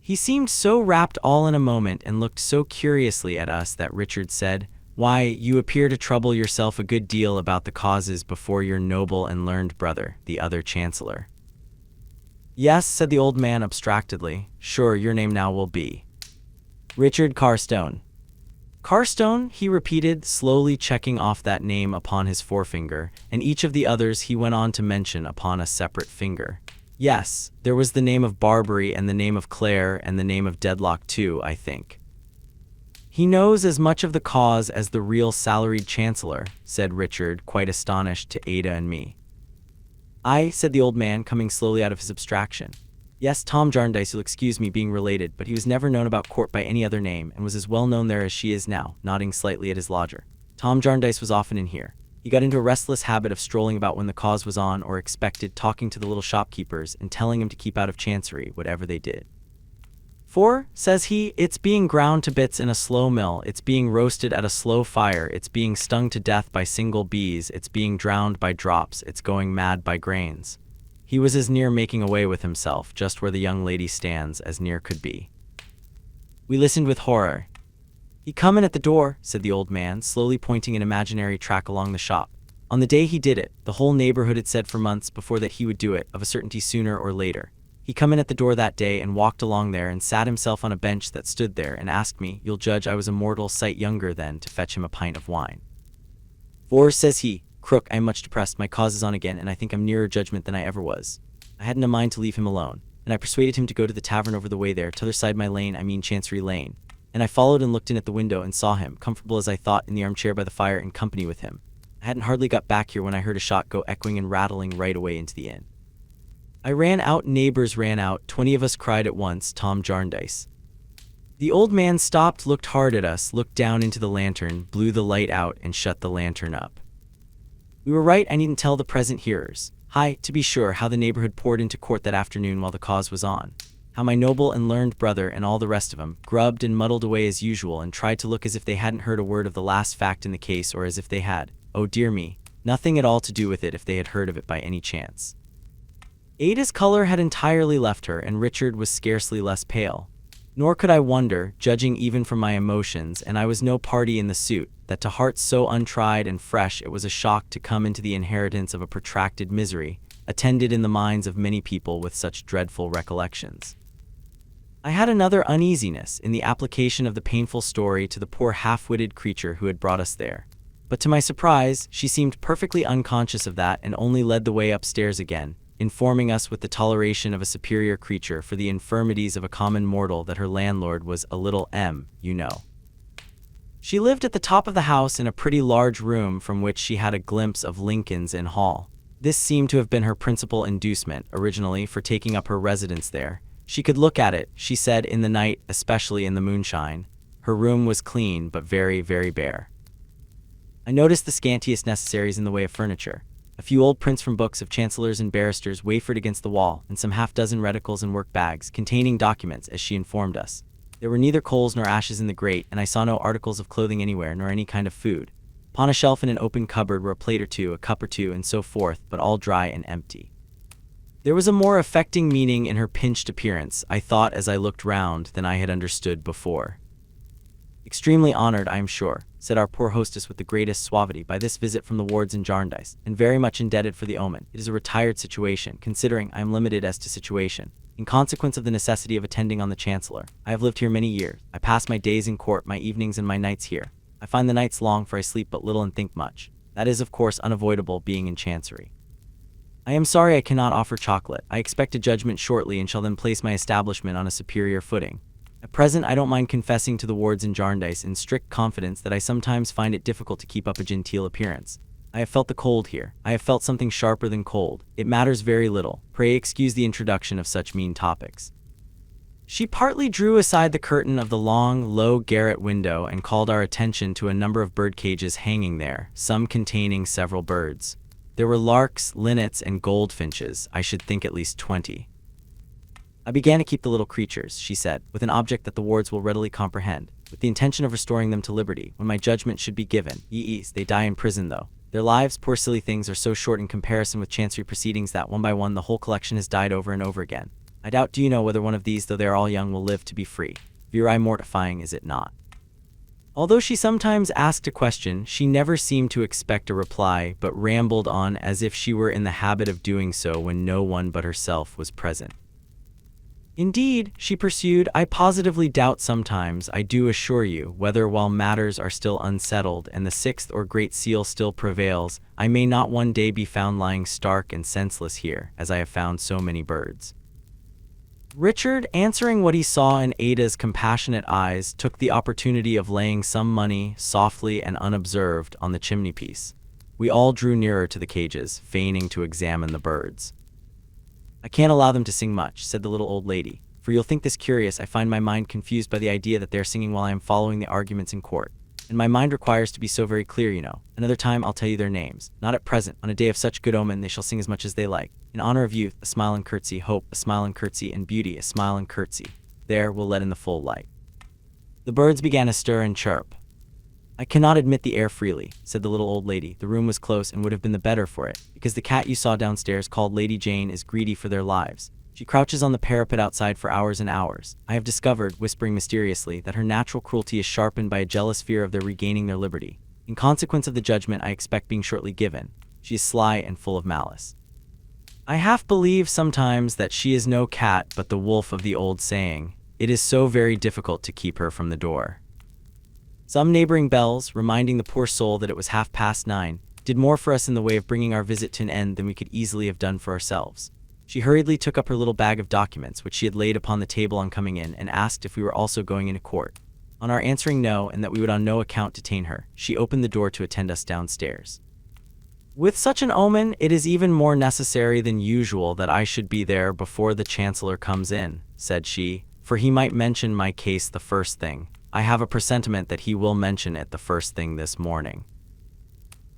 He seemed so rapt all in a moment and looked so curiously at us that Richard said, "Why, you appear to trouble yourself a good deal about the causes before your noble and learned brother, the other chancellor." "Yes," said the old man abstractedly. "Sure, your name now will be Richard Carstone." "Carstone," he repeated, slowly checking off that name upon his forefinger, and each of the others he went on to mention upon a separate finger. "Yes, there was the name of Barbary and the name of Clare and the name of Dedlock too, I think." "He knows as much of the cause as the real salaried chancellor," said Richard, quite astonished, to Ada and me. "Aye," said the old man, coming slowly out of his abstraction. "Yes, Tom Jarndyce, you'll excuse me being related, but he was never known about court by any other name, and was as well known there as she is now," nodding slightly at his lodger. "Tom Jarndyce was often in here. He got into a restless habit of strolling about when the cause was on or expected, talking to the little shopkeepers and telling him to keep out of Chancery, whatever they did. 'For,' says he, 'it's being ground to bits in a slow mill, it's being roasted at a slow fire, it's being stung to death by single bees, it's being drowned by drops, it's going mad by grains.' He was as near making away with himself, just where the young lady stands, as near could be." We listened with horror. "He come in at the door," said the old man, slowly pointing an imaginary track along the shop. "On the day he did it, the whole neighborhood had said for months before that he would do it, of a certainty sooner or later. He come in at the door that day and walked along there and sat himself on a bench that stood there and asked me, you'll judge I was a mortal sight younger then, to fetch him a pint of wine. 'For,' says he, 'Crook, I am much depressed, my cause is on again, and I think I'm nearer judgment than I ever was.' I hadn't a mind to leave him alone, and I persuaded him to go to the tavern over the way there, t'other side my lane, I mean Chancery Lane. And I followed and looked in at the window and saw him, comfortable as I thought, in the armchair by the fire in company with him. I hadn't hardly got back here when I heard a shot go echoing and rattling right away into the inn. I ran out, neighbors ran out, 20 of us cried at once, Tom Jarndyce." The old man stopped, looked hard at us, looked down into the lantern, blew the light out, and shut the lantern up. We were right, I needn't tell the present hearers. Hi, to be sure, how the neighborhood poured into court that afternoon while the cause was on. How my noble and learned brother and all the rest of 'em grubbed and muddled away as usual and tried to look as if they hadn't heard a word of the last fact in the case, or as if they had, oh dear me, nothing at all to do with it if they had heard of it by any chance. Ada's color had entirely left her, and Richard was scarcely less pale. Nor could I wonder, judging even from my emotions, and I was no party in the suit, that to hearts so untried and fresh it was a shock to come into the inheritance of a protracted misery, attended in the minds of many people with such dreadful recollections. I had another uneasiness in the application of the painful story to the poor half-witted creature who had brought us there. But to my surprise, she seemed perfectly unconscious of that and only led the way upstairs again, informing us with the toleration of a superior creature for the infirmities of a common mortal that her landlord was a little you know. She lived at the top of the house in a pretty large room from which she had a glimpse of Lincoln's Inn Hall. This seemed to have been her principal inducement, originally, for taking up her residence there. She could look at it, she said, in the night, especially in the moonshine. Her room was clean, but very, very bare. I noticed the scantiest necessaries in the way of furniture. A few old prints from books of chancellors and barristers wafered against the wall, and some half-dozen reticles and work bags containing documents, as she informed us. There were neither coals nor ashes in the grate, and I saw no articles of clothing anywhere, nor any kind of food. Upon a shelf in an open cupboard were a plate or two, a cup or two, and so forth, but all dry and empty. There was a more affecting meaning in her pinched appearance, I thought as I looked round, than I had understood before. "Extremely honored, I am sure," said our poor hostess with the greatest suavity, "by this visit from the wards in Jarndyce, and very much indebted for the omen. It is a retired situation, considering I am limited as to situation. In consequence of the necessity of attending on the Chancellor, I have lived here many years. I pass my days in court, my evenings and my nights here. I find the nights long, for I sleep but little and think much. That is, of course, unavoidable, being in Chancery. I am sorry I cannot offer chocolate. I expect a judgment shortly, and shall then place my establishment on a superior footing. At present, I don't mind confessing to the wards in Jarndyce in strict confidence that I sometimes find it difficult to keep up a genteel appearance. I have felt the cold here. I have felt something sharper than cold. It matters very little. Pray excuse the introduction of such mean topics." She partly drew aside the curtain of the long, low garret window and called our attention to a number of bird cages hanging there, some containing several birds. There were larks, linnets, and goldfinches, I should think at least 20. "I began to keep the little creatures," she said, "with an object that the wards will readily comprehend, with the intention of restoring them to liberty, when my judgment should be given. They die in prison, though. Their lives, poor silly things, are so short in comparison with Chancery proceedings that, one by one, the whole collection has died over and over again. I doubt, do you know, whether one of these, though they are all young, will live to be free. Viri mortifying, is it not?" Although she sometimes asked a question, she never seemed to expect a reply, but rambled on as if she were in the habit of doing so when no one but herself was present. "Indeed," she pursued, "I positively doubt sometimes, I do assure you, whether, while matters are still unsettled and the sixth or great seal still prevails, I may not one day be found lying stark and senseless here, as I have found so many birds." Richard, answering what he saw in Ada's compassionate eyes, took the opportunity of laying some money, softly and unobserved, on the chimney-piece. We all drew nearer to the cages, feigning to examine the birds. "I can't allow them to sing much," said the little old lady, "for you'll think this curious. I find my mind confused by the idea that they are singing while I am following the arguments in court. And my mind requires to be so very clear, you know. Another time I'll tell you their names. Not at present. On a day of such good omen they shall sing as much as they like. In honor of youth, a smile and curtsy, hope, a smile and curtsy, and beauty, a smile and curtsy. There, we'll let in the full light." The birds began to stir and chirp. "I cannot admit the air freely," said the little old lady. "The room was close and would have been the better for it, because the cat you saw downstairs, called Lady Jane, is greedy for their lives. She crouches on the parapet outside for hours and hours. I have discovered," whispering mysteriously, "that her natural cruelty is sharpened by a jealous fear of their regaining their liberty. In consequence of the judgment I expect being shortly given, she is sly and full of malice. I half believe sometimes that she is no cat but the wolf of the old saying. It is so very difficult to keep her from the door." Some neighboring bells, reminding the poor soul that it was 9:30, did more for us in the way of bringing our visit to an end than we could easily have done for ourselves. She hurriedly took up her little bag of documents, which she had laid upon the table on coming in, and asked if we were also going into court. On our answering no, and that we would on no account detain her, she opened the door to attend us downstairs. "With such an omen, it is even more necessary than usual that I should be there before the Chancellor comes in," said she, "for he might mention my case the first thing. I have a presentiment that he will mention it the first thing this morning."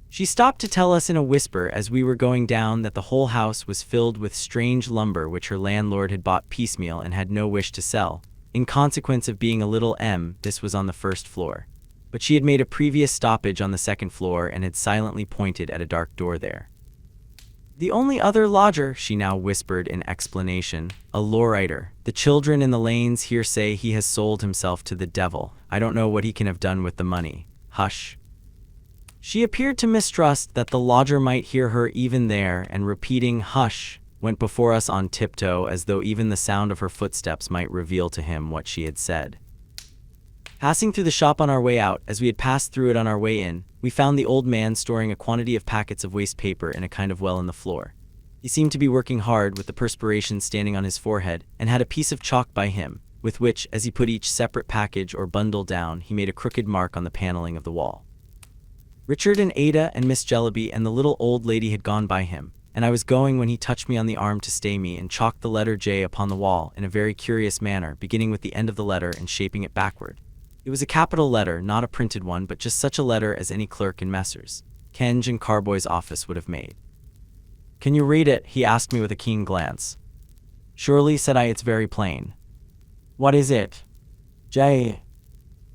She stopped to tell us in a whisper as we were going down that the whole house was filled with strange lumber which her landlord had bought piecemeal and had no wish to sell. In consequence of being a little this was on the first floor. But she had made a previous stoppage on the second floor and had silently pointed at a dark door there. "The only other lodger," she now whispered in explanation, "a lowrider. The children in the lanes here say he has sold himself to the devil. I don't know what he can have done with the money. Hush." She appeared to mistrust that the lodger might hear her even there, and repeating "hush," went before us on tiptoe as though even the sound of her footsteps might reveal to him what she had said. Passing through the shop on our way out, as we had passed through it on our way in, we found the old man storing a quantity of packets of waste paper in a kind of well in the floor. He seemed to be working hard, with the perspiration standing on his forehead, and had a piece of chalk by him, with which, as he put each separate package or bundle down, he made a crooked mark on the paneling of the wall. Richard and Ada and Miss Jellaby and the little old lady had gone by him, and I was going when he touched me on the arm to stay me and chalked the letter J upon the wall in a very curious manner, beginning with the end of the letter and shaping it backward. It was a capital letter, not a printed one, but just such a letter as any clerk in Messrs. Kenge and Carboy's office would have made. "Can you read it?" he asked me with a keen glance. "Surely," said I, "it's very plain." "What is it?" "J."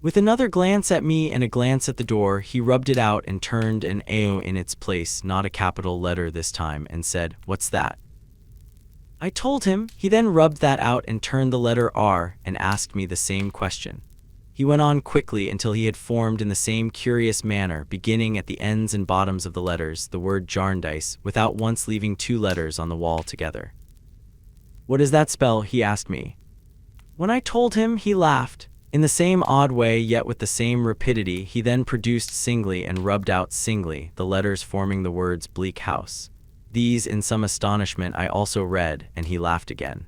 With another glance at me and a glance at the door, he rubbed it out and turned an A in its place, not a capital letter this time, and said, "What's that?" I told him. He then rubbed that out and turned the letter R and asked me the same question. He went on quickly until he had formed in the same curious manner, beginning at the ends and bottoms of the letters, the word Jarndyce, without once leaving two letters on the wall together. "What does that spell?" he asked me. When I told him, he laughed. In the same odd way, yet with the same rapidity, he then produced singly and rubbed out singly the letters forming the words Bleak House. These, in some astonishment, I also read, and he laughed again.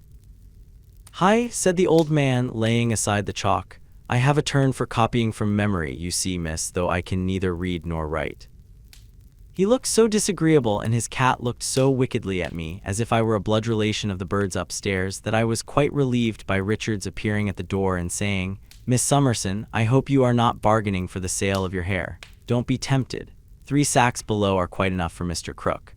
"Hi," said the old man, laying aside the chalk. "I have a turn for copying from memory, you see, miss, though I can neither read nor write." He looked so disagreeable, and his cat looked so wickedly at me, as if I were a blood relation of the birds upstairs, that I was quite relieved by Richard's appearing at the door and saying, "Miss Summerson, I hope you are not bargaining for the sale of your hair. Don't be tempted. 3 sacks below are quite enough for Mr. Crook."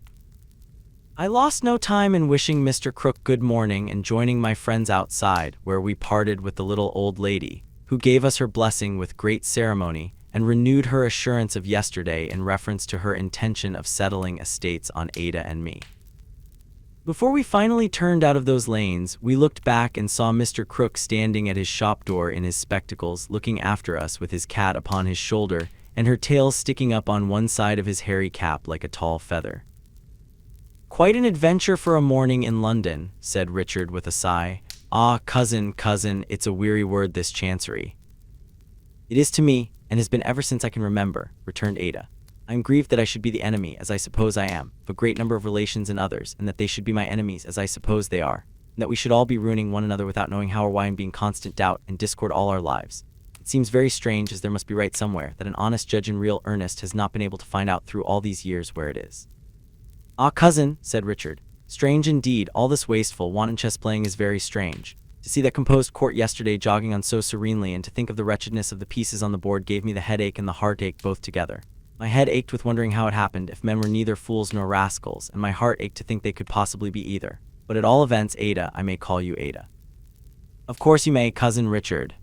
I lost no time in wishing Mr. Crook good morning and joining my friends outside, where we parted with the little old lady, who gave us her blessing with great ceremony and renewed her assurance of yesterday in reference to her intention of settling estates on Ada and me. Before we finally turned out of those lanes, we looked back and saw Mr. Crook standing at his shop door in his spectacles, looking after us with his cat upon his shoulder and her tail sticking up on one side of his hairy cap like a tall feather. "Quite an adventure for a morning in London," said Richard with a sigh. "Ah, cousin, it's a weary word, this chancery." "It is to me, and has been ever since I can remember," returned Ada. "I am grieved that I should be the enemy, as I suppose I am, of a great number of relations and others, and that they should be my enemies, as I suppose they are, and that we should all be ruining one another without knowing how or why, and be in constant doubt and discord all our lives. It seems very strange, as there must be right somewhere, that an honest judge in real earnest has not been able to find out through all these years where it is." "Ah, cousin," said Richard, "strange indeed, all this wasteful, wanton chess-playing is very strange. To see that composed court yesterday jogging on so serenely, and to think of the wretchedness of the pieces on the board, gave me the headache and the heartache both together. My head ached with wondering how it happened, if men were neither fools nor rascals, and my heart ached to think they could possibly be either. But at all events, Ada, I may call you Ada." "Of course you may, cousin Richard."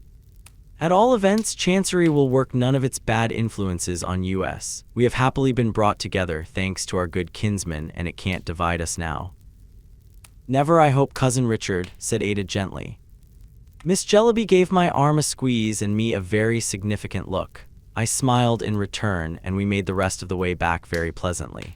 "At all events, Chancery will work none of its bad influences on us. We have happily been brought together, thanks to our good kinsman, and it can't divide us now." "Never, I hope, cousin Richard," said Ada gently. Miss Jellaby gave my arm a squeeze and me a very significant look. I smiled in return, and we made the rest of the way back very pleasantly.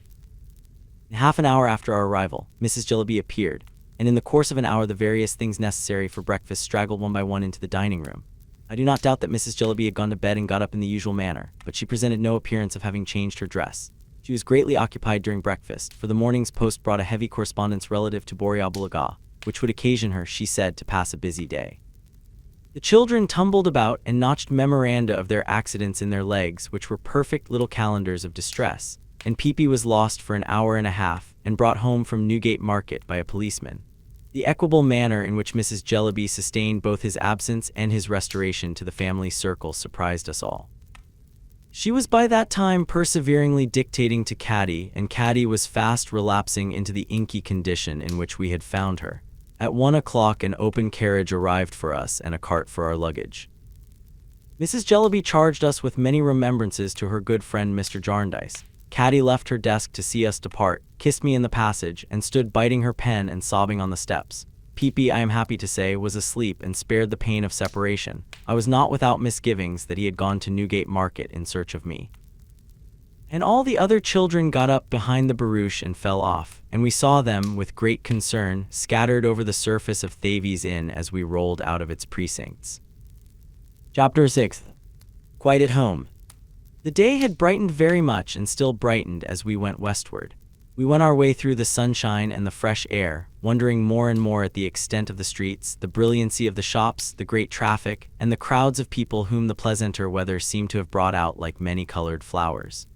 Half an hour after our arrival, Mrs. Jellaby appeared, and in the course of an hour the various things necessary for breakfast straggled one by one into the dining room. I do not doubt that Mrs. Jellaby had gone to bed and got up in the usual manner, but she presented no appearance of having changed her dress. She was greatly occupied during breakfast, for the morning's post brought a heavy correspondence relative to Boreal, which would occasion her, she said, to pass a busy day. The children tumbled about and notched memoranda of their accidents in their legs, which were perfect little calendars of distress, and Peepy was lost for an hour and a half and brought home from Newgate Market by a policeman. The equable manner in which Mrs. Jellaby sustained both his absence and his restoration to the family circle surprised us all. She was by that time perseveringly dictating to Caddy, and Caddy was fast relapsing into the inky condition in which we had found her. At 1 o'clock an open carriage arrived for us and a cart for our luggage. Mrs. Jellaby charged us with many remembrances to her good friend Mr. Jarndyce. Caddy left her desk to see us depart, kissed me in the passage, and stood biting her pen and sobbing on the steps. Peepy, I am happy to say, was asleep and spared the pain of separation. I was not without misgivings that he had gone to Newgate Market in search of me. And all the other children got up behind the barouche and fell off, and we saw them, with great concern, scattered over the surface of Thavies Inn as we rolled out of its precincts. Chapter 6. Quite at home. The day had brightened very much and still brightened as we went westward. We went our way through the sunshine and the fresh air, wondering more and more at the extent of the streets, the brilliancy of the shops, the great traffic, and the crowds of people whom the pleasanter weather seemed to have brought out like many-colored flowers.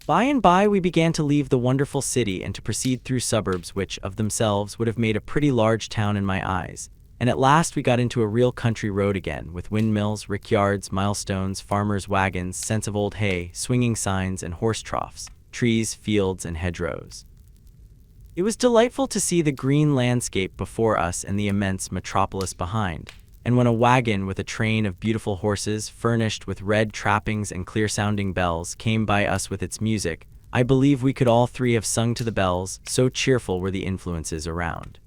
By and by we began to leave the wonderful city and to proceed through suburbs which, of themselves, would have made a pretty large town in my eyes, and at last we got into a real country road again, with windmills, rickyards, milestones, farmers' wagons, scents of old hay, swinging signs, and horse troughs, trees, fields, and hedgerows. It was delightful to see the green landscape before us and the immense metropolis behind. And when a wagon with a train of beautiful horses, furnished with red trappings and clear-sounding bells, came by us with its music, I believe we could all three have sung to the bells, so cheerful were the influences around.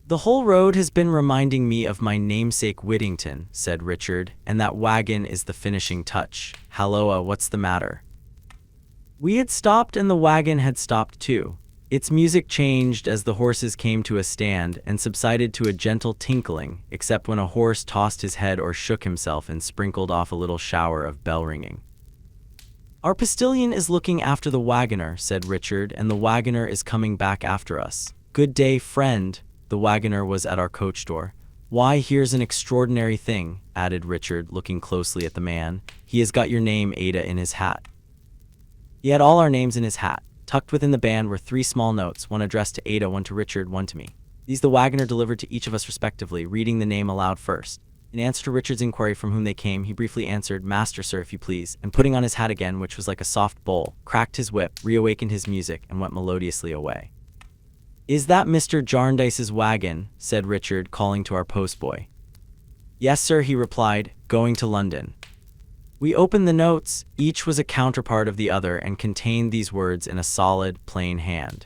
"The whole road has been reminding me of my namesake Whittington," said Richard, "and that wagon is the finishing touch. Halloa, what's the matter?" We had stopped and the wagon had stopped too. Its music changed as the horses came to a stand and subsided to a gentle tinkling, except when a horse tossed his head or shook himself and sprinkled off a little shower of bell ringing. "Our postilion is looking after the wagoner," said Richard, "and the wagoner is coming back after us. Good day, friend." The wagoner was at our coach door. "Why, here's an extraordinary thing," added Richard, looking closely at the man. "He has got your name, Ada, in his hat." He had all our names in his hat. Tucked within the band were 3 small notes, one addressed to Ada, one to Richard, one to me. These the wagoner delivered to each of us respectively, reading the name aloud first. In answer to Richard's inquiry from whom they came, he briefly answered, "Master, sir, if you please," and putting on his hat again, which was like a soft bowl, cracked his whip, reawakened his music, and went melodiously away. "Is that Mr. Jarndyce's wagon?" said Richard, calling to our postboy. "Yes, sir," he replied, "going to London." We opened the notes. Each was a counterpart of the other and contained these words in a solid, plain hand.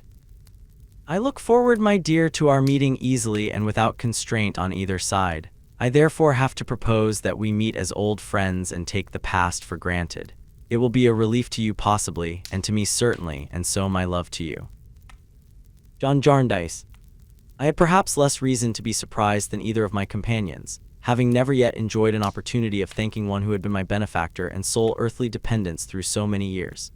"I look forward, my dear, to our meeting easily and without constraint on either side. I therefore have to propose that we meet as old friends and take the past for granted. It will be a relief to you possibly, and to me certainly, and so my love to you. John Jarndyce." I had perhaps less reason to be surprised than either of my companions, having never yet enjoyed an opportunity of thanking one who had been my benefactor and sole earthly dependence through so many years.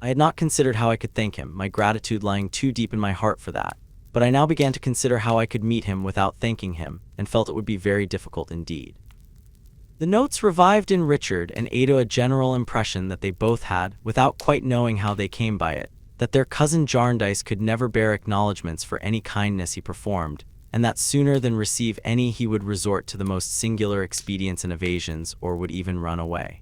I had not considered how I could thank him, my gratitude lying too deep in my heart for that, but I now began to consider how I could meet him without thanking him, and felt it would be very difficult indeed. The notes revived in Richard and Ada a general impression that they both had, without quite knowing how they came by it, that their cousin Jarndyce could never bear acknowledgments for any kindness he performed, and that sooner than receive any he would resort to the most singular expedients and evasions, or would even run away.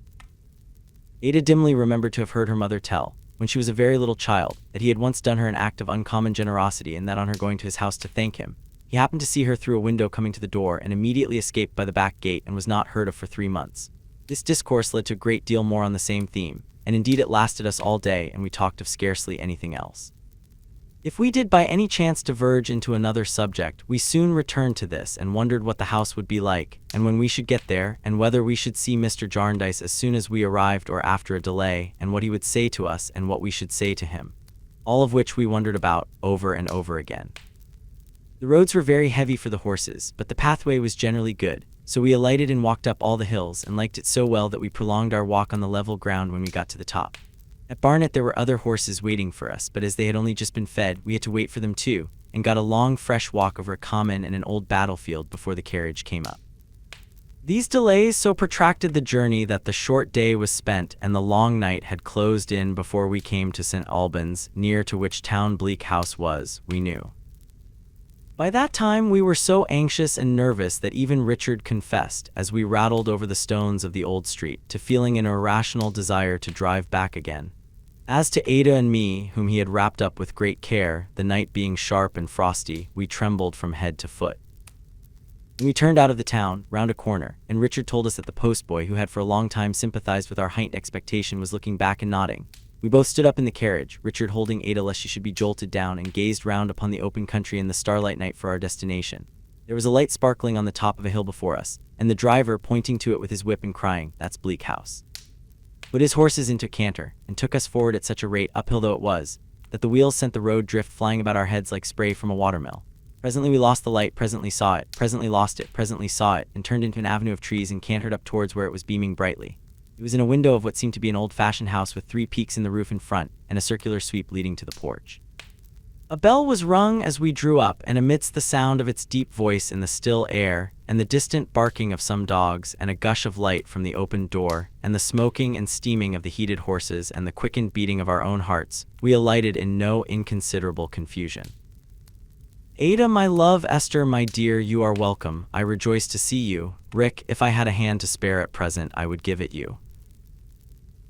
Ada dimly remembered to have heard her mother tell, when she was a very little child, that he had once done her an act of uncommon generosity, and that on her going to his house to thank him, he happened to see her through a window coming to the door and immediately escaped by the back gate and was not heard of for 3 months. This discourse led to a great deal more on the same theme, and indeed it lasted us all day, and we talked of scarcely anything else. If we did by any chance diverge into another subject, we soon returned to this and wondered what the house would be like, and when we should get there, and whether we should see Mr. Jarndyce as soon as we arrived or after a delay, and what he would say to us and what we should say to him. All of which we wondered about, over and over again. The roads were very heavy for the horses, but the pathway was generally good, so we alighted and walked up all the hills, and liked it so well that we prolonged our walk on the level ground when we got to the top. At Barnet there were other horses waiting for us, but as they had only just been fed, we had to wait for them too, and got a long fresh walk over a common and an old battlefield before the carriage came up. These delays so protracted the journey that the short day was spent and the long night had closed in before we came to St. Albans, near to which town Bleak House was, we knew. By that time we were so anxious and nervous that even Richard confessed, as we rattled over the stones of the old street, to feeling an irrational desire to drive back again. As to Ada and me, whom he had wrapped up with great care, the night being sharp and frosty, we trembled from head to foot. We turned out of the town, round a corner, and Richard told us that the postboy, who had for a long time sympathized with our heightened expectation, was looking back and nodding. We both stood up in the carriage, Richard holding Ada lest she should be jolted down, and gazed round upon the open country in the starlight night for our destination. There was a light sparkling on the top of a hill before us, and the driver, pointing to it with his whip and crying, "That's Bleak House," put his horses into canter, and took us forward at such a rate, uphill though it was, that the wheels sent the road drift flying about our heads like spray from a watermill. Presently we lost the light, presently saw it, presently lost it, presently saw it, and turned into an avenue of trees and cantered up towards where it was beaming brightly. It was in a window of what seemed to be an old-fashioned house with 3 peaks in the roof in front, and a circular sweep leading to the porch. A bell was rung as we drew up, and amidst the sound of its deep voice in the still air, and the distant barking of some dogs, and a gush of light from the opened door, and the smoking and steaming of the heated horses, and the quickened beating of our own hearts, we alighted in no inconsiderable confusion. "Ada, my love, Esther, my dear, you are welcome. I rejoice to see you. Rick, if I had a hand to spare at present, I would give it you."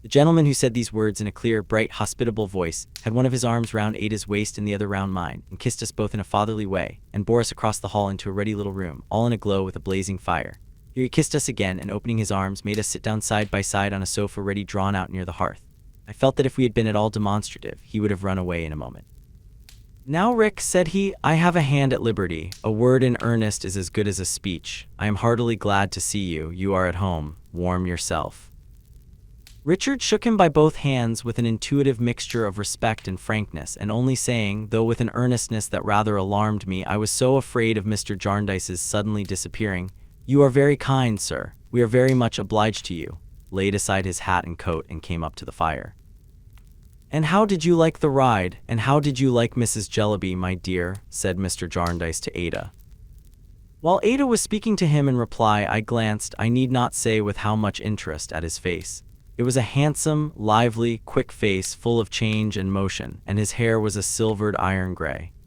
The gentleman who said these words in a clear, bright, hospitable voice had one of his arms round Ada's waist and the other round mine, and kissed us both in a fatherly way, and bore us across the hall into a ruddy little room, all in a glow with a blazing fire. Here he kissed us again, and opening his arms, made us sit down side by side on a sofa ready drawn out near the hearth. I felt that if we had been at all demonstrative, he would have run away in a moment. "Now, Rick," said he, "I have a hand at liberty. A word in earnest is as good as a speech. I am heartily glad to see you. You are at home. Warm yourself." Richard shook him by both hands with an intuitive mixture of respect and frankness, and only saying, though with an earnestness that rather alarmed me, I was so afraid of Mr. Jarndyce's suddenly disappearing, "You are very kind, sir. We are very much obliged to you," laid aside his hat and coat and came up to the fire. "And how did you like the ride? And how did you like Mrs. Jellyby, my dear?" said Mr. Jarndyce to Ada. While Ada was speaking to him in reply, I glanced, I need not say with how much interest, at his face. It was a handsome, lively, quick face, full of change and motion, and his hair was a silvered iron gray.